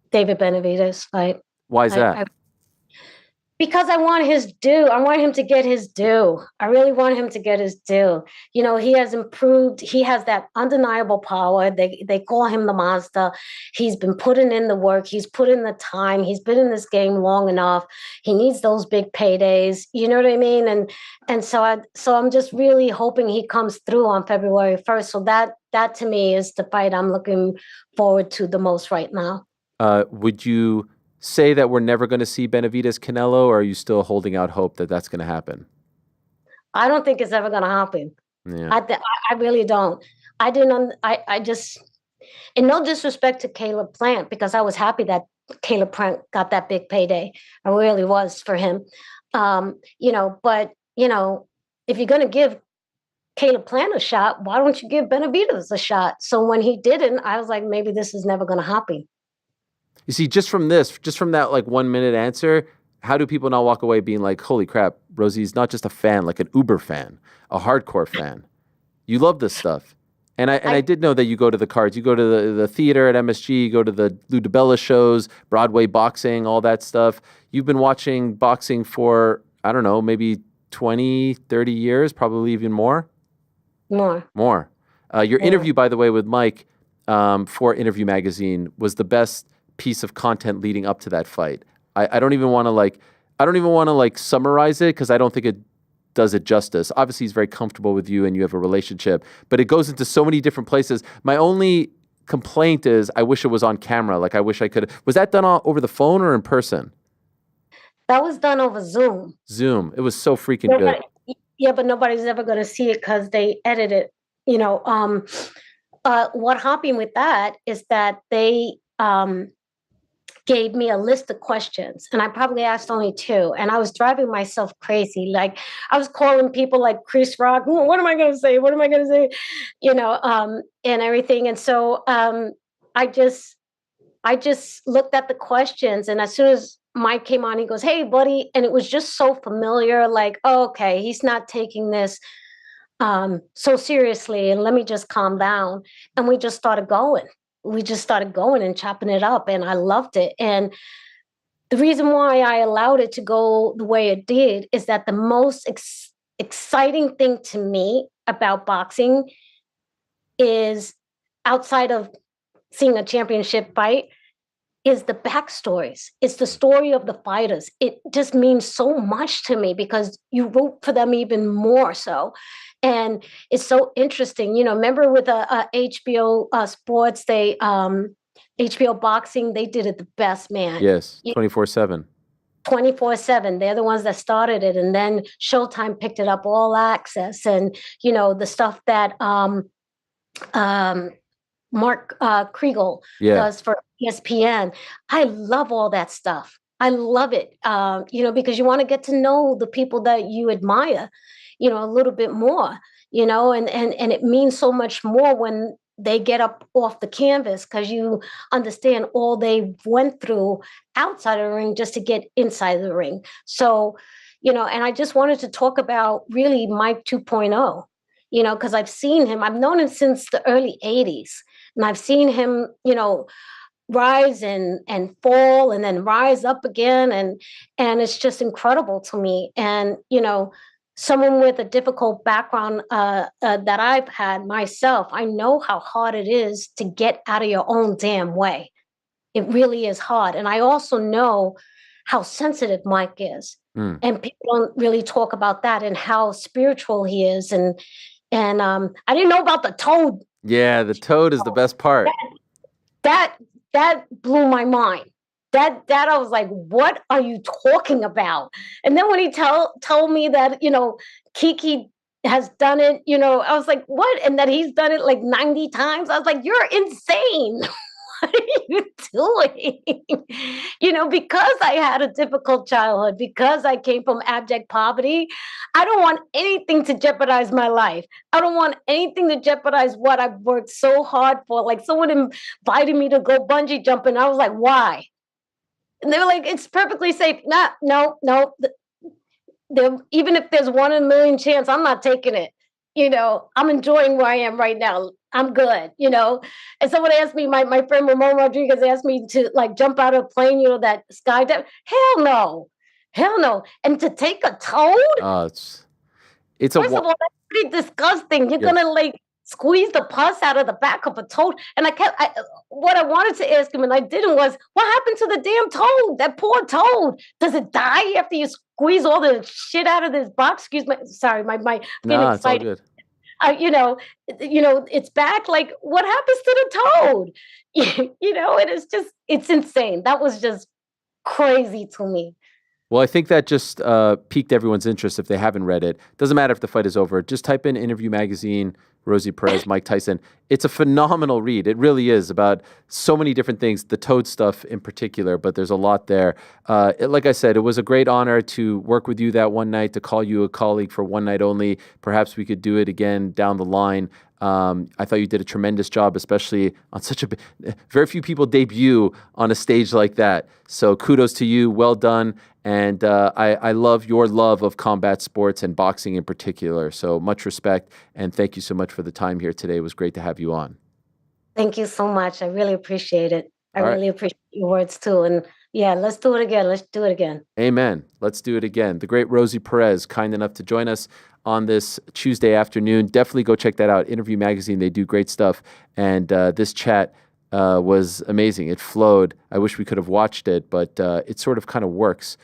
David Benavidez fight. Why is that? Because I want his due. I want him to get his due. I really want him to get his due. He has improved. He has that undeniable power. They call him the monster. He's been putting in the work. He's put in the time. He's been in this game long enough. He needs those big paydays. You know what I mean? And so I'm just really hoping he comes through on February 1st. So that to me is the fight I'm looking forward to the most right now. Would you say that we're never going to see Benavidez Canelo, or are you still holding out hope that that's going to happen? I don't think it's ever going to happen. Yeah. I really don't. I just, and no disrespect to Caleb Plant, because I was happy that Caleb Plant got that big payday. I really was for him. But if you're going to give Caleb Plant a shot, why don't you give Benavidez a shot? So when he didn't, I was like, maybe this is never going to happen. You see, just from that like 1 minute answer, how do people not walk away being like, holy crap, Rosie's not just a fan, like an Uber fan, a hardcore fan. You love this stuff. And I did know that you go to the cards. You go to the theater at MSG, you go to the Lou DiBella shows, Broadway boxing, all that stuff. You've been watching boxing for, I don't know, maybe 20, 30 years, probably even more? More. Your interview, by the way, with Mike for Interview Magazine was the best piece of content leading up to that fight. I don't even want to summarize it, because I don't think it does it justice. Obviously, he's very comfortable with you and you have a relationship, but it goes into so many different places. My only complaint is I wish it was on camera. Like, I wish I could. Was that done over the phone or in person? That was done over Zoom. Zoom. It was so freaking good. Yeah, but nobody's ever going to see it because they edit it. What happened with that is that they gave me a list of questions, and I probably asked only 2, and I was driving myself crazy. Like, I was calling people like Chris Rock, what am I going to say? What am I going to say? And everything. And so I just looked at the questions, and as soon as Mike came on, he goes, hey, buddy. And it was just so familiar, like, oh, okay, he's not taking this so seriously, and let me just calm down. And we just started going. And chopping it up, and I loved it. And the reason why I allowed it to go the way it did is that the most exciting thing to me about boxing is, outside of seeing a championship fight, is the backstories. It's the story of the fighters. It just means so much to me because you root for them even more so. And it's so interesting. Remember with HBO Sports, HBO Boxing, they did it the best, man. Yes, 24/7. 24/7. They're the ones that started it. And then Showtime picked it up, All Access. And, the stuff that Mark Kriegel does for ESPN. I love all that stuff. I love it, because you want to get to know the people that you admire, a little bit more, and it means so much more when they get up off the canvas, because you understand all they went through outside of the ring just to get inside the ring. So, and I just wanted to talk about really Mike 2.0, because I've seen him. I've known him since the early 80s. And I've seen him, rise and fall and then rise up again. And it's just incredible to me. And, someone with a difficult background that I've had myself, I know how hard it is to get out of your own damn way. It really is hard. And I also know how sensitive Mike is. And people don't really talk about that, and how spiritual he is. And I didn't know about the toad. Yeah, the toad is the best part. That blew my mind. That I was like, what are you talking about? And then when he told me that, Kiki has done it, I was like, what? And that he's done it like 90 times. I was like, you're insane. What are you doing? Because I had a difficult childhood, because I came from abject poverty, I don't want anything to jeopardize my life. I don't want anything to jeopardize what I've worked so hard for. Like, someone invited me to go bungee jumping. I was like, why? And they were like, it's perfectly safe. No. Even if there's 1 in a million chance, I'm not taking it. I'm enjoying where I am right now. I'm good, And someone asked me, my friend Ramon Rodriguez asked me to jump out of a plane, that skydive. Hell no. And to take a toad? It's First of all, that's pretty disgusting. You're gonna squeeze the pus out of the back of a toad. And what I wanted to ask him and I didn't was, what happened to the damn toad? That poor toad. Does it die after you squeeze all the shit out of this box? Excuse me. Sorry, my no, it's all good. It's back. Like, what happens to the toad? And it's insane. That was just crazy to me. Well, I think that just piqued everyone's interest if they haven't read it. Doesn't matter if the fight is over. Just type in Interview Magazine, Rosie Perez, Mike Tyson. It's a phenomenal read. It really is about so many different things, the Toad stuff in particular, but there's a lot there. Like I said, it was a great honor to work with you that one night, to call you a colleague for one night only. Perhaps we could do it again down the line. I thought you did a tremendous job, especially on such a very few people debut on a stage like that. So kudos to you. Well done. And I love your love of combat sports and boxing in particular. So much respect. And thank you so much for the time here today. It was great to have you on. Thank you so much. I really appreciate it. I really appreciate your words too. And yeah, let's do it again. Let's do it again. Amen. Let's do it again. The great Rosie Perez, kind enough to join us on this Tuesday afternoon. Definitely go check that out. Interview Magazine, they do great stuff. And this chat was amazing. It flowed. I wish we could have watched it, but it sort of kind of works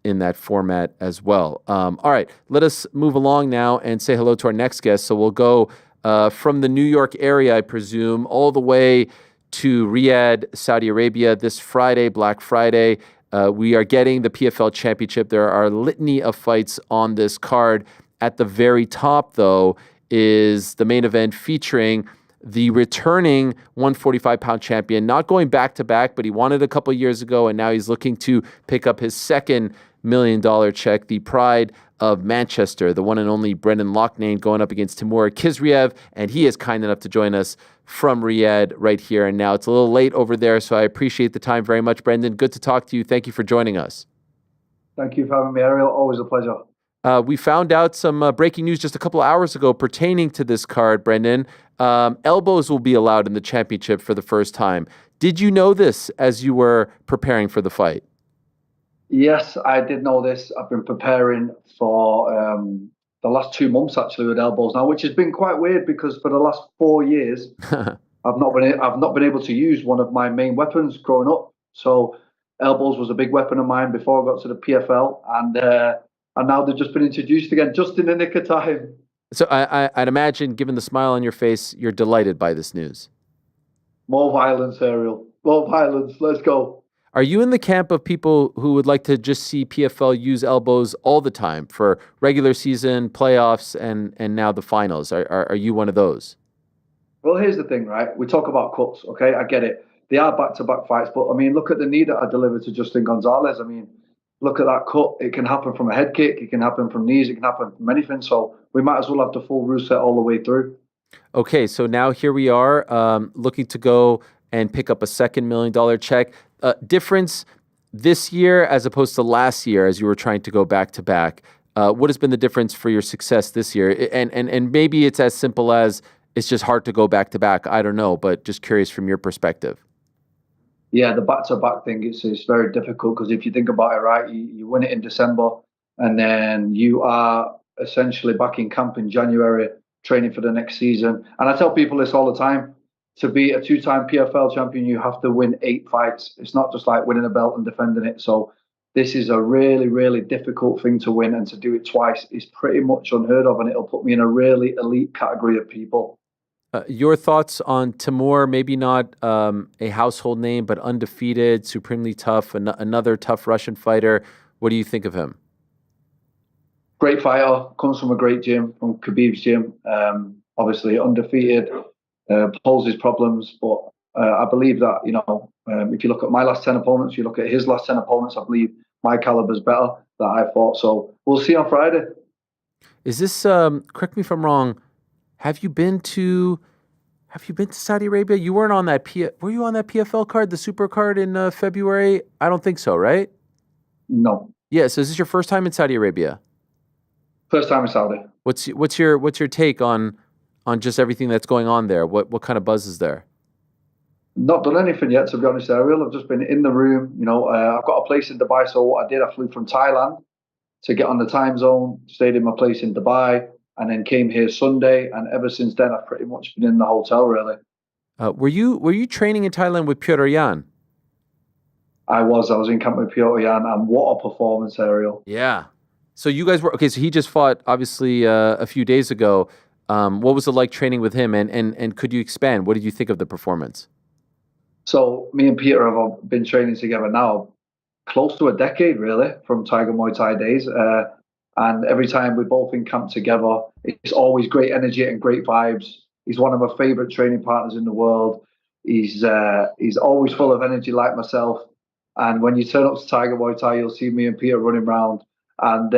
in that format as well. All right, let us move along now and say hello to our next guest. So we'll go from the New York area, I presume, all the way to Riyadh, Saudi Arabia this Friday, Black Friday. We are getting the PFL Championship. There are a litany of fights on this card. At the very top, though, is the main event featuring the returning 145-pound champion, not going back-to-back, but he won it a couple years ago, and now he's looking to pick up his second $1 million check, the pride of Manchester, the one and only Brendan Loughnane, going up against Timur Khizriev, and he is kind enough to join us from Riyadh right here and now. It's a little late over there, so I appreciate the time very much, Brendan. Good to talk to you. Thank you for joining us. Thank you for having me, Ariel. Always a pleasure. We found out some breaking news just a couple of hours ago pertaining to this card, Brendan. Elbows will be allowed in the championship for the first time. Did you know this as you were preparing for the fight? Yes, I did know this. I've been preparing for the last 2 months actually with elbows now, which has been quite weird because for the last 4 years I've not been able to use one of my main weapons growing up. So elbows was a big weapon of mine before I got to the PFL, and now they've just been introduced again, just in the nick of time. So I'd imagine, given the smile on your face, you're delighted by this news. More violence, Ariel. More violence. Let's go. Are you in the camp of people who would like to just see PFL use elbows all the time for regular season, playoffs, and now the finals? Are you one of those? Well, here's the thing, right? We talk about cuts, okay? I get it. They are back-to-back fights, but, I mean, look at the knee that I delivered to Justin Gonzalez. I mean, look at that cut. It can happen from a head kick. It can happen from knees. It can happen from anything. So we might as well have the full rule set all the way through. Okay, so now here we are looking to go and pick up a second $1 million check. Difference this year as opposed to last year as you were trying to go back-to-back. What has been the difference for your success this year? And maybe it's as simple as it's just hard to go back-to-back. I don't know, but just curious from your perspective. Yeah, the back-to-back thing is very difficult because if you think about it, right, you win it in December and then you are essentially back in camp in January training for the next season. And I tell people this all the time. To be a 2-time PFL champion, you have to win 8 fights. It's not just like winning a belt and defending it. So this is a really, really difficult thing to win, and to do it twice is pretty much unheard of, and it'll put me in a really elite category of people. Your thoughts on Timur, maybe not a household name, but undefeated, supremely tough, another tough Russian fighter. What do you think of him? Great fighter, comes from a great gym, from Khabib's gym. Obviously undefeated, poses problems, but I believe that, if you look at my last 10 opponents, you look at his last 10 opponents, I believe my caliber's better that I fought. So we'll see on Friday. Is this, correct me if I'm wrong, have you been to Saudi Arabia? You weren't on that were you on that PFL card, the super card in February? I don't think so, right? No. Yeah, so is this your first time in Saudi Arabia? First time in Saudi. What's your take on just everything that's going on there? What kind of buzz is there? Not done anything yet, to be honest, Ariel. I've just been in the room. I've got a place in Dubai, so what I did, I flew from Thailand to get on the time zone, stayed in my place in Dubai, and then came here Sunday. And ever since then, I've pretty much been in the hotel, really. Were you training in Thailand with Petr Yan? I was in camp with Petr Yan, and what a performance, Ariel. Yeah. So you guys were, okay, so he just fought, obviously, a few days ago. What was it like training with him, and could you expand? What did you think of the performance? So me and Peter have been training together now close to a decade, really, from Tiger Muay Thai days. And every time we're both in camp together, it's always great energy and great vibes. He's one of my favorite training partners in the world. He's always full of energy like myself. And when you turn up to Tiger Muay Thai, you'll see me and Peter running around. And,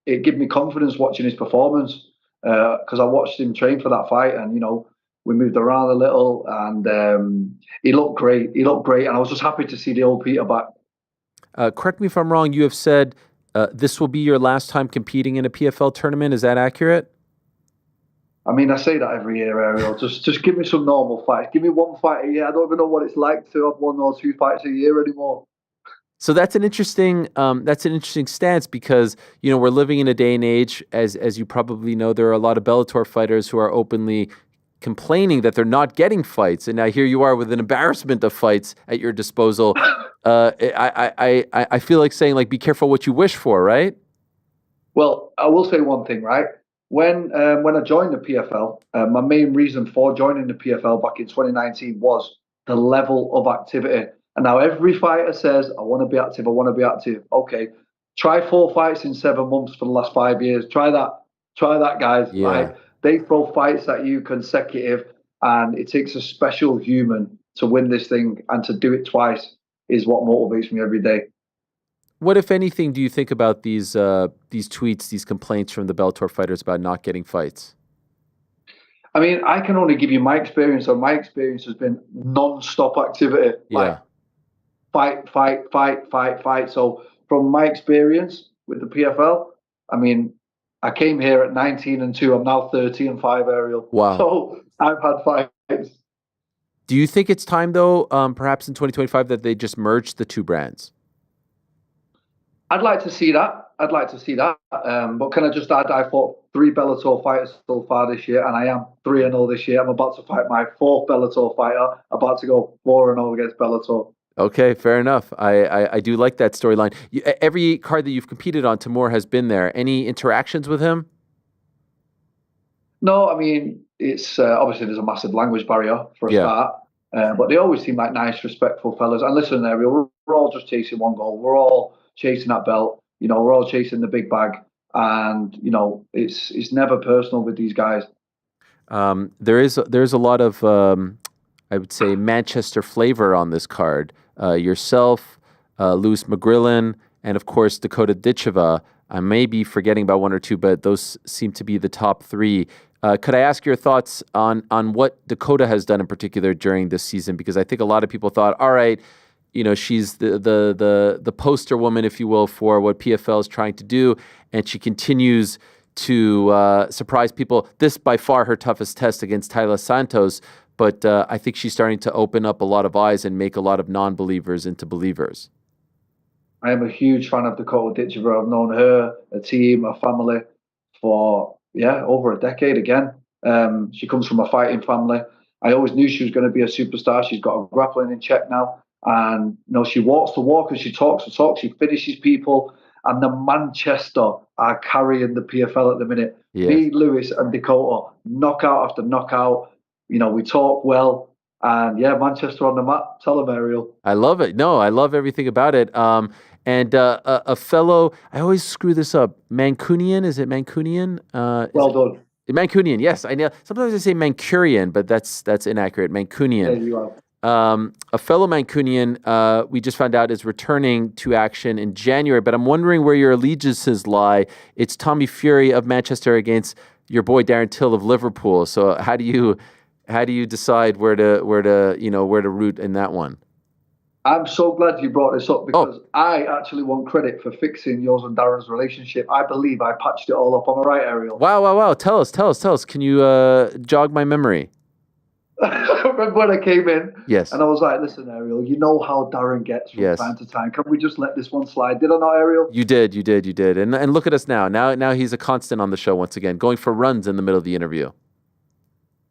it gave me confidence watching his performance because I watched him train for that fight. And, we moved around a little and he looked great. He looked great. And I was just happy to see the old Peter back. Correct me if I'm wrong. You have said this will be your last time competing in a PFL tournament. Is that accurate? I mean, I say that every year, Ariel. Just give me some normal fights. Give me one fight a year. I don't even know what it's like to have 1 or 2 fights a year anymore. So that's an interesting stance because we're living in a day and age, as you probably know, there are a lot of Bellator fighters who are openly complaining that they're not getting fights, and now here you are with an embarrassment of fights at your disposal. I feel like saying be careful what you wish for, right? Well, I will say one thing, right? When I joined the PFL, my main reason for joining the PFL back in 2019 was the level of activity. And now every fighter says, I want to be active, I want to be active. Okay, try 4 fights in 7 months for the last 5 years. Try that, guys. Yeah. Right? They throw fights at you consecutive, and it takes a special human to win this thing, and to do it twice is what motivates me every day. What, if anything, do you think about these tweets, these complaints from the Bellator fighters about not getting fights? I mean, I can only give you my experience, and my experience has been non-stop activity. Yeah. Fight. So from my experience with the PFL, I mean, I came here at 19-2. I'm now 30-5, Ariel. Wow. So I've had fights. Do you think it's time, though, perhaps in 2025, that they just merge the 2 brands? I'd like to see that. But can I just add, I fought 3 Bellator fighters so far this year, and I am 3-0 this year. I'm about to fight my 4th Bellator fighter, about to go 4-0 against Bellator. Okay, fair enough. I do like that storyline. Every card that you've competed on, Timur has been there. Any interactions with him? No, I mean, it's obviously there's a massive language barrier for a start. But they always seem like nice, respectful fellas. And listen, Ariel, we're all just chasing one goal. We're all chasing that belt. We're all chasing the big bag. And, it's never personal with these guys. There's a lot of, I would say, Manchester flavor on this card. Yourself, Louis McGrillen, and of course Dakota Ditcheva. I may be forgetting about 1 or 2, but those seem to be the top 3. Could I ask your thoughts on what Dakota has done in particular during this season? Because I think a lot of people thought, all right, she's the poster woman, if you will, for what PFL is trying to do, and she continues to surprise people. This by far her toughest test against Taila Santos. But I think she's starting to open up a lot of eyes and make a lot of non-believers into believers. I am a huge fan of Dakota Ditcheva. I've known her, a team, a family for, over a decade again. She comes from a fighting family. I always knew she was going to be a superstar. She's got her grappling in check now. And, she walks the walk and she talks the talk. She finishes people. And the Manchester are carrying the PFL at the minute. Yes. Me, Lewis and Dakota, knockout after knockout. We talk well, and Manchester on the map. Tell them, Ariel. I love it. No, I love everything about it. And a fellow, I always screw this up. Mancunian, is it Mancunian? Well done. Mancunian, yes. I know. Sometimes I say Mancurian, but that's inaccurate. Mancunian. Yeah, you are. A fellow Mancunian, we just found out, is returning to action in January. But I'm wondering where your allegiances lie. It's Tommy Fury of Manchester against your boy Darren Till of Liverpool. So how do you decide where to root in that one? I'm so glad you brought this up because I actually want credit for fixing yours and Darren's relationship. I believe I patched it all up. Am I right, Ariel? Wow. Tell us. Can you jog my memory? I remember when I came in, yes, and I was like, listen, Ariel, you know how Darren gets from time to time. Can we just let this one slide? Did I not, Ariel? You did. And look at us now. Now he's a constant on the show once again, going for runs in the middle of the interview.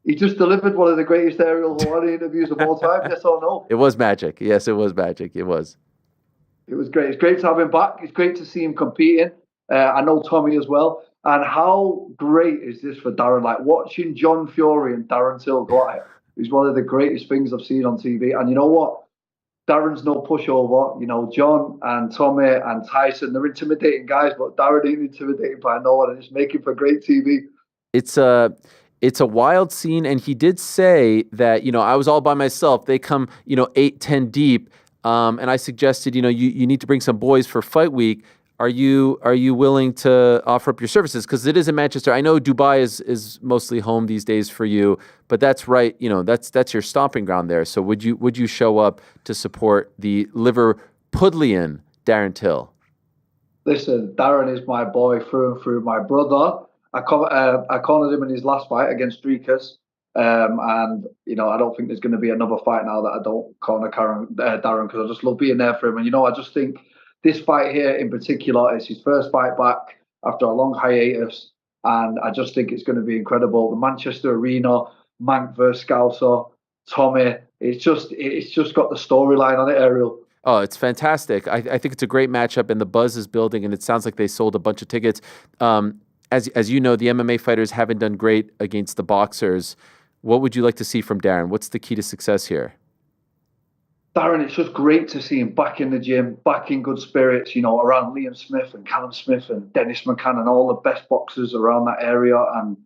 He just delivered one of the greatest Ariel Helwani interviews of all time, yes or no? It was magic. Yes, it was magic. It was. It was great. It's great to have him back. It's great to see him competing. I know Tommy as well. And how great is this for Darren? Like watching John Fury and Darren Till go at it is one of the greatest things I've seen on TV. And you know what? Darren's no pushover. You know, John and Tommy and Tyson, they're intimidating guys, but Darren ain't intimidated by no one, and it's making for great TV. It's a wild scene, and he did say that, I was all by myself. They come, 8, 10 deep, and I suggested, you need to bring some boys for fight week. Are you willing to offer up your services? Because it is in Manchester. I know Dubai is mostly home these days for you, but that's right. That's your stomping ground there. So would you show up to support the Liverpudlian Darren Till? Listen, Darren is my boy through and through. My brother. I cornered him in his last fight against Dricus. And I don't think there's going to be another fight now that I don't corner Darren, because I just love being there for him. And I just think this fight here in particular is his first fight back after a long hiatus, and I just think it's going to be incredible. The Manchester Arena, Mank versus Scouser, Tommy. It's just got the storyline on it, Ariel. Oh, it's fantastic. I think it's a great matchup, and the buzz is building, and it sounds like they sold a bunch of tickets. As you know, the MMA fighters haven't done great against the boxers. What would you like to see from Darren? What's the key to success here? Darren, it's just great to see him back in the gym, back in good spirits, around Liam Smith and Callum Smith and Dennis McCann and all the best boxers around that area. And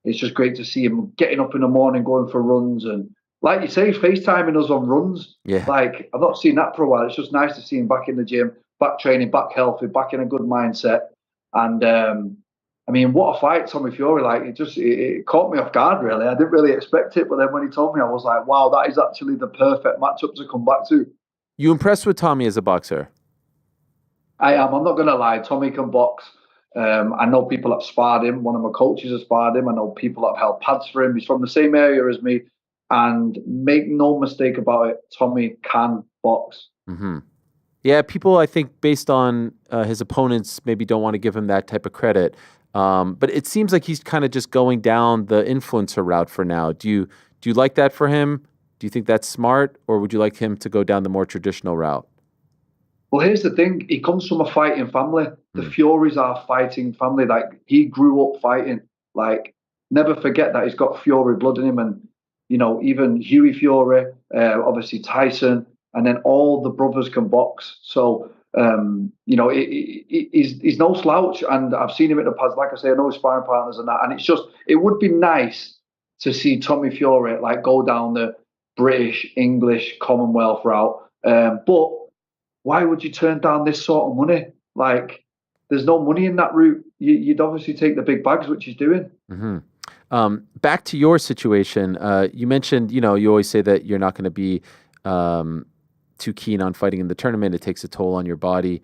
it's just great to see him getting up in the morning, going for runs. And like you say, FaceTiming us on runs. Yeah. Like, I've not seen that for a while. It's just nice to see him back in the gym, back training, back healthy, back in a good mindset. And, what a fight, Tommy Fury. Like, it caught me off guard, really. I didn't really expect it, but then when he told me, I was like, wow, that is actually the perfect matchup to come back to. You impressed with Tommy as a boxer? I am. I'm not going to lie. Tommy can box. I know people that sparred him. One of my coaches has sparred him. I know people that have held pads for him. He's from the same area as me. And make no mistake about it, Tommy can box. Mm-hmm. Yeah, people, I think, based on his opponents, maybe don't want to give him that type of credit. But it seems like he's kind of just going down the influencer route for now. Do you like that for him? Do you think that's smart, or would you like him to go down the more traditional route? Well, here's the thing. He comes from a fighting family. The Furies are a fighting family. Like, he grew up fighting. Like, never forget that he's got Fury blood in him. And, even Hughie Fury, obviously Tyson, and then all the brothers can box. So, he's no slouch, and I've seen him at the pads. Like I say, I know his sparring partners and that, and it would be nice to see Tommy Fury go down the British, English, Commonwealth route. But why would you turn down this sort of money? Like, there's no money in that route. You'd obviously take the big bags, which he's doing. Mm-hmm. Back to your situation, you mentioned, you always say that you're not going to be too keen on fighting in the tournament. It takes a toll on your body.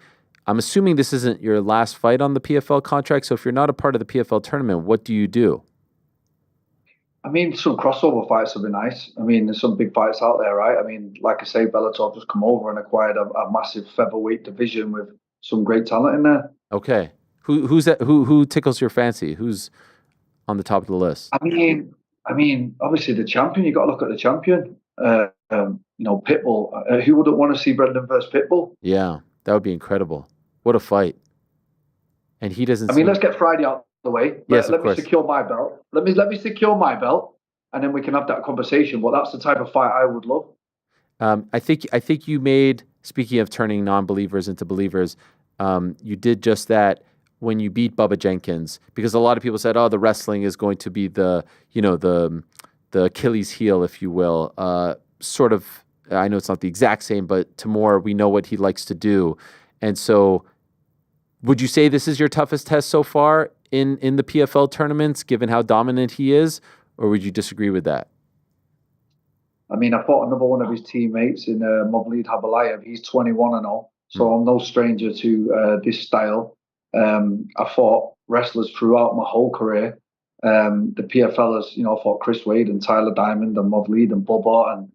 I'm assuming this isn't your last fight on the PFL contract. So if you're not a part of the PFL tournament, what do you do? Some crossover fights would be nice. There's some big fights out there, right? Like I say, Bellator just come over and acquired a massive featherweight division with some great talent in there. Okay. Who's that? Who tickles your fancy? Who's on the top of the list? Obviously the champion. You got to look at the champion. Pitbull. Who wouldn't want to see Brendan versus Pitbull? Yeah, that would be incredible. What a fight! And he doesn't. Let's get Friday out of the way. Let me secure my belt. Let me secure my belt, and then we can have that conversation. But that's the type of fight I would love. I think you made. Speaking of turning non-believers into believers, you did just that when you beat Bubba Jenkins, because a lot of people said, "Oh, the wrestling is going to be the Achilles heel, if you will." Sort of. I know it's not the exact same, but Timur, we know what he likes to do, and so. Would you say this is your toughest test so far in the PFL tournaments, given how dominant he is, or would you disagree with that? I fought another one of his teammates in Mavlid Habalayev. He's 21-0, so I'm no stranger to this style. I fought wrestlers throughout my whole career. The PFLers, I fought Chris Wade and Tyler Diamond and Mavlid and Bubba, and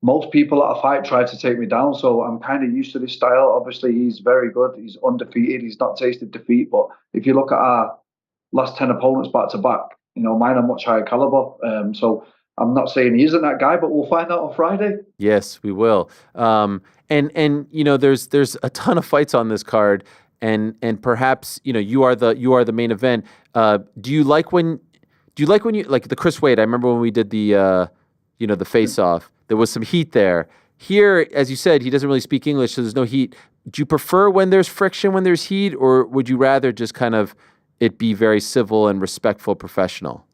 most people at a fight try to take me down, so I'm kind of used to this style. Obviously, he's very good. He's undefeated. He's not tasted defeat. But if you look at our last 10 opponents back to back, mine are much higher caliber. So I'm not saying he isn't that guy, but we'll find out on Friday. Yes, we will. And there's a ton of fights on this card, and perhaps you are the main event. Do you like when you like the Chris Wade? I remember when we did the face off. There was some heat there. here, as you said, he doesn't really speak English, so there's no heat. Do you prefer when there's friction, when there's heat, or would you rather just kind of it be very civil and respectful, professional?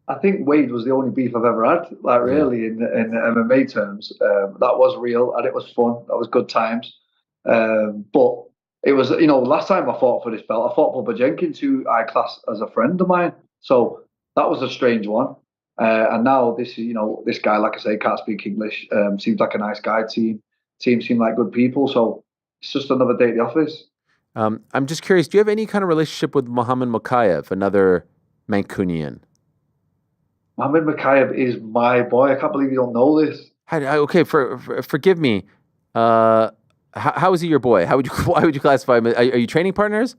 I think Wade was the only beef I've ever had, like really, in MMA terms. That was real and it was fun. That was good times. But it was, last time I fought for this belt, I fought Bubba Jenkins, who I class as a friend of mine. So that was a strange one. And now this guy, like I say, can't speak English. Seems like a nice guy. Team seem like good people. So it's just another day at the office. I'm just curious, do you have any kind of relationship with Muhammad Mokaev, another Mancunian? Muhammad Mokaev is my boy. I can't believe you don't know this. Okay, forgive me. How is he your boy? Why would you classify him? Are you training partners?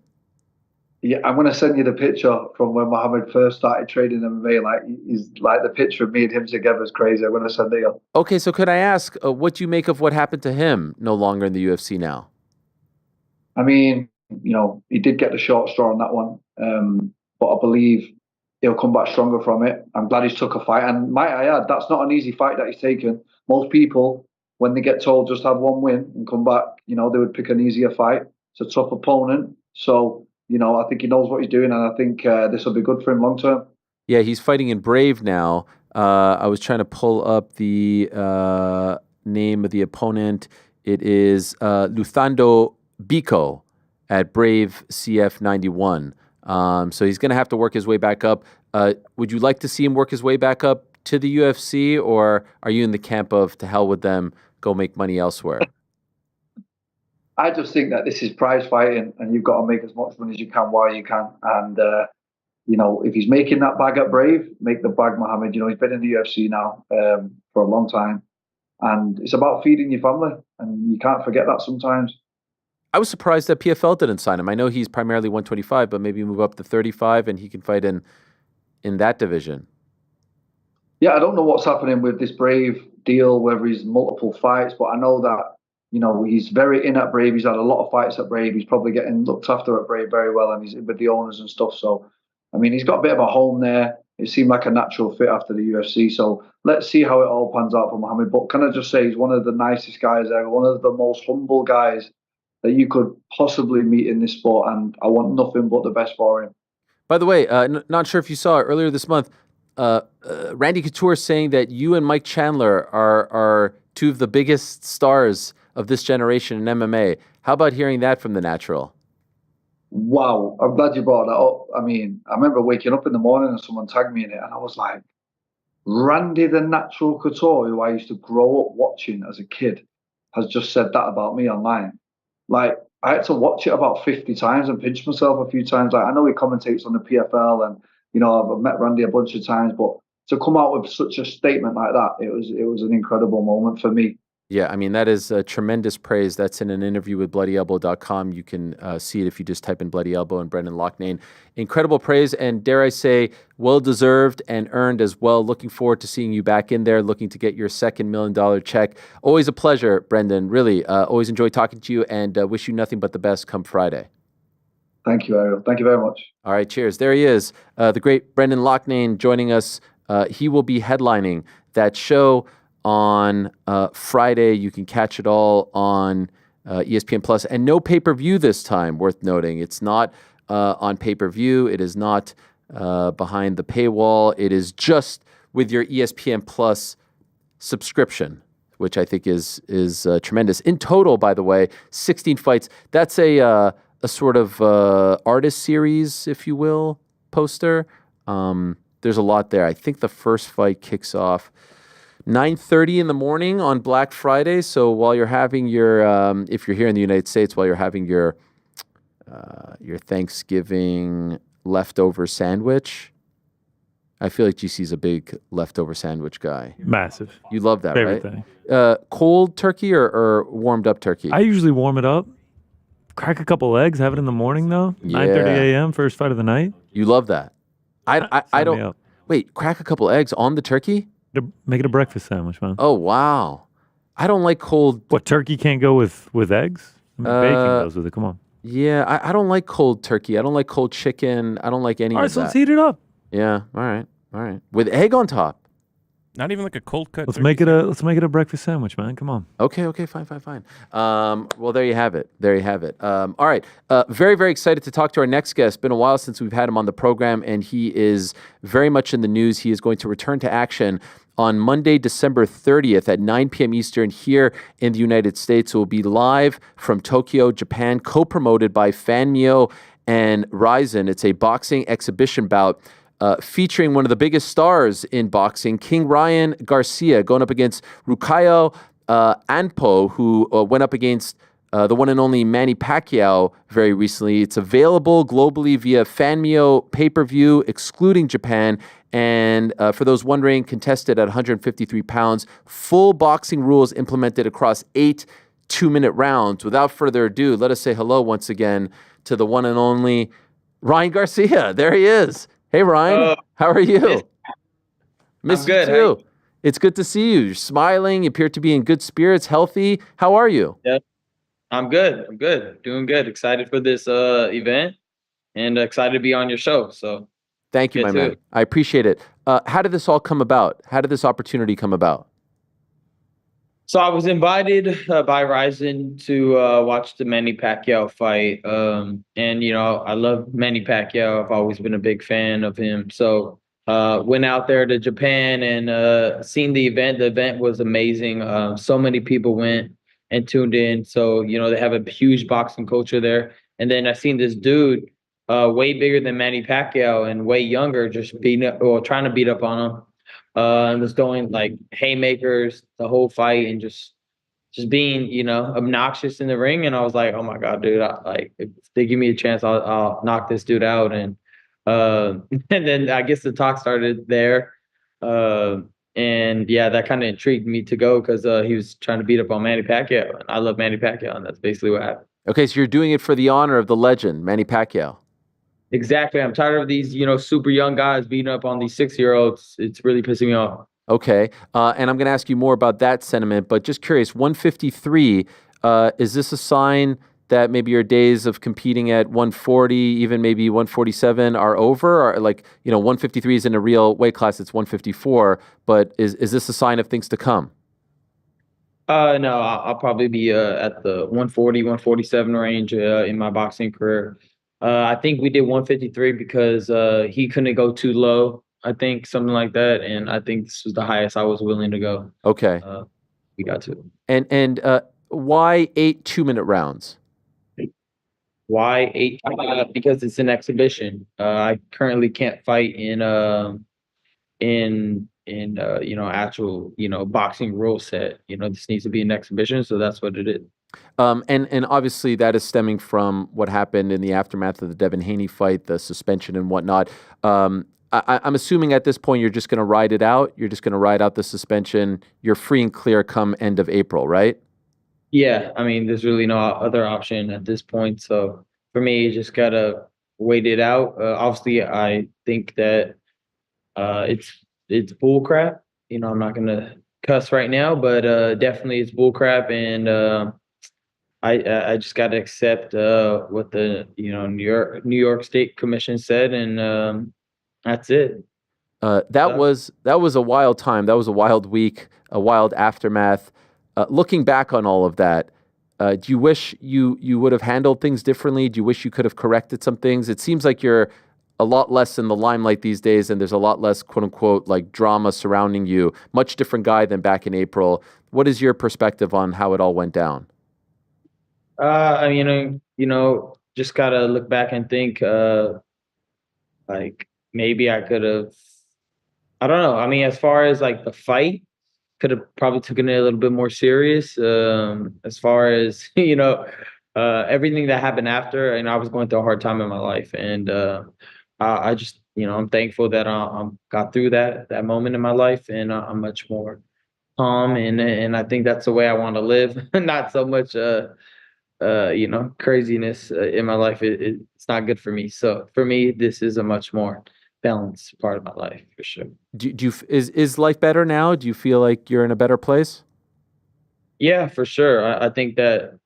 Yeah, I'm going to send you the picture from when Muhammad first started training MMA. Like, he's like the picture of me and him together is crazy. I'm going to send it you. Okay, so could I ask, what do you make of what happened to him no longer in the UFC now? I mean, he did get the short straw on that one. But I believe he'll come back stronger from it. I'm glad he's took a fight. And might I add, that's not an easy fight that he's taken. Most people, when they get told just have one win and come back, they would pick an easier fight. It's a tough opponent. So, I think he knows what he's doing, and I think this will be good for him long term. Yeah, he's fighting in Brave now. I was trying to pull up the name of the opponent. It is Luthando Biko at Brave CF 91. So he's going to have to work his way back up. Would you like to see him work his way back up to the UFC, or are you in the camp of to hell with them, go make money elsewhere? I just think that this is prize fighting, and you've got to make as much money as you can while you can. And, if he's making that bag at Brave, make the bag, Mohammed. He's been in the UFC now for a long time. And it's about feeding your family, and you can't forget that sometimes. I was surprised that PFL didn't sign him. I know he's primarily 125, but maybe move up to 35 and he can fight in that division. Yeah, I don't know what's happening with this Brave deal, whether he's multiple fights, but I know that, he's very in at Brave. He's had a lot of fights at Brave. He's probably getting looked after at Brave very well, and he's with the owners and stuff. So, I mean, he's got a bit of a home there. It seemed like a natural fit after the UFC. So let's see how it all pans out for Mohammed. But can I just say, he's one of the nicest guys ever, one of the most humble guys that you could possibly meet in this sport, and I want nothing but the best for him. By the way, not sure if you saw it earlier this month, Randy Couture saying that you and Mike Chandler are two of the biggest stars of this generation in MMA. How about hearing that from the natural? Wow, I'm glad you brought that up. I mean, I remember waking up in the morning and someone tagged me in it, and I was like, Randy the Natural Couture, who I used to grow up watching as a kid, has just said that about me online. Like, I had to watch it about 50 times and pinch myself a few times. Like, I know he commentates on the PFL, and I've met Randy a bunch of times, but to come out with such a statement like that, it was an incredible moment for me. Yeah, I mean, that is tremendous praise. That's in an interview with BloodyElbow.com. You can see it if you just type in Bloody Elbow and Brendan Loughnane. Incredible praise, and dare I say, well-deserved and earned as well. Looking forward to seeing you back in there, looking to get your second $1 million check. Always a pleasure, Brendan. Really, always enjoy talking to you, and wish you nothing but the best come Friday. Thank you, Ariel. Thank you very much. All right, cheers. There he is, the great Brendan Loughnane joining us. He will be headlining that show on Friday. You can catch it all on ESPN Plus, and no pay-per-view this time, worth noting. It's not on pay-per-view. It is not behind the paywall. It is just with your ESPN Plus subscription, which I think is tremendous. In total, by the way, 16 fights. That's a sort of artist series, if you will, poster. There's a lot there. I think the first fight kicks off 9:30 in the morning on Black Friday. So while you're having your, if you're here in the United States, while you're having your Thanksgiving leftover sandwich, I feel like GC's a big leftover sandwich guy. Massive. You love that, Favorite right? thing. Cold turkey or warmed up turkey? I usually warm it up. Crack a couple eggs, have it in the morning though. Yeah. 9:30 a.m. first fight of the night. You love that. I Sign me don't. up. Wait, crack a couple eggs on the turkey? Make it a breakfast sandwich, man. Oh wow, I don't like cold. What, turkey can't go with eggs? I mean, bacon goes with it. Come on. Yeah, I don't like cold turkey. I don't like cold chicken. I don't like any All right, of so that. let's heat it up. Yeah, all right. With egg on top. Not even like a cold cut. Let's make it a breakfast sandwich, man. Come on. Okay, fine. Well, there you have it. All right. Very, very excited to talk to our next guest. Been a while since we've had him on the program, and he is very much in the news. He is going to return to action on Monday, December 30th at 9 p.m. Eastern here in the United States. It will be live from Tokyo, Japan, co-promoted by Fanmio and Ryzen. It's a boxing exhibition bout featuring one of the biggest stars in boxing, King Ryan Garcia, going up against Rukayo Anpo, who went up against the one and only Manny Pacquiao very recently. It's available globally via Fanmio pay-per-view, excluding Japan. And for those wondering, contested at 153 pounds, full boxing rules implemented across 8 2-minute rounds. Without further ado, let us say hello once again to the one and only Ryan Garcia. There he is. Hey, Ryan. How are you? Miss you too. It's good to see you. You're smiling. You appear to be in good spirits, healthy. How are you? Yeah, I'm good. Doing good. Excited for this event and excited to be on your show. So thank you, my man. I appreciate it. How did this all come about? How did this opportunity come about? So I was invited by Ryzen to watch the Manny Pacquiao fight. And, you know, I love Manny Pacquiao. I've always been a big fan of him. So went out there to Japan and seen the event. The event was amazing. So many people went and tuned in. So, you know, they have a huge boxing culture there. And then I seen this dude way bigger than Manny Pacquiao and way younger, just trying to beat up on him. And was going like haymakers the whole fight and just being, you know, obnoxious in the ring. And I was like, oh my God, dude, if they give me a chance, I'll knock this dude out. And then I guess the talk started there. And yeah, that kind of intrigued me to go because he was trying to beat up on Manny Pacquiao. And I love Manny Pacquiao, and that's basically what happened. Okay, so you're doing it for the honor of the legend, Manny Pacquiao. Exactly. I'm tired of these, you know, super young guys beating up on these 6-year-olds. It's really pissing me off. Okay. And I'm going to ask you more about that sentiment, but just curious, 153, is this a sign that maybe your days of competing at 140, even maybe 147 are over? Or like, you know, 153 isn't a real weight class, it's 154, but is this a sign of things to come? No, I'll probably be at the 140, 147 range in my boxing career. I think we did 153 because he couldn't go too low. I think something like that, and I think this was the highest I was willing to go. Okay, we got to. And why 8 2-minute rounds? Why 8? Because it's an exhibition. I currently can't fight in you know, actual, you know, boxing rule set. You know, this needs to be an exhibition, so that's what it is. And obviously that is stemming from what happened in the aftermath of the Devin Haney fight, the suspension and whatnot. I'm assuming at this point you're just going to ride it out. You're just going to ride out the suspension. You're free and clear come end of April, right? Yeah, I mean, there's really no other option at this point. So for me, you just gotta wait it out. Obviously, I think that it's bull crap. You know, I'm not gonna cuss right now, but definitely it's bull crap, and I just got to accept what the New York State Commission said, and that's it. That was a wild time. That was a wild week, a wild aftermath. Looking back on all of that, do you wish you would have handled things differently? Do you wish you could have corrected some things? It seems like you're a lot less in the limelight these days, and there's a lot less quote unquote like drama surrounding you. Much different guy than back in April. What is your perspective on how it all went down? I mean, you know, just gotta look back and think, like maybe I could have. I don't know. I mean, as far as like the fight, could have probably taken it a little bit more serious. As far as you know, everything that happened after, and I was going through a hard time in my life, and I just, you know, I'm thankful that I got through that moment in my life, and I'm much more calm, and I think that's the way I want to live. Not so much, you know, craziness in my life. It's not good for me. So for me, this is a much more balanced part of my life for sure. Is life better now? Do you feel like you're in a better place? Yeah, for sure. I think that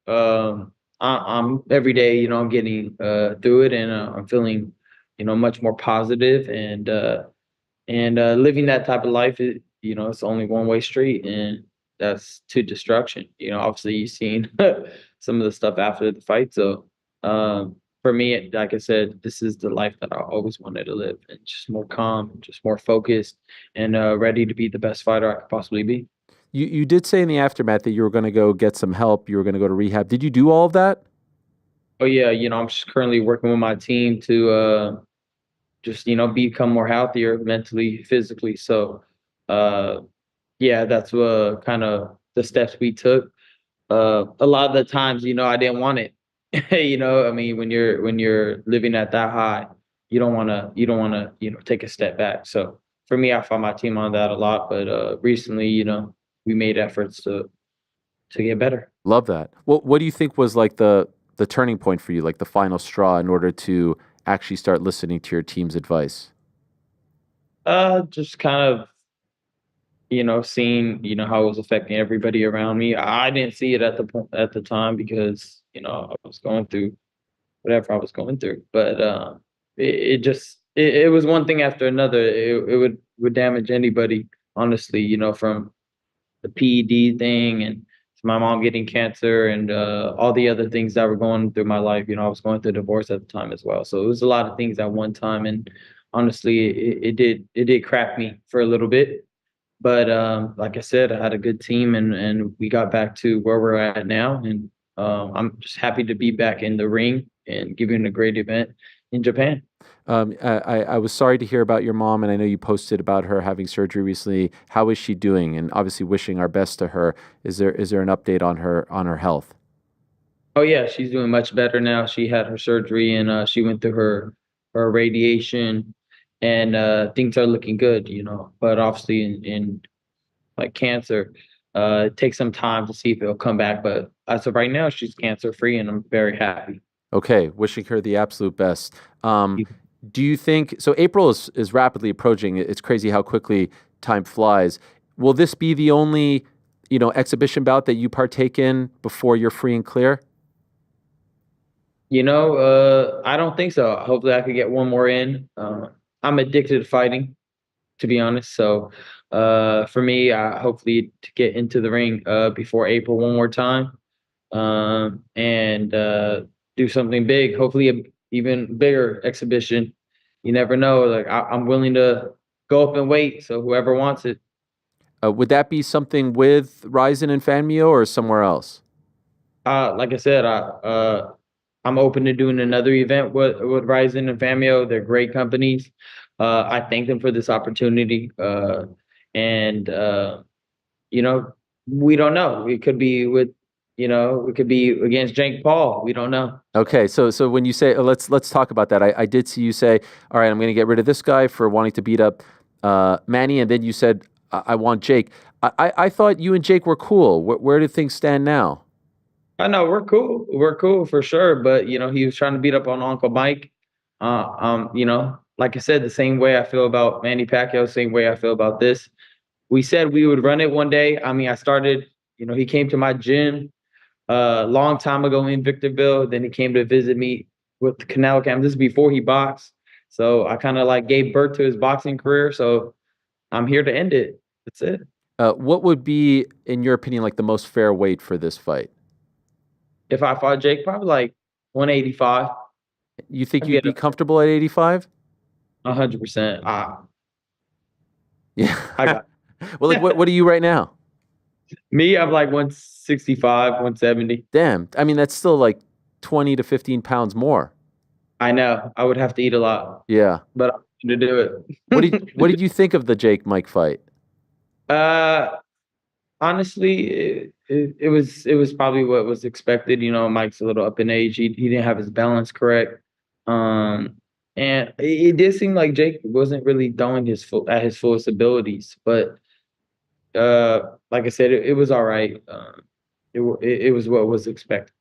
I'm every day, you know, I'm getting through it, and I'm feeling, you know, much more positive, and living that type of life, it's only one-way street, and that's to destruction. Obviously you've seen some of the stuff after the fight. So for me, like I said, this is the life that I always wanted to live, and just more calm, just more focused, and ready to be the best fighter I could possibly be. You did say in the aftermath that you were going to go get some help. You were going to go to rehab. Did you do all of that? Oh yeah, I'm just currently working with my team to just become more healthier mentally, physically. So yeah, that's kind of the steps we took. A lot of the times, I didn't want it. I mean, when you're living at that high, you don't wanna take a step back. So for me, I found my team on that a lot. But recently, we made efforts to get better. Love that. What do you think was like the turning point for you, like the final straw in order to actually start listening to your team's advice? Just kind of, seeing, how it was affecting everybody around me. I didn't see it at the time because, I was going through whatever I was going through. But it was one thing after another. It would damage anybody, honestly, from the PED thing and my mom getting cancer and all the other things that were going through my life. I was going through divorce at the time as well. So it was a lot of things at one time. And honestly, it did crack me for a little bit. But like I said, I had a good team, and we got back to where we're at now. And I'm just happy to be back in the ring and giving a great event in Japan. I was sorry to hear about your mom, and I know you posted about her having surgery recently. How is she doing? And obviously, wishing our best to her. Is there an update on her health? Oh yeah, she's doing much better now. She had her surgery, and she went through her radiation, and things are looking good. But obviously, in like cancer, it takes some time to see if it'll come back. But as of right now, she's cancer free, and I'm very happy. Okay, wishing her the absolute best. Do you think so? April is rapidly approaching. It's crazy how quickly time flies. Will this be the only, exhibition bout that you partake in before you're free and clear? I don't think so. Hopefully, I could get one more in. I'm addicted to fighting, to be honest. So, for me, hopefully to get into the ring before April one more time, and do something big. Hopefully, a even bigger exhibition. You never know. Like I'm willing to go up and wait. So whoever wants it. Would that be something with Ryzen and Fanmio or somewhere else? Like I said, I'm open to doing another event with Ryzen and Fanmio. They're great companies. I thank them for this opportunity. And we don't know. It could be with it could be against Jake Paul. We don't know. Okay, so when you say let's talk about that, I did see you say, all right, I'm going to get rid of this guy for wanting to beat up Manny, and then you said I want Jake. I thought you and Jake were cool. Where do things stand now? I know we're cool. We're cool for sure. But he was trying to beat up on Uncle Mike. Like I said, the same way I feel about Manny Pacquiao, same way I feel about this. We said we would run it one day. I mean, I started. He came to my gym a long time ago in Victorville. Then he came to visit me with the Canal Cam. This is before he boxed. So I kind of like gave birth to his boxing career. So I'm here to end it. That's it. What would be, in your opinion, like the most fair weight for this fight? If I fought Jake, probably like 185. You think you'd be comfortable at 85? 100%. Yeah. I got well, like what are you right now? Me, I'm like 165, 170. Damn. I mean, that's still like 20 to 15 pounds more. I know. I would have to eat a lot. Yeah. But I'm going to do it. What did you think of the Jake Mike fight? Honestly, it was probably what was expected. Mike's a little up in age. He didn't have his balance correct. And it did seem like Jake wasn't really throwing his fullest abilities. But like I said, it was all right. It was what was expected.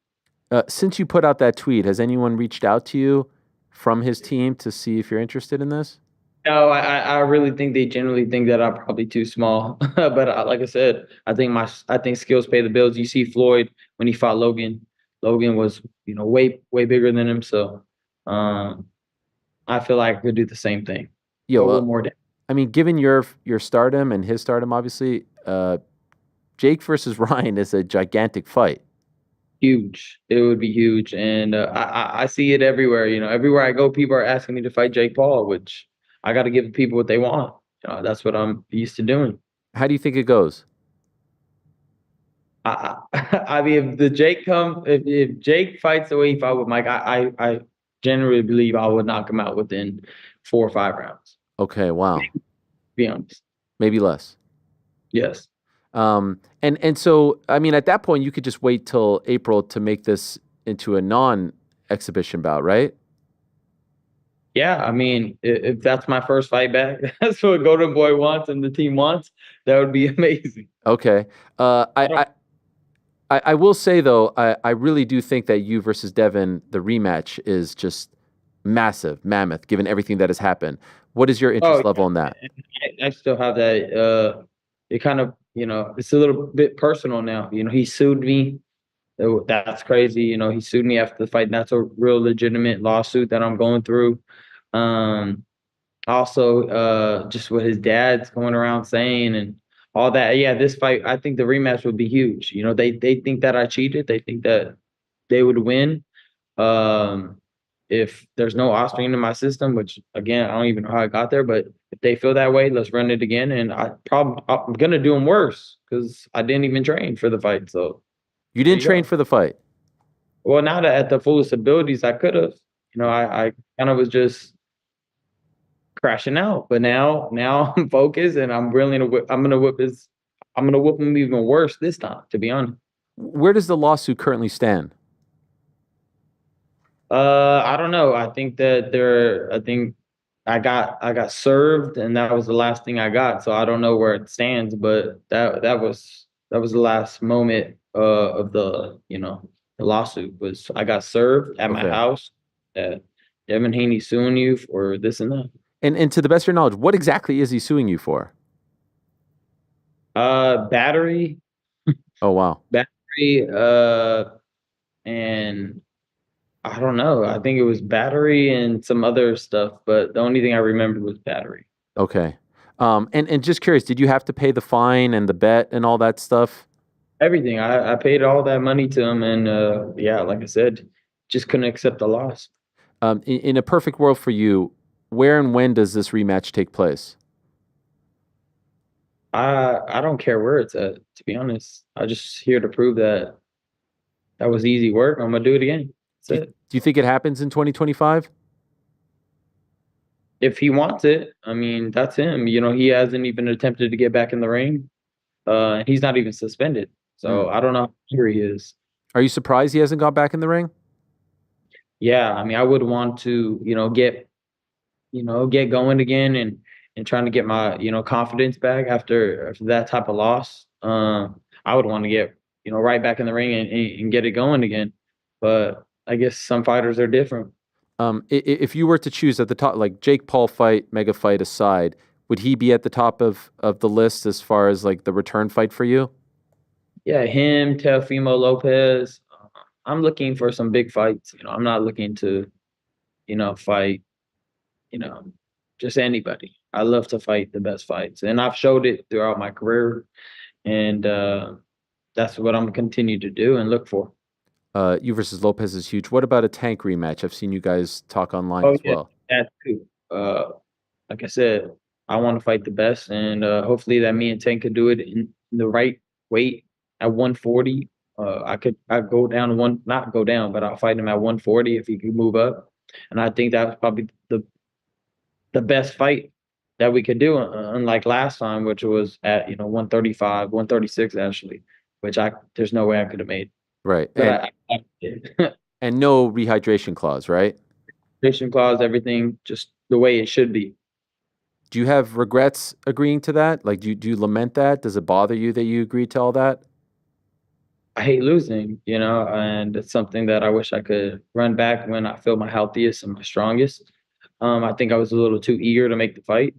Since you put out that tweet, has anyone reached out to you from his team to see if you're interested in this? No, I really think they generally think that I'm probably too small. But like I said, I think skills pay the bills. You see Floyd when he fought Logan. Logan was way bigger than him. So I feel like I could do the same thing. Yo, more I mean, given your stardom and his stardom, obviously, Jake versus Ryan is a gigantic fight. Huge. It would be huge, and I see it everywhere. Everywhere I go, people are asking me to fight Jake Paul, which I got to give people what they want. That's what I'm used to doing. How do you think it goes? I mean, if Jake fights the way he fought with Mike, I generally believe I would knock him out within 4 or 5 rounds. Okay, wow. Be honest. Maybe less. Yes. And so, I mean, at that point, you could just wait till April to make this into a non-exhibition bout, right? Yeah, I mean, if that's my first fight back, that's what Golden Boy wants and the team wants, that would be amazing. Okay. I will say, though, I really do think that you versus Devin, the rematch, is just massive, mammoth, given everything that has happened. What is your interest level in that? I still have that. It kind of, it's a little bit personal now. He sued me. That's crazy. He sued me after the fight. And that's a real legitimate lawsuit that I'm going through. Also, just what his dad's going around saying and all that. Yeah, this fight, I think the rematch would be huge. They think that I cheated. They think that they would win. If there's no Austrian in my system, which again, I don't even know how I got there, but if they feel that way, let's run it again. And I'm going to do them worse because I didn't even train for the fight. So you didn't train for the fight? Well, not at the fullest abilities I could have. I kind of was just crashing out, but now I'm focused and I'm willing to I'm going to whoop him even worse this time, to be honest. Where does the lawsuit currently stand? I don't know. I think I got served and that was the last thing I got. So I don't know where it stands, but that was the last moment of the lawsuit was I got served at my house that Devin Haney suing you for this and that. And to the best of your knowledge, what exactly is he suing you for? Battery. Oh wow. Battery, and I don't know. I think it was battery and some other stuff, but the only thing I remember was battery. Okay. And just curious, did you have to pay the fine and the bet and all that stuff? Everything. I paid all that money to him, and yeah, like I said, just couldn't accept the loss. In a perfect world for you, where and when does this rematch take place? I don't care where it's at, to be honest. I'm just here to prove that was easy work. I'm gonna do it again. That's it. Do you think it happens in 2025? If he wants it, I mean, that's him. He hasn't even attempted to get back in the ring. He's not even suspended. So I don't know how angry he is. Are you surprised he hasn't gone back in the ring? Yeah, I mean, I would want to, get going again and trying to get my, confidence back after that type of loss. I would want to get, right back in the ring and get it going again. But I guess some fighters are different. If you were to choose at the top, like Jake Paul fight, mega fight aside, would he be at the top of the list as far as like the return fight for you? Yeah, him, Teofimo Lopez. I'm looking for some big fights. I'm not looking to, fight, just anybody. I love to fight the best fights, and I've showed it throughout my career, and that's what I'm gonna continue to do and look for. You versus Lopez is huge. What about a Tank rematch? I've seen you guys talk online as well. That too. Like I said, I want to fight the best, and hopefully that me and Tank could do it in the right weight at 140. I'd go down to not go down, but I'll fight him at 140 if he could move up. And I think that was probably the best fight that we could do, unlike last time, which was at 135, 136 actually, which there's no way I could have made. Right. But and no rehydration clause, right? Rehydration clause, everything just the way it should be. Do you have regrets agreeing to that? Like, do you lament that? Does it bother you that you agreed to all that? I hate losing, and it's something that I wish I could run back when I feel my healthiest and my strongest. I think I was a little too eager to make the fight.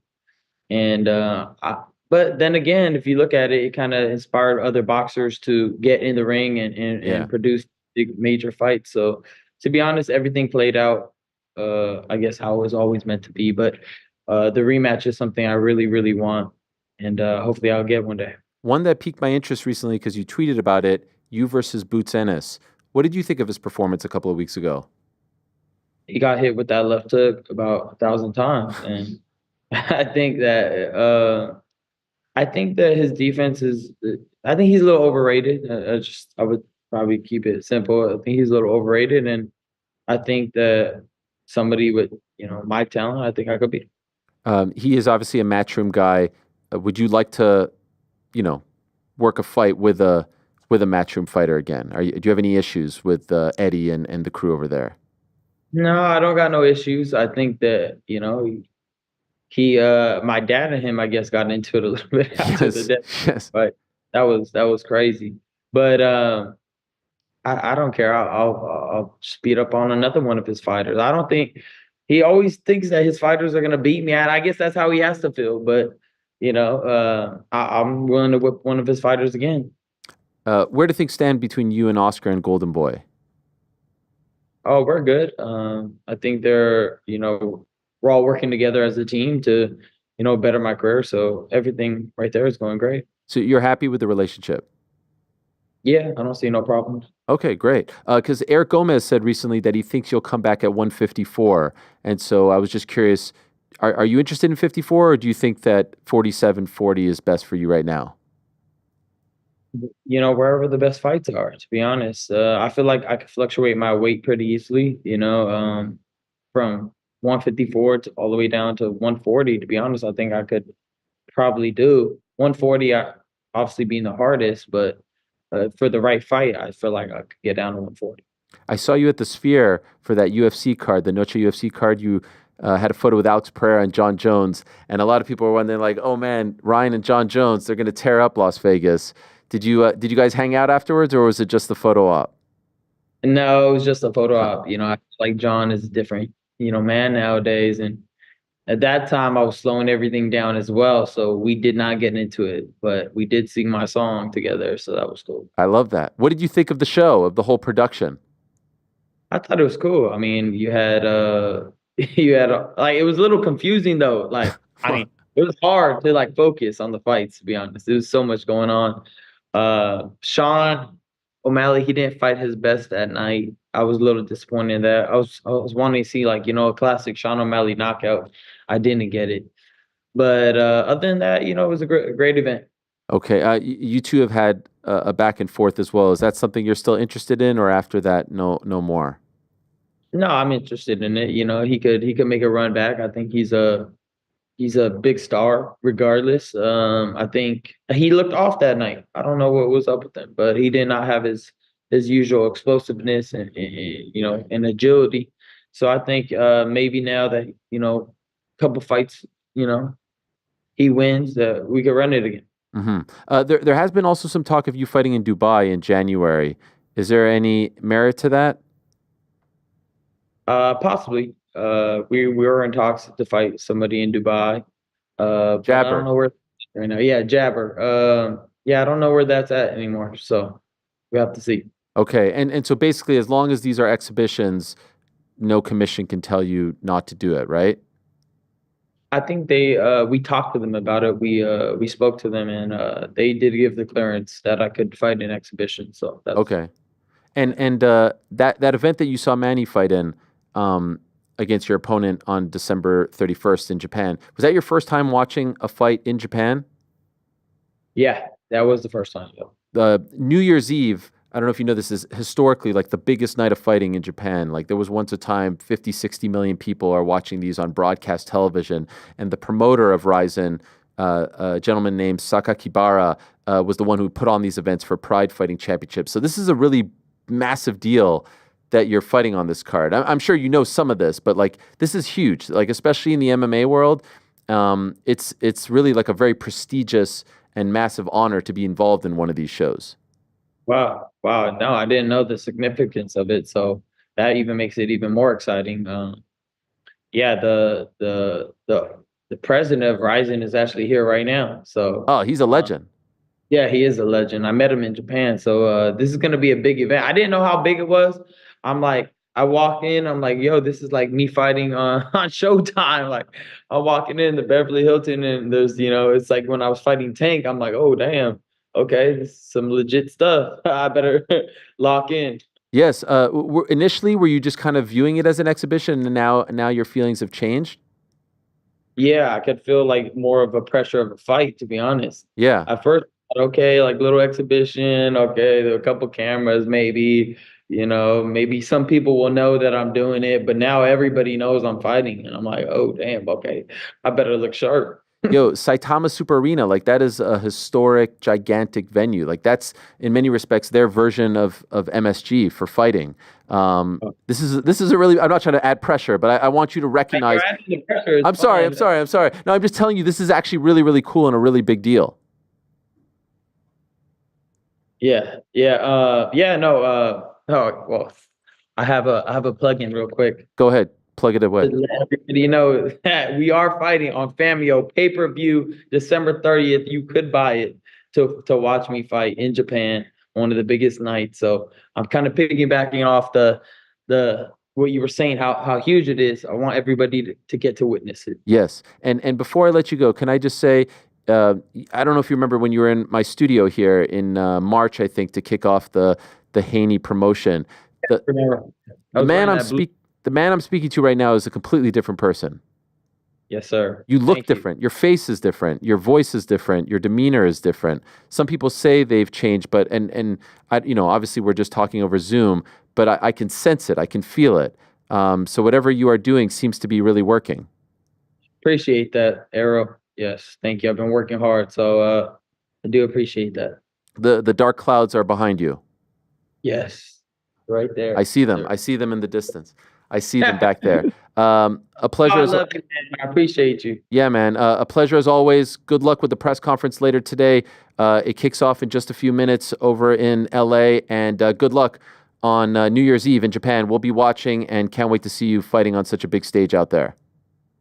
And but then again, if you look at it, it kind of inspired other boxers to get in the ring and produce big major fights. So to be honest, everything played out, I guess, how it was always meant to be. But the rematch is something I really, really want, and hopefully I'll get one day. One that piqued my interest recently because you tweeted about it, you versus Boots Ennis. What did you think of his performance a couple of weeks ago? He got hit with that left hook about 1,000 times, and I think that his defense is. I think he's a little overrated. I would probably keep it simple. I think he's a little overrated, and I think that somebody with my talent, I think I could beat. He is obviously a matchroom guy. Would you like to, work a fight with a matchroom fighter again? Do you have any issues with Eddie and the crew over there? No, I don't got no issues. I think that he my dad and him, I guess, got into it a little bit after the death. Yes. But that was crazy. But I don't care. I'll speed up on another one of his fighters. I don't think he always thinks that his fighters are gonna beat me, and I guess that's how he has to feel. But I'm willing to whip one of his fighters again. Where do things stand between you and Oscar and Golden Boy? Oh, we're good. I think we're all working together as a team to, better my career. So everything right there is going great. So you're happy with the relationship? Yeah, I don't see no problems. Okay, great. Because Eric Gomez said recently that he thinks you'll come back at 154. And so I was just curious, are you interested in 54, or do you think that 47-40 is best for you right now? Wherever the best fights are, to be honest. I feel like I could fluctuate my weight pretty easily, from 154 to all the way down to 140. To be honest, I think I could probably do 140, obviously being the hardest, but for the right fight, I feel like I could get down to 140. I saw you at the Sphere for that UFC card, the Noche UFC card. You had a photo with Alex Pereira and John Jones, and a lot of people were wondering, like, oh man, Ryan and John Jones, they're going to tear up Las Vegas. Did you guys hang out afterwards, or was it just the photo op? No, it was just a photo op. I feel like John is a different, man nowadays. And at that time, I was slowing everything down as well. So we did not get into it, but we did sing my song together. So that was cool. I love that. What did you think of the show, of the whole production? I thought it was cool. I mean, you had like, it was a little confusing though. Like, I mean, it was hard to like focus on the fights, to be honest. There was so much going on. Sean O'Malley, he didn't fight his best that night. I was a little disappointed in that. I was wanting to see, like, a classic Sean O'Malley knockout. I didn't get it. But other than that, it was a great event. Okay. You two have had a back and forth as well. Is that something you're still interested in, or after that, no more? No, I'm interested in it. He could make a run back. I think he's a big star regardless. I think he looked off that night. I don't know what was up with him, but he did not have his usual explosiveness and agility. So I think maybe now that, a couple fights, he wins, we could run it again. Mm-hmm. There has been also some talk of you fighting in Dubai in January. Is there any merit to that? Possibly. We were in talks to fight somebody in Dubai. Jabber. I don't know where right now. Yeah, Jabber. I don't know where that's at anymore. So we have to see. Okay, and so basically, as long as these are exhibitions, no commission can tell you not to do it, right? I think we talked to them about it. We spoke to them, and they did give the clearance that I could fight in exhibition. So that's okay. And that event that you saw Manny fight in, against your opponent on December 31st in Japan. Was that your first time watching a fight in Japan? Yeah, that was the first time. New Year's Eve, I don't know if you know, this is historically like the biggest night of fighting in Japan. Like, there was once a time 50, 60 million people are watching these on broadcast television. And the promoter of Rizin, a gentleman named Sakakibara, was the one who put on these events for Pride Fighting Championships. So this is a really massive deal that you're fighting on this card. I'm sure you know some of this, but like, this is huge. Like, especially in the MMA world, it's really like a very prestigious and massive honor to be involved in one of these shows. Wow. No, I didn't know the significance of it. So that even makes it even more exciting. The president of Rizin is actually here right now. So he's a legend. Yeah, he is a legend. I met him in Japan. So this is going to be a big event. I didn't know how big it was. I'm like, I walk in, I'm like, yo, this is like me fighting on Showtime. Like I'm walking in the Beverly Hilton and there's, it's like when I was fighting Tank, I'm like, oh damn, okay, this is some legit stuff. I better lock in. Yes. Initially, were you just kind of viewing it as an exhibition, and now your feelings have changed? Yeah, I could feel like more of a pressure of a fight, to be honest. Yeah. At first, okay, like little exhibition, okay, there are a couple cameras, maybe, maybe some people will know that I'm doing it, but now everybody knows I'm fighting, and I'm like, oh damn, okay, I better look sharp. Yo, Saitama Super Arena, like that is a historic, gigantic venue. Like that's in many respects their version of MSG for fighting. This is a really. I'm not trying to add pressure, but I want you to recognize. I'm sorry. No, I'm just telling you this is actually really, really cool and a really big deal. No. Oh well, I have a plug-in real quick. Go ahead. Plug it away. Let everybody know that we are fighting on Famio pay-per-view December 30th. You could buy it to watch me fight in Japan, one of the biggest nights. So I'm kind of piggybacking off the what you were saying, how huge it is. I want everybody to get to witness it. Yes. And before I let you go, can I just say, I don't know if you remember when you were in my studio here in March, I think, to kick off the Haney promotion. The man I'm speaking to right now is a completely different person. Yes, sir. You look different. Your face is different. Your voice is different. Your demeanor is different. Some people say they've changed, but and I, obviously we're just talking over Zoom, but I can sense it. I can feel it. So whatever you are doing seems to be really working. Appreciate that, Ariel. Yes, thank you. I've been working hard, so I do appreciate that. The dark clouds are behind you. Yes, right there. I see them. I see them in the distance. I see them back there. A pleasure. I love you, man. I appreciate you. Yeah, man. A pleasure as always. Good luck with the press conference later today. It kicks off in just a few minutes over in LA, and good luck on New Year's Eve in Japan. We'll be watching and can't wait to see you fighting on such a big stage out there.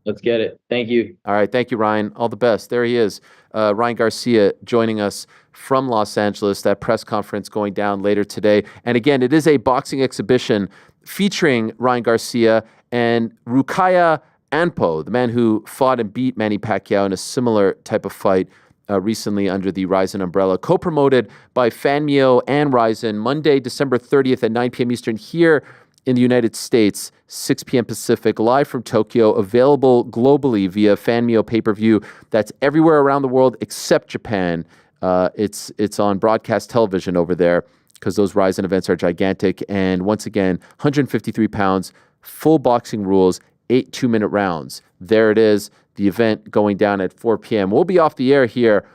Let's get it. Thank you. All right. Thank you, Ryan. All the best. There he is. Ryan Garcia joining us from Los Angeles. That press conference going down later today. And again, it is a boxing exhibition featuring Ryan Garcia and Rukaya Anpo, the man who fought and beat Manny Pacquiao in a similar type of fight recently under the Rizin umbrella, co-promoted by Fanmio and Rizin, Monday, December 30th at 9 p.m. Eastern here in the United States, 6 p.m. Pacific, live from Tokyo, available globally via Fanmio pay-per-view. That's everywhere around the world except Japan. It's on broadcast television over there because those Rizin events are gigantic. And once again, 153 pounds, full boxing rules, 8 2-minute rounds. There it is, the event going down at 4 p.m. We'll be off the air here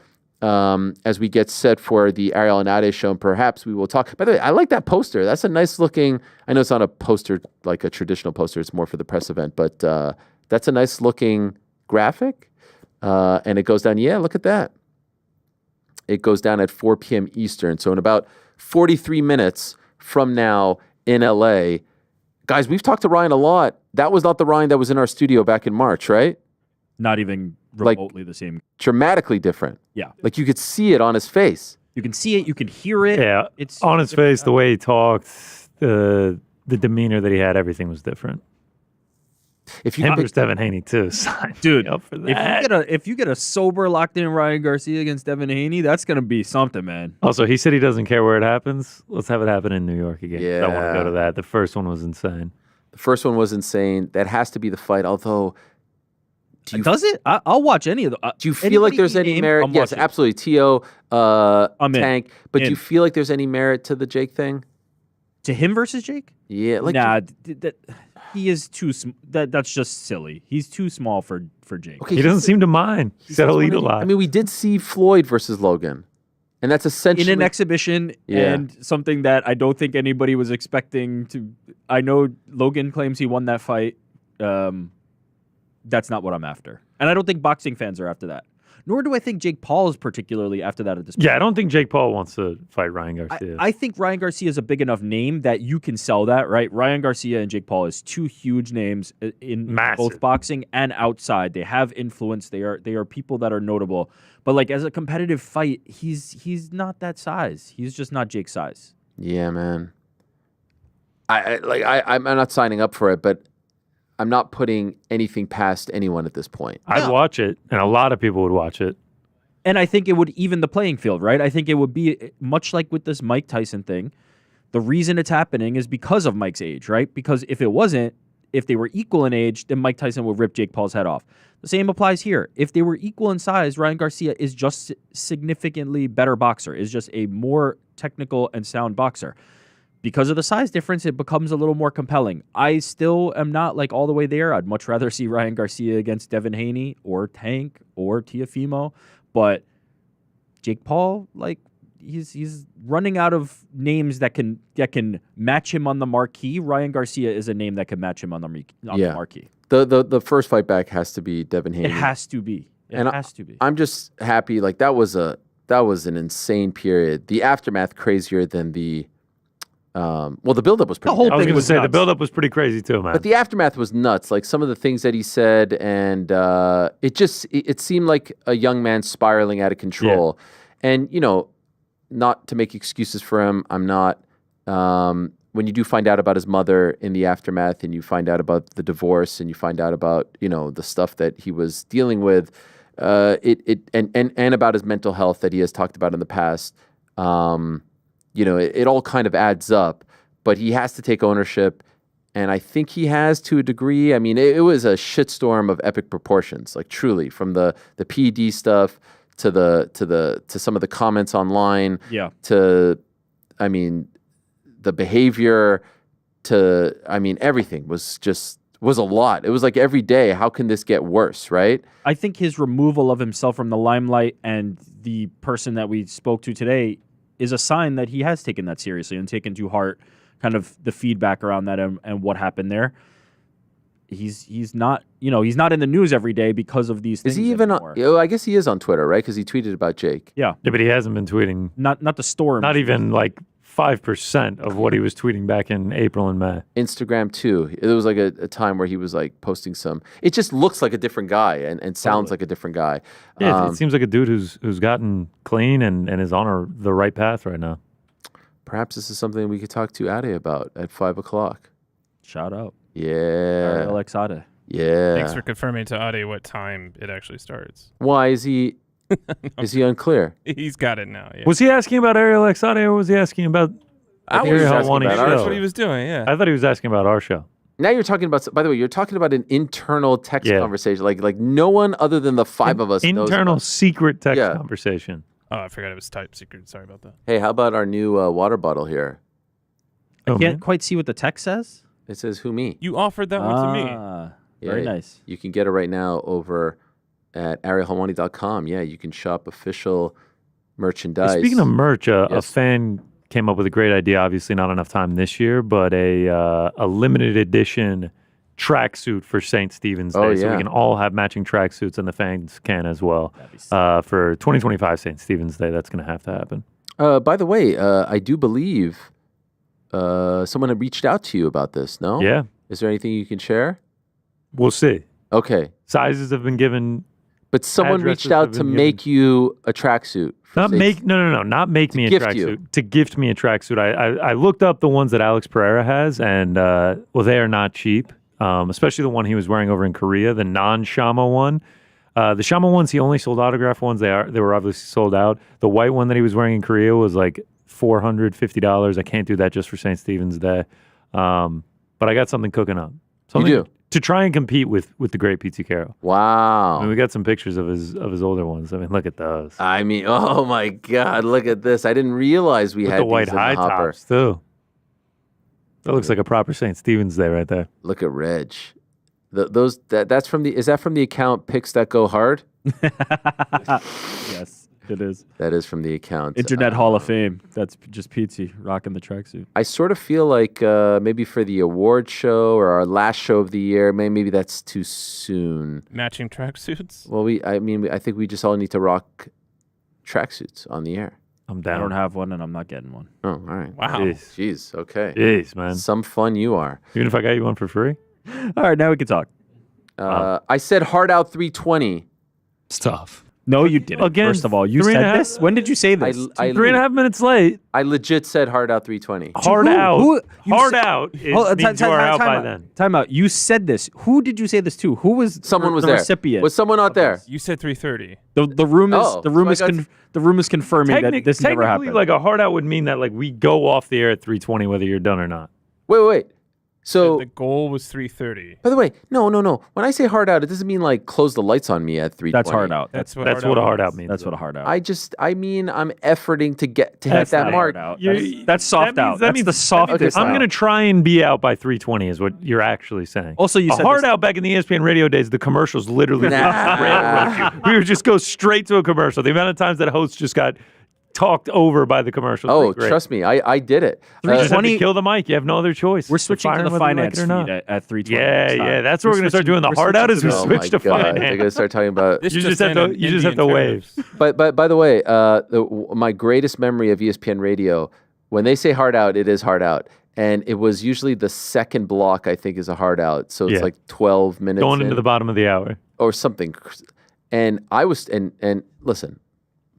as we get set for the Ariel Helwani Show, and perhaps we will talk. By the way, I like that poster. That's a nice looking, I know it's not a poster like a traditional poster, it's more for the press event, but that's a nice looking graphic. And it goes down, yeah, look at that. It goes down at 4 p.m. Eastern. So in about 43 minutes from now in LA, guys, we've talked to Ryan a lot. That was not the Ryan that was in our studio back in March, right? Not even remotely the same. Dramatically different. Yeah. Like you could see it on his face. You can see it. You can hear it. Yeah. It's on his face, the way he talked, the demeanor that he had, everything was different. If you and Devin Haney too, dude, up for that. If you get a sober locked in Ryan Garcia against Devin Haney, that's gonna be something, man. Also, he said he doesn't care where it happens. Let's have it happen in New York again. Yeah. I want to go to that. The first one was insane. That has to be the fight. Although, does it? I'll watch any of them. Do you feel like there's any merit? Yes, watching. absolutely. T.O. Tank. But do In. you feel like there's any merit to the Jake thing? To him versus Jake? Yeah, like nah. He is too. That's just silly. He's too small for Jake. Okay, he doesn't seem to mind. He said he'll eat a lot. I mean, we did see Floyd versus Logan, and that's essentially in an exhibition and something that I don't think anybody was expecting to. I know Logan claims he won that fight. That's not what I'm after, and I don't think boxing fans are after that. Nor do I think Jake Paul is particularly after that at this point. Yeah, I don't think Jake Paul wants to fight Ryan Garcia. I think Ryan Garcia is a big enough name that you can sell that, right? Ryan Garcia and Jake Paul is two huge names in both boxing and outside. They have influence. They are people that are notable. But like as a competitive fight, he's not that size. He's just not Jake's size. Yeah, man. I'm not signing up for it, but I'm not putting anything past anyone at this point. I'd watch it, and a lot of people would watch it. And I think it would even the playing field, right? I think it would be much like with this Mike Tyson thing. The reason it's happening is because of Mike's age, right? Because if it wasn't, if they were equal in age, then Mike Tyson would rip Jake Paul's head off. The same applies here. If they were equal in size, Ryan Garcia is just significantly better boxer, is just a more technical and sound boxer. Because of the size difference, it becomes a little more compelling. I still am not like all the way there. I'd much rather see Ryan Garcia against Devin Haney or Tank or Teofimo. But Jake Paul, like, he's running out of names that can match him on the marquee. Ryan Garcia is a name that can match him on the marquee. The first fight back has to be Devin Haney. It has to be. It has to be. I'm just happy. Like, that was an insane period. The aftermath crazier than the the buildup was pretty. I was going to say the buildup was pretty crazy too, man. But the aftermath was nuts. Like, some of the things that he said, and it seemed like a young man spiraling out of control. Yeah. And not to make excuses for him, I'm not. When you do find out about his mother in the aftermath, and you find out about the divorce, and you find out about the stuff that he was dealing with, and about his mental health that he has talked about in the past. It all kind of adds up, but he has to take ownership, and I think he has to a degree. I mean, it was a shitstorm of epic proportions, like, truly, from the PED stuff to some of the comments online, to, I mean, the behavior, to, I mean, everything was a lot. It was like every day, how can this get worse, right? I think his removal of himself from the limelight and the person that we spoke to today is a sign that he has taken that seriously and taken to heart kind of the feedback around that and what happened there. He's not he's not in the news every day because of these things. Is he even on? I guess he is on Twitter, right? Because he tweeted about Jake. Yeah, but he hasn't been tweeting. Not the storm. Not even like 5% of what he was tweeting back in April and May. Instagram too. There was like a time where he was like posting some. It just looks like a different guy and sounds like a different guy. Yeah, it seems like a dude who's gotten clean and is on the right path right now. Perhaps this is something we could talk to Ade about at 5:00. Shout out. Yeah. Alex Ade. Yeah. Thanks for confirming to Ade what time it actually starts. Why is he? Is he unclear? He's got it now. Yeah. Was he asking about Ariel Ade or was he asking about Ariel Helwani Show? That's what he was doing, yeah. I thought he was asking about our show. Now you're talking about, by the way, you're talking about an internal text conversation. Like no one other than the five of us knows. Internal secret text conversation. Oh, I forgot it was type secret. Sorry about that. Hey, how about our new water bottle here? I can't quite see what the text says. It says, who me? You offered that one to me. Very nice. You can get it right now over at ArielHelwani.com. Yeah, you can shop official merchandise. Speaking of merch, a fan came up with a great idea. Obviously, not enough time this year, but a limited edition tracksuit for St. Stephen's Day. So we can all have matching tracksuits, and the fans can as well. For 2025 St. Stephen's Day, that's going to have to happen. By the way, I do believe someone had reached out to you about this, no? Yeah. Is there anything you can share? We'll see. Okay. Sizes have been given. But someone reached out to make you a tracksuit. Not make me a tracksuit. To gift me a tracksuit. I looked up the ones that Alex Pereira has, and they are not cheap. Especially the one he was wearing over in Korea, the non-Shama one. The Shama ones, he only sold autograph ones. They were obviously sold out. The white one that he was wearing in Korea was like $450. I can't do that just for St. Stephen's Day. But I got something cooking up. You do? To try and compete with the great P.T. Carroll. Wow. I mean, we got some pictures of his older ones. I mean, look at those. I mean, oh my God, look at this. I didn't realize we had the white these in high the hopper. tops too. That looks like a proper St. Stephen's Day right there. Look at Reg. That's from the. Is that from the account Picks That Go Hard? Yes. It is. That is from the account. Internet Hall of Fame. That's just Pizzi rocking the tracksuit. I sort of feel like maybe for the award show or our last show of the year, maybe that's too soon. Matching tracksuits? Well, I think we just all need to rock tracksuits on the air. I'm down. I don't have one, and I'm not getting one. Oh, all right. Wow. Jeez. Okay. Jeez, man. Some fun you are. Even if I got you one for free? All right, now we can talk. I said hard out 320. It's tough. No, you didn't. Again, first of all, you said this. When did you say this? 3.5 minutes late. I legit said hard out 320. Hard out. Hard out. Means you are out by then. Time out. You said this. Who did you say this to? Who was someone was the there? Recipient? Was someone out there? You said 3:30. The room is the room is confirming that this never happened. Technically, like a hard out would mean that like we go off the air at 3:20 whether you're done or not. Wait. So the goal was 3:30. By the way, no. When I say hard out, it doesn't mean like close the lights on me at 3:20. That's hard out. That's what a hard out means. That's what a hard out. I mean, I'm efforting to hit that mark. That's soft out. That's the softest. I'm going to try and be out by 3:20 is what you're actually saying. Also, you said hard out back in the ESPN radio days. The commercials literally we would just go straight to a commercial. The amount of times that hosts just got talked over by the commercials. Oh, trust me, I did it. You just have to kill the mic. You have no other choice. We're switching to the finance feed at 3:20. Yeah. That's what we're going to start doing. The hard out is we switch to finance. They're going to start talking about. You just have to wave. But by the way, my greatest memory of ESPN radio, when they say hard out, it is hard out. And it was usually the second block, I think, is a hard out. So it's like 12 minutes. Going into the bottom of the hour. Or something. And I was, and listen,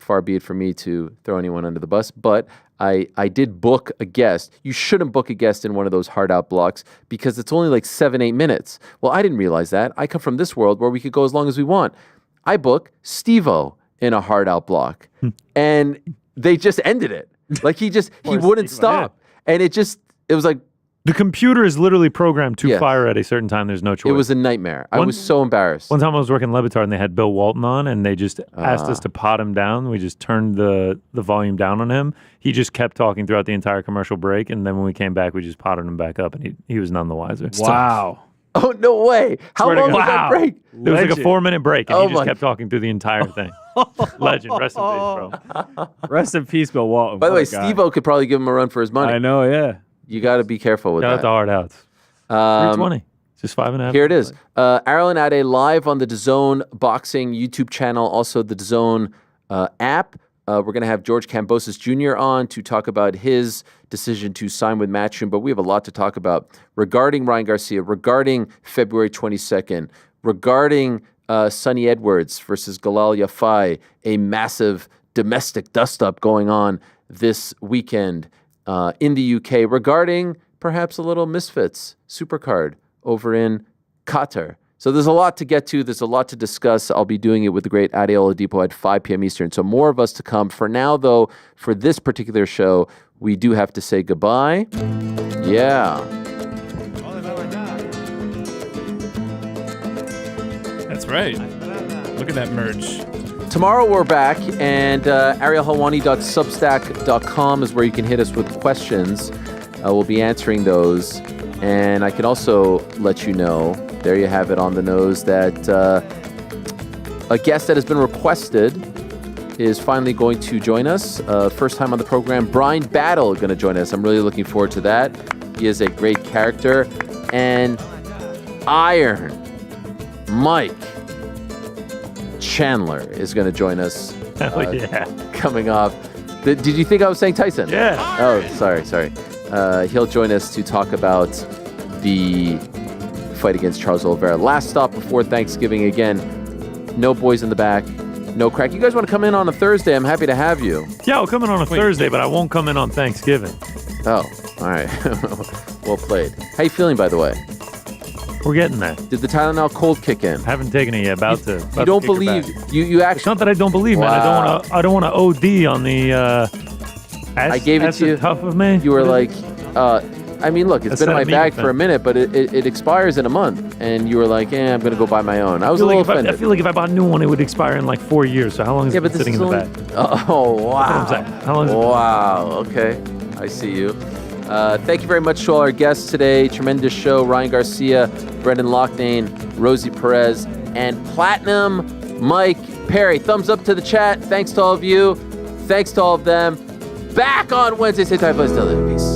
far be it from me to throw anyone under the bus, but I did book a guest. You shouldn't book a guest in one of those hard out blocks because it's only like 7-8 minutes. Well, I didn't realize that. I come from this world where we could go as long as we want. I book Steve-O in a hard out block and they just ended it. Like he wouldn't stop. And it was like, the computer is literally programmed to fire at a certain time. There's no choice. It was a nightmare. I was so embarrassed. One time I was working Le Batard and they had Bill Walton on and they just asked us to pot him down. We just turned the volume down on him. He just kept talking throughout the entire commercial break. And then when we came back, we just potted him back up and he was none the wiser. Wow. Oh, no way. How long was that break? It was like a 4-minute break and he just kept talking through the entire thing. Legend. Rest in peace, bro. Rest in peace, Bill Walton. By the way, Steve-O could probably give him a run for his money. I know, yeah. You got to be careful with that. Shout out to hard outs. 320. Just 5.5. Here it is. Ariel and Ade live on the DAZN Boxing YouTube channel, also the DAZN app. We're going to have George Kambosos Jr. on to talk about his decision to sign with Matchroom, but we have a lot to talk about regarding Ryan Garcia, regarding February 22nd, regarding Sonny Edwards versus Galal Yafai, a massive domestic dust-up going on this weekend in the UK, regarding perhaps a little Misfits Supercard over in Qatar. So there's a lot to get to. There's a lot to discuss. I'll be doing it with the great Ade Oladipo at 5 p.m. Eastern. So more of us to come. For now, though, for this particular show, we do have to say goodbye. Yeah. That's right. Look at that merch. Tomorrow we're back, and ArielHelwani.substack.com is where you can hit us with questions. We'll be answering those. And I can also let you know, there you have it on the nose, that a guest that has been requested is finally going to join us. First time on the program, Brian Battle going to join us. I'm really looking forward to that. He is a great character. And Iron Mike Chandler is going to join us coming up. Did you think I was saying Tyson? Yeah. Oh, sorry. He'll join us to talk about the fight against Charles Oliveira. Last stop before Thanksgiving. Again, no boys in the back, no crack. You guys want to come in on a Thursday? I'm happy to have you. Yeah, I'll come in on a Thursday, but I won't come in on Thanksgiving. Oh, all right. Well played. How you feeling, by the way? We're getting there. Did the Tylenol cold kick in? Haven't taken it yet. About to. You don't believe you actually? It's not that I don't believe, man. I don't want to OD on the. I gave it to you. Tough of me. You were like, I mean, look, it's been in my bag for a minute, but it expires in a month, and you were like, I'm gonna go buy my own. I was a little offended. I feel like if I bought a new one, it would expire in like 4 years. So how long is it sitting in the bag? Oh wow! That's what I'm saying. How long is it? Wow. Okay, I see you. Thank you very much to all our guests today. Tremendous show. Ryan Garcia, Brendan Loughnane, Rosie Perez, and Platinum Mike Perry. Thumbs up to the chat. Thanks to all of you. Thanks to all of them. Back on Wednesday. Say Ty, please. Peace.